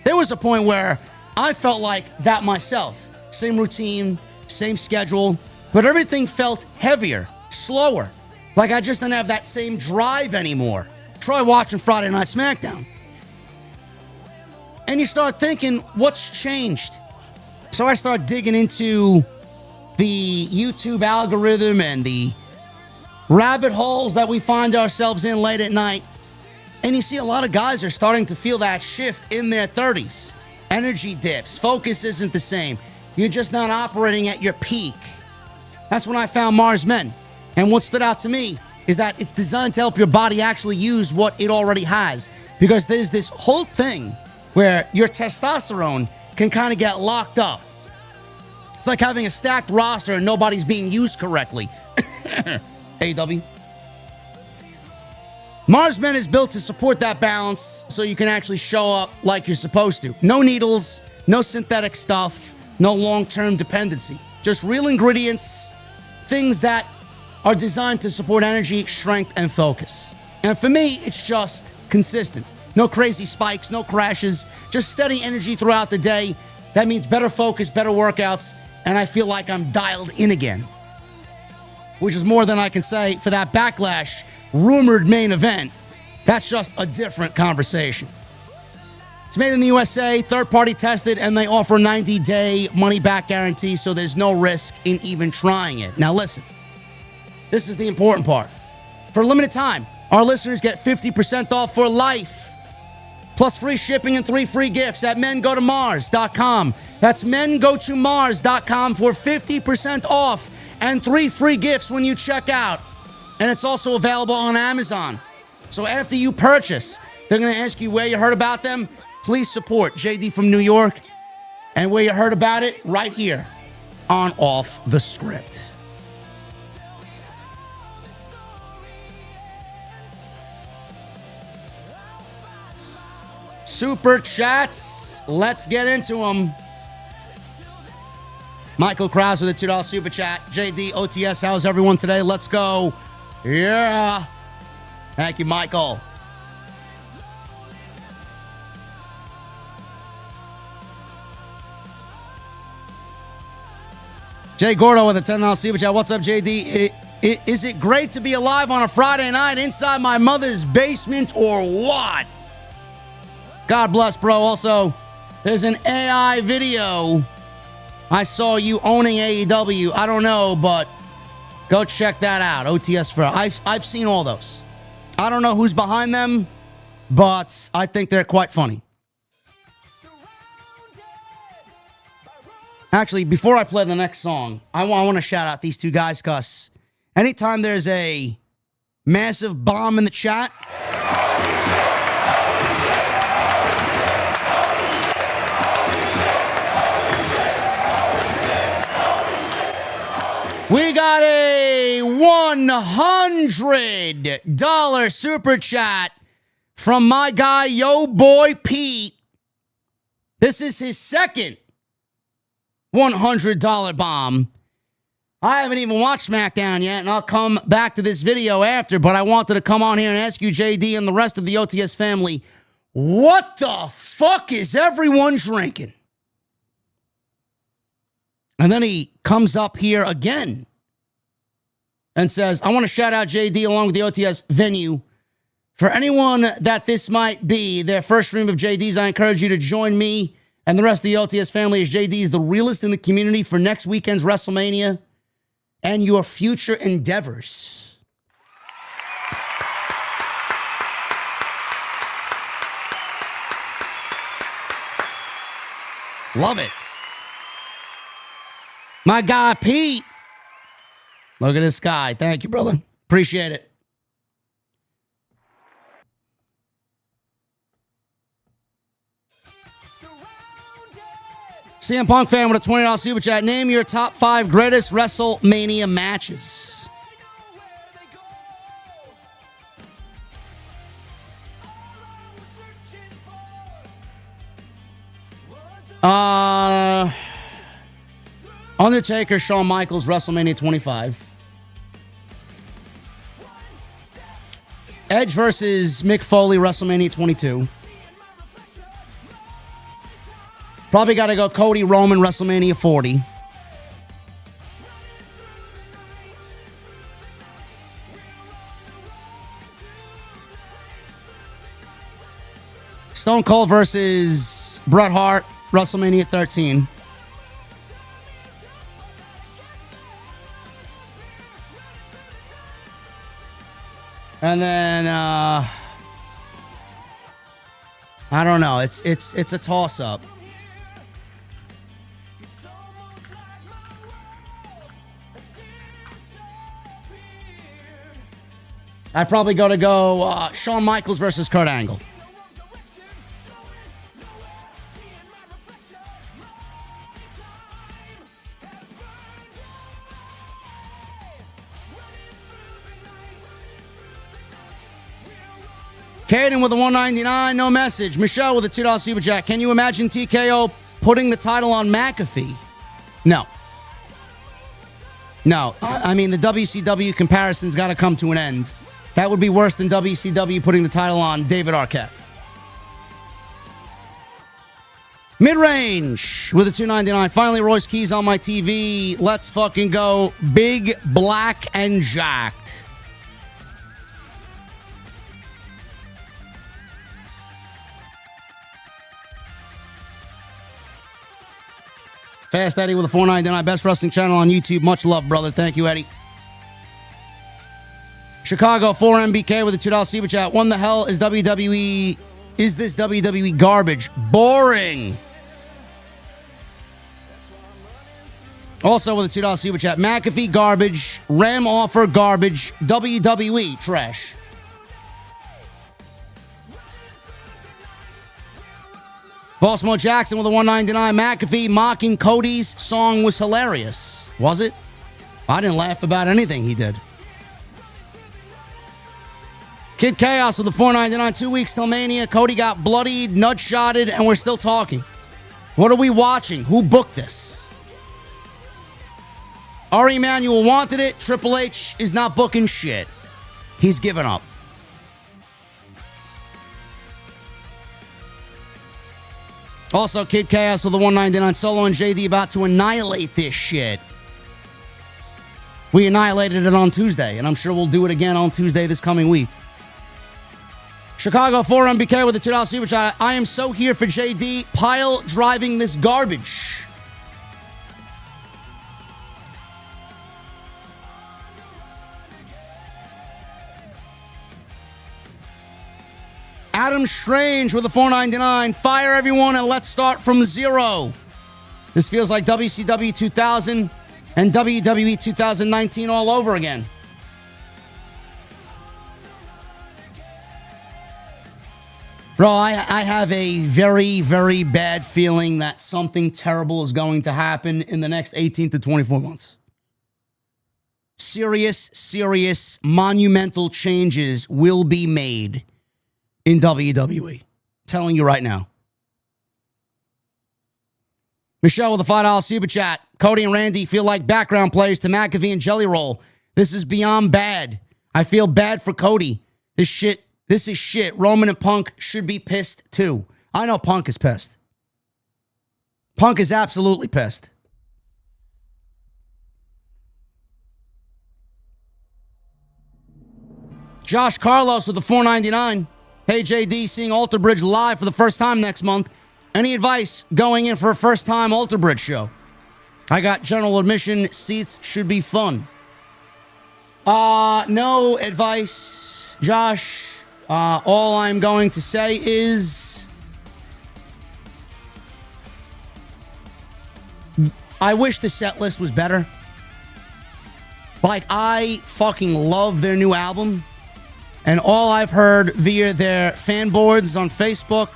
There was a point where I felt like that myself. Same routine, same schedule, but everything felt heavier, slower. Like I just didn't have that same drive anymore. Try watching Friday Night SmackDown. And you start thinking, what's changed? So I start digging into the YouTube algorithm and the rabbit holes that we find ourselves in late at night. And you see a lot of guys are starting to feel that shift in their 30s. Energy dips. Focus isn't the same. You're just not operating at your peak. That's when I found Mars Men. And what stood out to me is that it's designed to help your body actually use what it already has. Because there's this whole thing where your testosterone can kind of get locked up. It's like having a stacked roster and nobody's being used correctly. AEW. Mars Men is built to support that balance so you can actually show up like you're supposed to. No needles, no synthetic stuff, no long-term dependency. Just real ingredients, things that are designed to support energy, strength, and focus. And for me, it's just consistent. No crazy spikes, no crashes, just steady energy throughout the day. That means better focus, better workouts, and I feel like I'm dialed in again. Which is more than I can say for that Backlash rumored main event. That's just a different conversation. It's made in the USA, third-party tested, and they offer a 90-day money-back guarantee, so there's no risk in even trying it. Now listen, this is the important part. For a limited time, our listeners get 50% off for life, plus free shipping and 3 free gifts at mengotomars.com. That's mengotomars.com for 50% off and 3 free gifts when you check out. And it's also available on Amazon. So after you purchase, they're going to ask you where you heard about them. Please support JD from New York. And where you heard about it, right here on Off the Script. Super chats. Let's get into them. Michael Krause with a $2 super chat. JD, OTS, how's everyone today? Let's go. Yeah. Thank you, Michael. Jay Gordo with a $10 super chat. What's up, JD? Is it great to be alive on a Friday night inside my mother's basement or what? God bless, bro. Also, there's an AI video. I saw you owning AEW. I don't know, but go check that out. OTS for I've seen all those. I don't know who's behind them, but I think they're quite funny. Actually, before I play the next song, I want to shout out these two guys, because anytime there's a massive bomb in the chat, we got a $100 super chat from my guy, Yo Boy Pete. This is his second $100 bomb. I haven't even watched SmackDown yet, and I'll come back to this video after, but I wanted to come on here and ask you, JD, and the rest of the OTS family, what the fuck is everyone drinking? And then he comes up here again and says, I want to shout out JD along with the OTS venue. For anyone that this might be their first stream of JD's, I encourage you to join me and the rest of the OTS family, as JD is the realest in the community for next weekend's WrestleMania and your future endeavors. Love it. My guy, Pete. Look at this guy. Thank you, brother. Appreciate it. CM Punk fan with a $20 super chat. Name your top 5 greatest WrestleMania matches. Undertaker, Shawn Michaels, WrestleMania 25. Edge versus Mick Foley, WrestleMania 22. Probably got to go Cody Roman, WrestleMania 40. Stone Cold versus Bret Hart, WrestleMania 13. And then I don't know. It's a toss-up. I'd probably go Shawn Michaels versus Kurt Angle. Caden with a $1.99, no message. Michelle with a $2 super chat. Can you imagine TKO putting the title on McAfee? No. No. I mean, the WCW comparison's got to come to an end. That would be worse than WCW putting the title on David Arquette. Mid-range with a $2.99. Finally, Royce Keys on my TV. Let's fucking go. Big, black, and jacked. Fast Eddie with a $4.99. Best wrestling channel on YouTube. Much love, brother. Thank you, Eddie. Chicago 4MBK with a $2 super chat. What the hell is WWE? Is this WWE garbage? Boring. Also with a $2 super chat, McAfee garbage, Ram offer garbage, WWE trash. Baltimore Jackson with a $1.99. McAfee mocking Cody's song was hilarious. Was it? I didn't laugh about anything he did. Kid Chaos with a $4.99. 2 weeks till Mania. Cody got bloodied, nut-shotted, and we're still talking. What are we watching? Who booked this? Ari Emanuel wanted it. Triple H is not booking shit. He's given up. Also, Kid Chaos with a $1.99. Solo and JD about to annihilate this shit. We annihilated it on Tuesday, and I'm sure we'll do it again on Tuesday this coming week. Chicago 4MBK with a $2 super chat. I am so here for JD pile driving this garbage. Adam Strange with a $4.99. Fire everyone and let's start from zero. This feels like WCW 2000 and WWE 2019 all over again. Bro, I have a very, very bad feeling that something terrible is going to happen in the next 18 to 24 months. Serious, monumental changes will be made in WWE. Telling you right now. Michelle with a $5 super chat. Cody and Randy feel like background players to McAfee and Jelly Roll. This is beyond bad. I feel bad for Cody. This is shit. Roman and Punk should be pissed too. I know Punk is pissed. Punk is absolutely pissed. Josh Carlos with a $4.99. Hey, JD, seeing Alter Bridge live for the first time next month. Any advice going in for a first-time Alter Bridge show? I got general admission. Seats should be fun. No advice, Josh. All I'm going to say is I wish the set list was better. Like, I fucking love their new album. And all I've heard via their fan boards on Facebook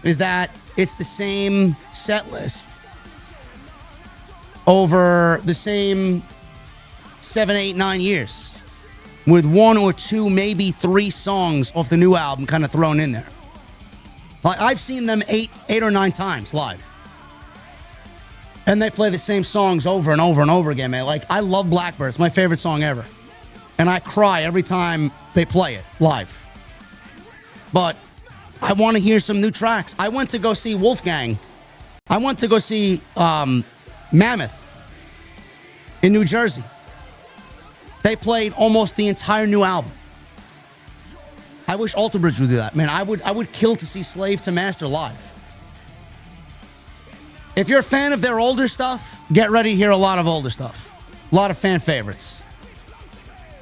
is that it's the same set list over the same 7, 8, 9 years with 1 or 2, maybe 3 songs off the new album kind of thrown in there. Like, I've seen them 8 or 9 times live. And they play the same songs over and over and over again, man. Like, I love Blackbird. It's my favorite song ever. And I cry every time they play it live. But I want to hear some new tracks. I went to go see Wolfgang. I went to go see Mammoth in New Jersey. They played almost the entire new album. I wish Alter Bridge would do that. Man, I would kill to see Slave to Master live. If you're a fan of their older stuff, get ready to hear a lot of older stuff. A lot of fan favorites.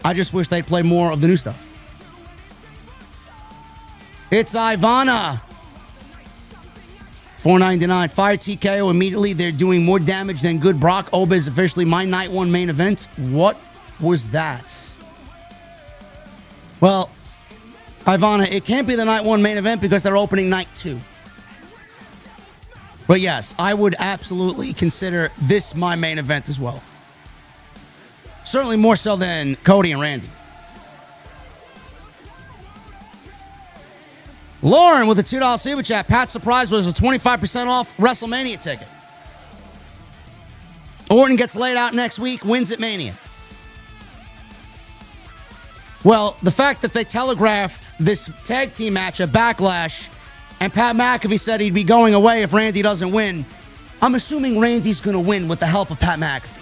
I just wish they'd play more of the new stuff. It's Ivana. $4.99. Fire TKO immediately. They're doing more damage than good. Brock Oba is officially my night 1 main event. What was that? Well, Ivana, it can't be the night 1 main event because they're opening night 2. But yes, I would absolutely consider this my main event as well. Certainly more so than Cody and Randy. Lauren with a $2 super chat. Pat's surprise was a 25% off WrestleMania ticket. Orton gets laid out next week, wins at Mania. Well, the fact that they telegraphed this tag team match at Backlash and Pat McAfee said he'd be going away if Randy doesn't win, I'm assuming Randy's going to win with the help of Pat McAfee.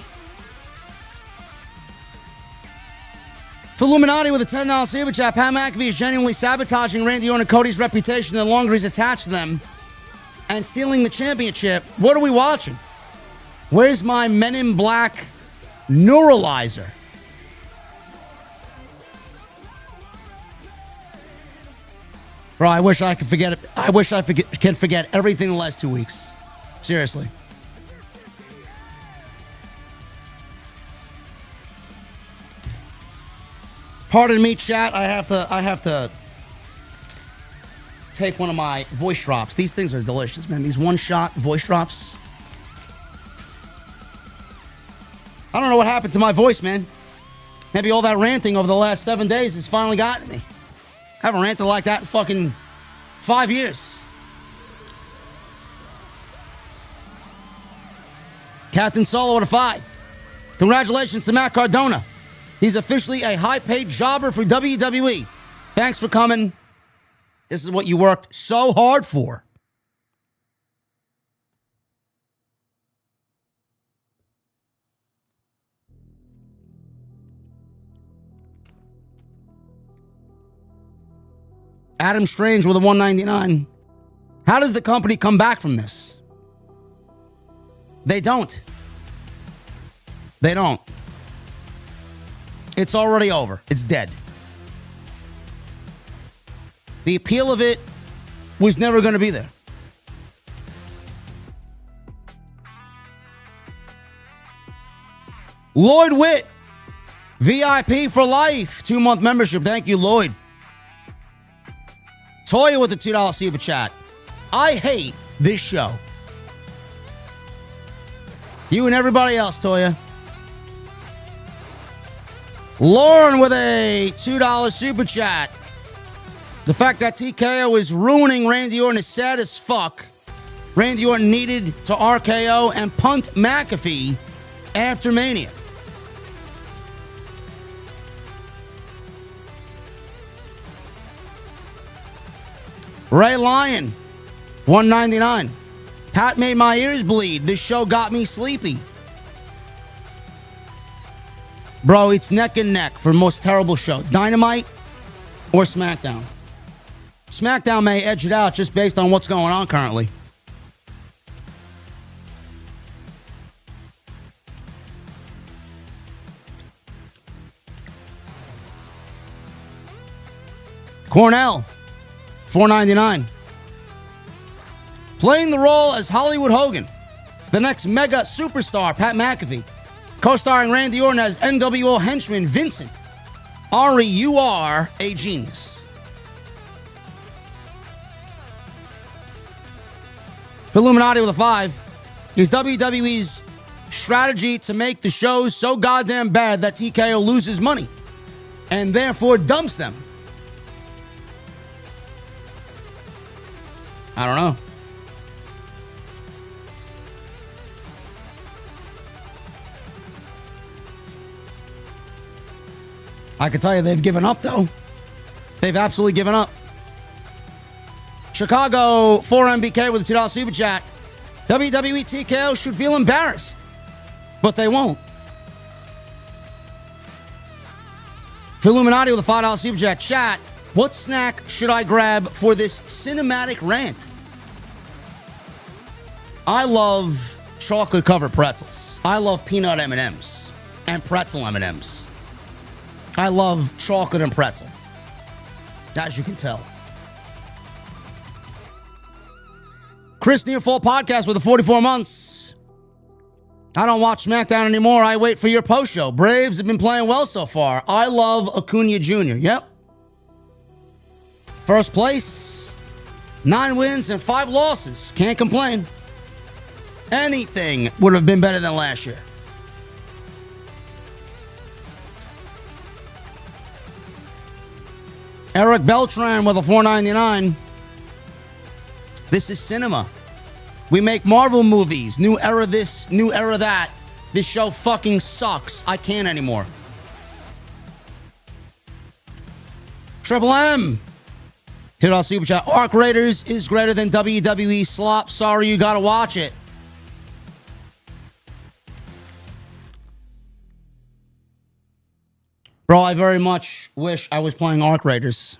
For Illuminati with a $10 super chat, Pat McAfee is genuinely sabotaging Randy Orton and Cody's reputation the longer he's attached to them and stealing the championship. What are we watching? Where's my Men in Black neuralizer? Bro, I wish I could forget it. I wish I can forget everything the last 2 weeks. Seriously. Pardon me, chat. I have to take one of my voice drops. These things are delicious, man. These one-shot voice drops. I don't know what happened to my voice, man. Maybe all that ranting over the last 7 days has finally gotten me. I haven't ranted like that in fucking 5 years. Captain Solo at a 5. Congratulations to Matt Cardona. He's officially a high-paid jobber for WWE. Thanks for coming. This is what you worked so hard for. Adam Strange with a 199. How does the company come back from this? They don't. They don't. It's already over. It's dead. The appeal of it was never going to be there. Lloyd Witt, VIP for life, 2-month membership. Thank you, Lloyd. Toya with the $2 super chat. I hate this show. You and everybody else, Toya. Lauren with a $2 super chat. The fact that TKO is ruining Randy Orton is sad as fuck. Randy Orton needed to RKO and punt McAfee after Mania. Ray Lyon, 199. Pat made my ears bleed. This show got me sleepy. Bro, it's neck and neck for most terrible show. Dynamite or SmackDown. SmackDown may edge it out just based on what's going on currently. Cornell, $4.99. Playing the role as Hollywood Hogan, the next mega superstar, Pat McAfee. Co-starring Randy Orton as NWO henchman Vincent. Ari, you are a genius. Illuminati with a 5. Is WWE's strategy to make the shows so goddamn bad that TKO loses money and therefore dumps them? I don't know. I can tell you they've given up, though. They've absolutely given up. Chicago 4MBK with a $2 super chat. WWE TKO should feel embarrassed, but they won't. Illuminati with a $5 super chat. Chat, what snack should I grab for this cinematic rant? I love chocolate-covered pretzels. I love peanut M&Ms and pretzel M&Ms. I love chocolate and pretzel, as you can tell. Chris Nearfall Podcast with the 44 months. I don't watch SmackDown anymore. I wait for your post show. Braves have been playing well so far. I love Acuna Jr. Yep. First place, 9 wins and 5 losses. Can't complain. Anything would have been better than last year. Eric Beltran with a $4.99. This is cinema. We make Marvel movies. New era this, new era that. This show fucking sucks. I can't anymore. Triple M. $2 super chat. Arc Raiders is greater than WWE slop. Sorry, you gotta watch it. Bro, I very much wish I was playing Arc Raiders.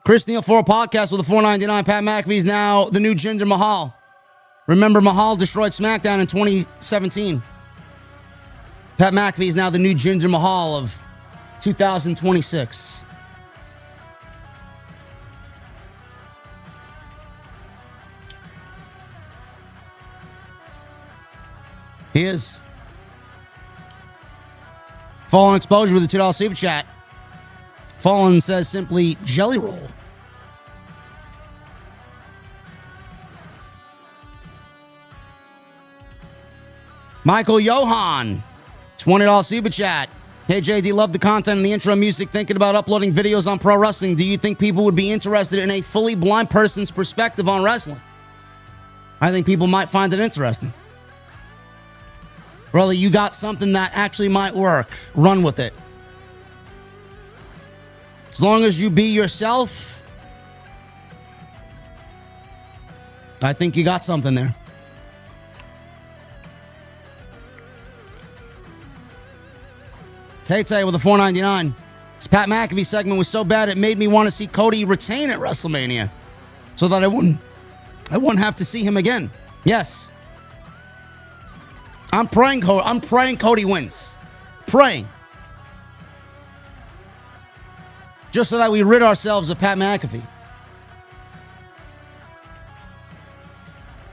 Chris Neal for a podcast with a $4.99. Pat McAfee is now the new Jinder Mahal. Remember, Mahal destroyed SmackDown in 2017. Pat McAfee is now the new Jinder Mahal of 2026. He is. Fallen Exposure with a $2 super chat. Fallen says simply Jelly Roll. Michael Johan, $20 super chat. Hey JD, love the content and the intro music. Thinking about uploading videos on pro wrestling. Do you think people would be interested in a fully blind person's perspective on wrestling? I think people might find it interesting. Brother, you got something that actually might work. Run with it. As long as you be yourself, I think you got something there. Tay with a $4.99. This Pat McAfee segment was so bad it made me want to see Cody retain at WrestleMania, so that I wouldn't have to see him again. Yes. I'm praying Cody wins. Praying. Just so that we rid ourselves of Pat McAfee.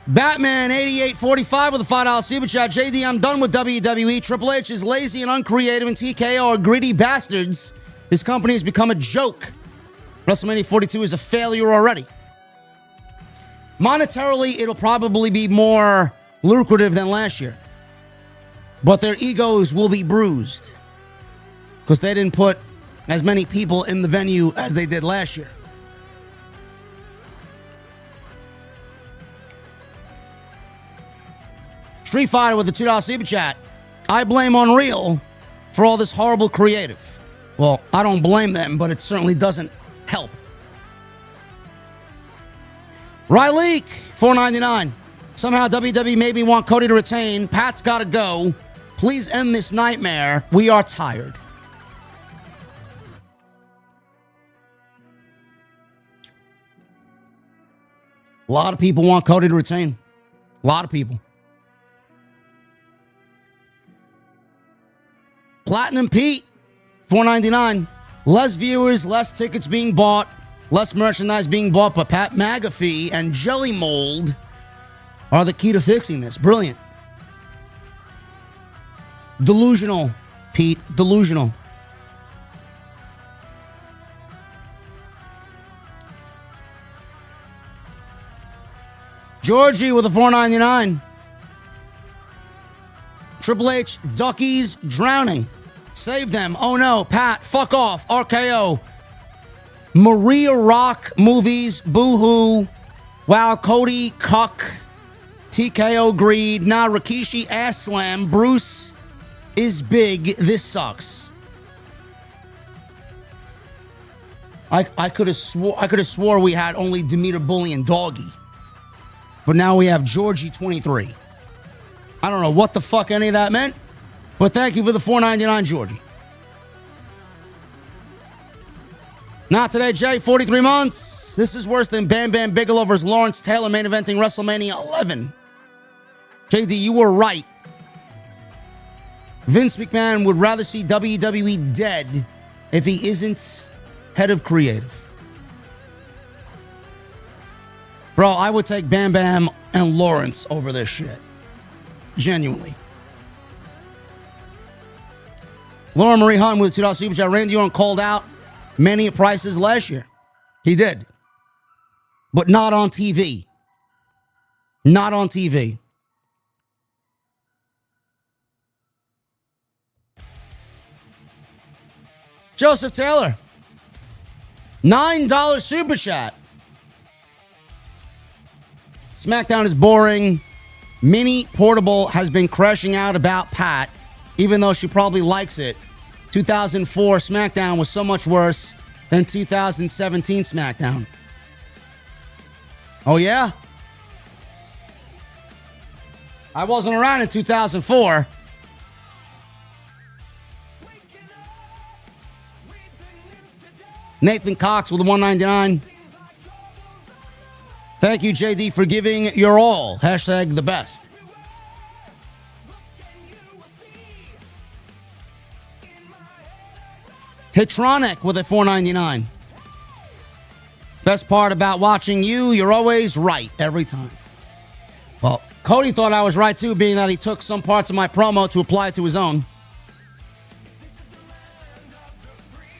Batman 8845 with a $5 super chat. JD, I'm done with WWE. Triple H is lazy and uncreative, and TKO are greedy bastards. His company has become a joke. WrestleMania 42 is a failure already. Monetarily, it'll probably be more lucrative than last year. But their egos will be bruised because they didn't put as many people in the venue as they did last year. Street Fighter with a $2 super chat. I blame Unreal for all this horrible creative. Well, I don't blame them, but it certainly doesn't help. Riley, $4.99. Somehow WWE made me want Cody to retain. Pat's got to go. Please end this nightmare. We are tired. A lot of people want Cody to retain. A lot of people. Platinum Pete, $4.99. Less viewers, less tickets being bought, less merchandise being bought, but Pat McAfee and Jelly Mold are the key to fixing this. Brilliant. Delusional, Pete. Delusional. Georgie with a $4.99. Triple H, duckies drowning. Save them. Oh no, Pat, fuck off. RKO. Maria Rock movies, boo-hoo. Wow, Cody, cuck. TKO greed. Nah, Rikishi, ass slam. Bruce is big. This sucks. I could have swore we had only Demeter Bully and Doggy. But now we have Georgie 23. I don't know what the fuck any of that meant, but thank you for the $4.99, Georgie. Not today, Jay. 43 months. This is worse than Bam Bam Bigelow versus Lawrence Taylor main eventing WrestleMania 11. JD, you were right. Vince McMahon would rather see WWE dead if he isn't head of creative. Bro, I would take Bam Bam and Lawrence over this shit. Genuinely. Laura Marie Hunt with $2 super chat. Randy Orton called out many prices last year. He did. But not on TV. Not on TV. Joseph Taylor. $9 super chat. SmackDown is boring. Minnie Portable has been crashing out about Pat, even though she probably likes it. 2004 SmackDown was so much worse than 2017 SmackDown. Oh, yeah? I wasn't around in 2004. Nathan Cox with a $1.99. Thank you, JD, for giving your all. Hashtag the best. Hitronic with a $4.99. Best part about watching you, you're always right every time. Well, Cody thought I was right too, being that he took some parts of my promo to apply it to his own.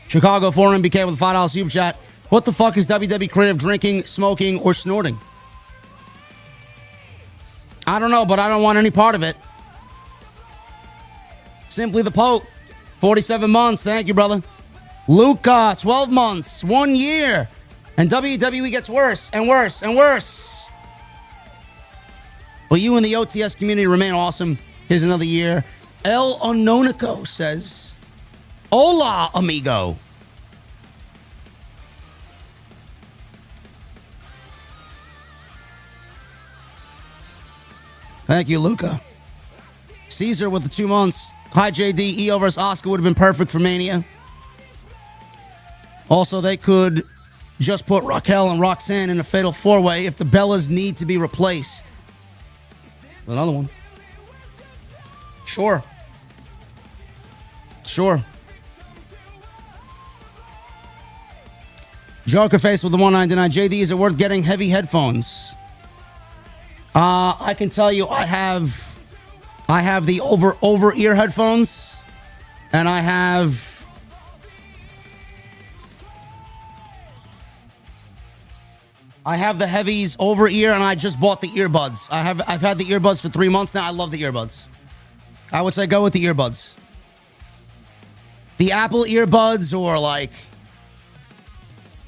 Chicago 4 MBK with a $5 super chat. What the fuck is WWE creative drinking, smoking, or snorting? I don't know, but I don't want any part of it. Simply the Pope, 47 months. Thank you, brother. Luca, 12 months, 1 year. And WWE gets worse and worse and worse. But you and the OTS community remain awesome. Here's another year. El Ononico says, hola, amigo. Thank you, Luca. Caesar with the 2 months. Hi, JD. EO versus Oscar would have been perfect for Mania. Also, they could just put Raquel and Roxanne in a fatal 4-way if the Bellas need to be replaced. Another one. Sure. Joker Face with the 199. JD, is it worth getting heavy headphones? I can tell you I have the over ear headphones, and I have the heavies over ear, and I just bought the earbuds. I've had the earbuds for 3 months now. I love the earbuds. I would say go with the earbuds. The Apple earbuds or like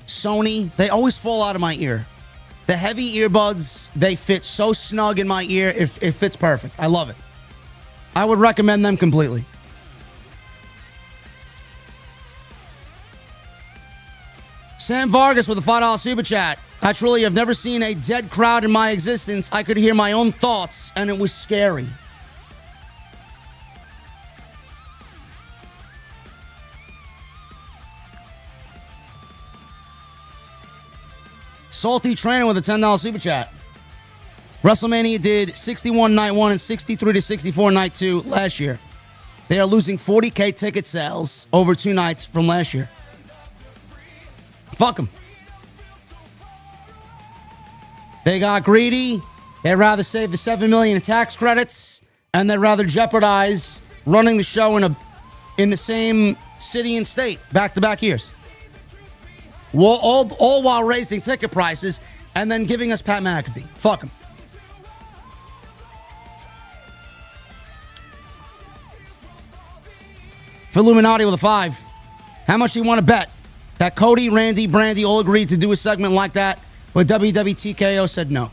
Sony, they always fall out of my ear. The heavy earbuds, they fit so snug in my ear. It fits perfect. I love it. I would recommend them completely. Sam Vargas with a $5 super chat. I truly have never seen a dead crowd in my existence. I could hear my own thoughts, and it was scary. Salty Trainer with a $10 super chat. WrestleMania did 61 night 1 and 63 to 64 night 2 last year. They are losing 40K ticket sales over 2 nights from last year. Fuck them. They got greedy. They'd rather save the $7 million in tax credits, and they'd rather jeopardize running the show in the same city and state back-to-back years. All while raising ticket prices and then giving us Pat McAfee. Fuck him. For Illuminati with a 5. How much do you want to bet that Cody, Randy, Brandy all agreed to do a segment like that, but WWTKO said no?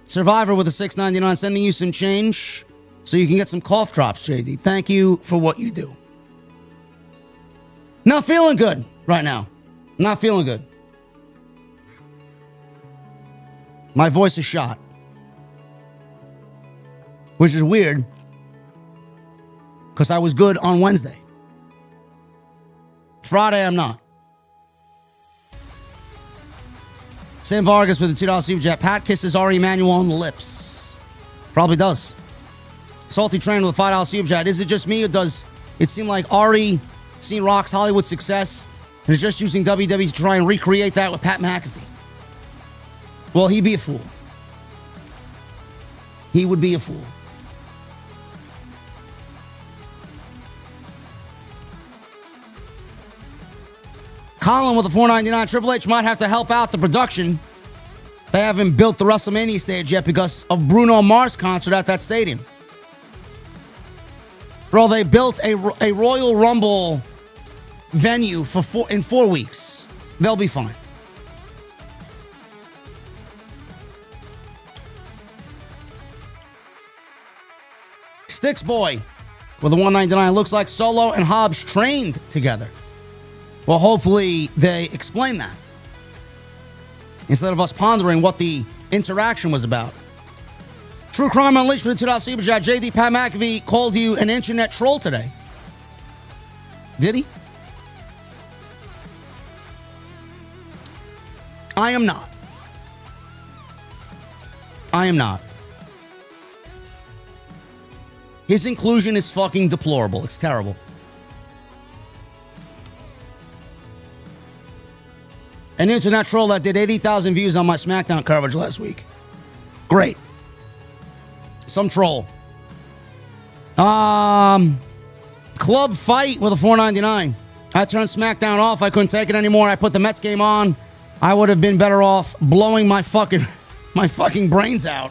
Survivor with a $6.99, sending you some change so you can get some cough drops, JD. Thank you for what you do. Not feeling good right now. Not feeling good. My voice is shot. Which is weird because I was good on Wednesday. Friday, I'm not. Sam Vargas with a $2 super chat. Pat kisses Ari Emanuel on the lips. Probably does. Salty Trainer with a $5 super chat. Is it just me, or does it seem like Ari seen Rock's Hollywood success and is just using WWE to try and recreate that with Pat McAfee? Well, he'd be a fool. He would be a fool. Colin with a $4.99. Triple H might have to help out the production. They haven't built the WrestleMania stage yet because of Bruno Mars concert at that stadium. Bro, they built a Royal Rumble venue in 4 weeks. They'll be fine. Sticks Boy with a $1.99. Looks like Solo and Hobbs trained together. Well, hopefully they explain that instead of us pondering what the interaction was about. True Crime Unleashed with a $2 super chat. JD, Pat McAfee called you an internet troll today. Did he? I am not. I am not. His inclusion is fucking deplorable. It's terrible. An internet troll that did 80,000 views on my SmackDown coverage last week. Great. Some troll. Club Fight with a $4.99. I turned SmackDown off. I couldn't take it anymore. I put the Mets game on. I would have been better off blowing my fucking brains out.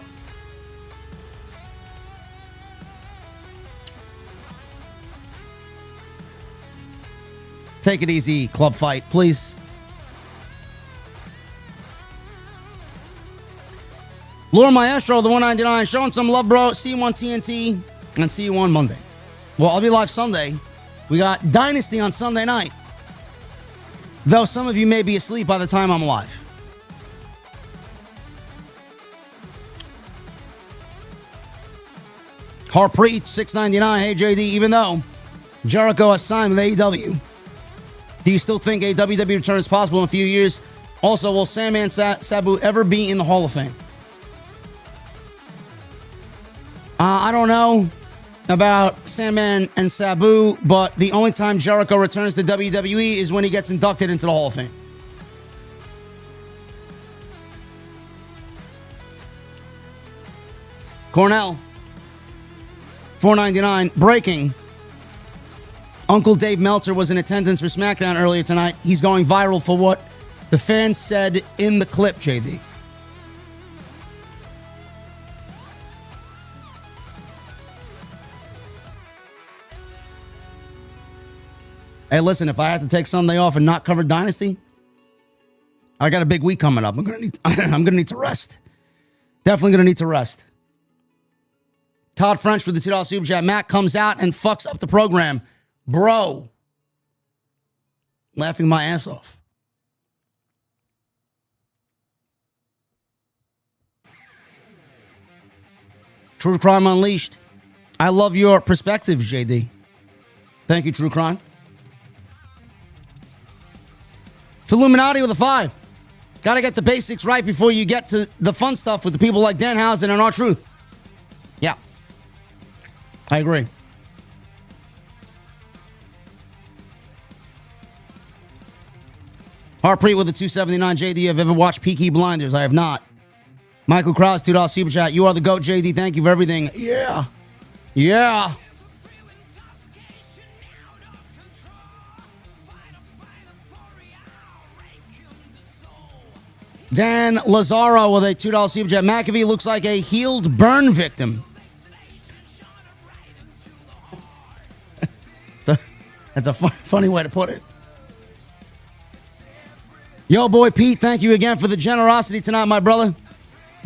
Take it easy, Club Fight, please. Laura Maestro, the $1.99. Showing some love, bro. See you on TNT and see you on Monday. Well, I'll be live Sunday. We got Dynasty on Sunday night. Though some of you may be asleep by the time I'm live. Harpreet, $6.99. Hey, JD, even though Jericho has signed with AEW, do you still think a WWE return is possible in a few years? Also, will Sandman Sabu ever be in the Hall of Fame? I don't know about Sandman and Sabu, but the only time Jericho returns to WWE is when he gets inducted into the Hall of Fame. Cornell, $4.99. Breaking. Uncle Dave Meltzer was in attendance for SmackDown earlier tonight. He's going viral for what the fans said in the clip, JD. Hey, listen, if I have to take Sunday off and not cover Dynasty, I got a big week coming up. I'm gonna need to rest. Definitely gonna need to rest. Todd French for the $2 super chat. Matt comes out and fucks up the program. Bro. Laughing my ass off. True Crime Unleashed. I love your perspectives, JD. Thank you, True Crime. Illuminati with a 5. Got to get the basics right before you get to the fun stuff with the people like Danhausen and R-Truth. Yeah. I agree. Harpreet with a $2.79. JD, have you ever watched Peaky Blinders? I have not. Michael Krause, $2 super chat. You are the GOAT, JD. Thank you for everything. Yeah. Yeah. Dan Lazaro with a $2 super chat. McAfee looks like a healed burn victim. That's a funny way to put it. Yo, boy, Pete, thank you again for the generosity tonight, my brother.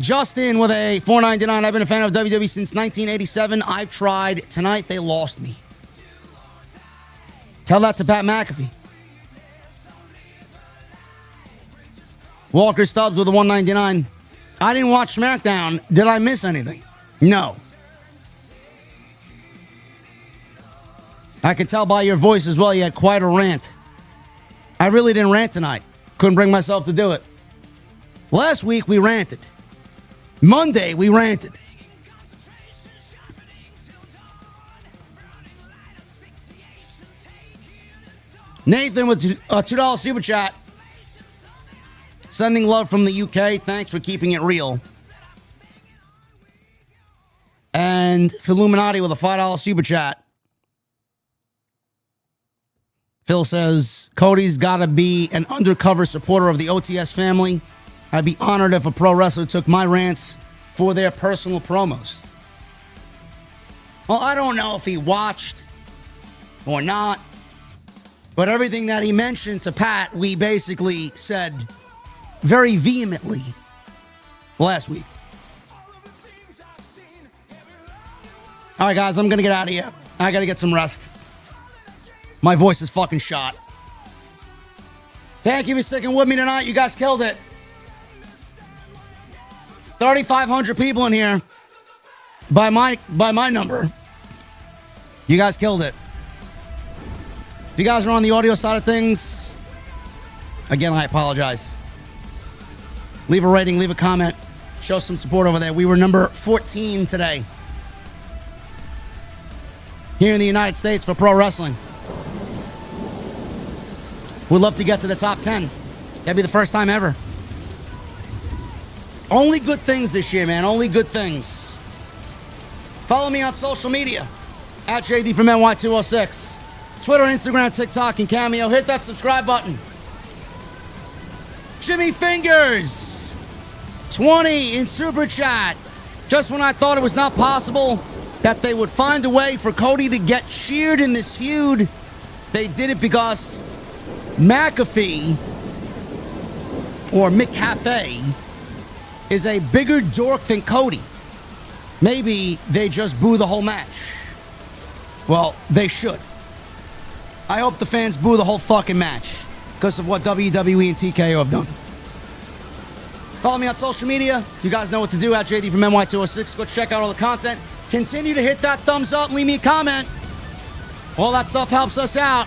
Justin with a $4.99. I've been a fan of WWE since 1987. I've tried. Tonight, they lost me. Tell that to Pat McAfee. Walker Stubbs with a $1.99. I didn't watch SmackDown. Did I miss anything? No. I could tell by your voice as well. You had quite a rant. I really didn't rant tonight. Couldn't bring myself to do it. Last week, we ranted. Monday, we ranted. Nathan with a $2 super chat. Sending love from the UK. Thanks for keeping it real. And Illuminati with a $5 super chat. Phil says, Cody's got to be an undercover supporter of the OTS family. I'd be honored if a pro wrestler took my rants for their personal promos. Well, I don't know if he watched or not, but everything that he mentioned to Pat, we basically said very vehemently last week. All right, guys, I'm going to get out of here. I got to get some rest. My voice is fucking shot. Thank you for sticking with me tonight. You guys killed it. 3,500 people in here. By my number. You guys killed it. If you guys are on the audio side of things, again, I apologize. Leave a rating, leave a comment. Show some support over there. We were number 14 today. Here in the United States for pro wrestling. We'd love to get to the top 10. That'd be the first time ever. Only good things this year, man. Only good things. Follow me on social media at JD from NY206. Twitter, Instagram, TikTok, and Cameo. Hit that subscribe button. Jimmy Fingers, 20 in Super Chat. Just when I thought it was not possible that they would find a way for Cody to get cheered in this feud, they did it because McAfee, or McAfee, is a bigger dork than Cody. Maybe they just boo the whole match. Well, they should. I hope the fans boo the whole fucking match because of what WWE and TKO have done. Follow me on social media. You guys know what to do at JD from NY206. Go check out all the content. Continue to hit that thumbs up and leave me a comment. All that stuff helps us out.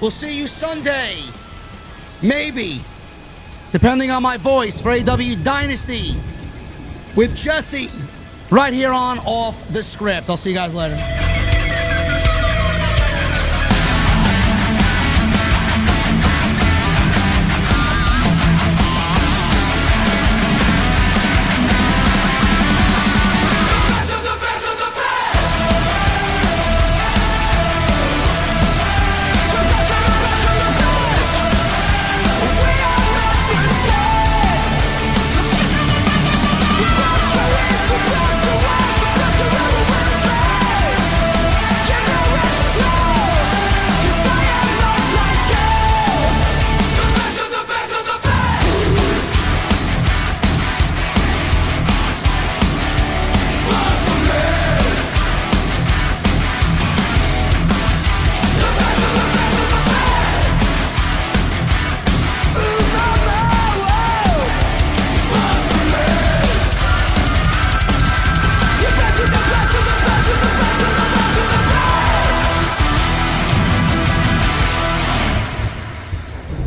We'll see you Sunday. Maybe. Depending on my voice for AEW Dynasty with Jesse right here on Off the Script. I'll see you guys later.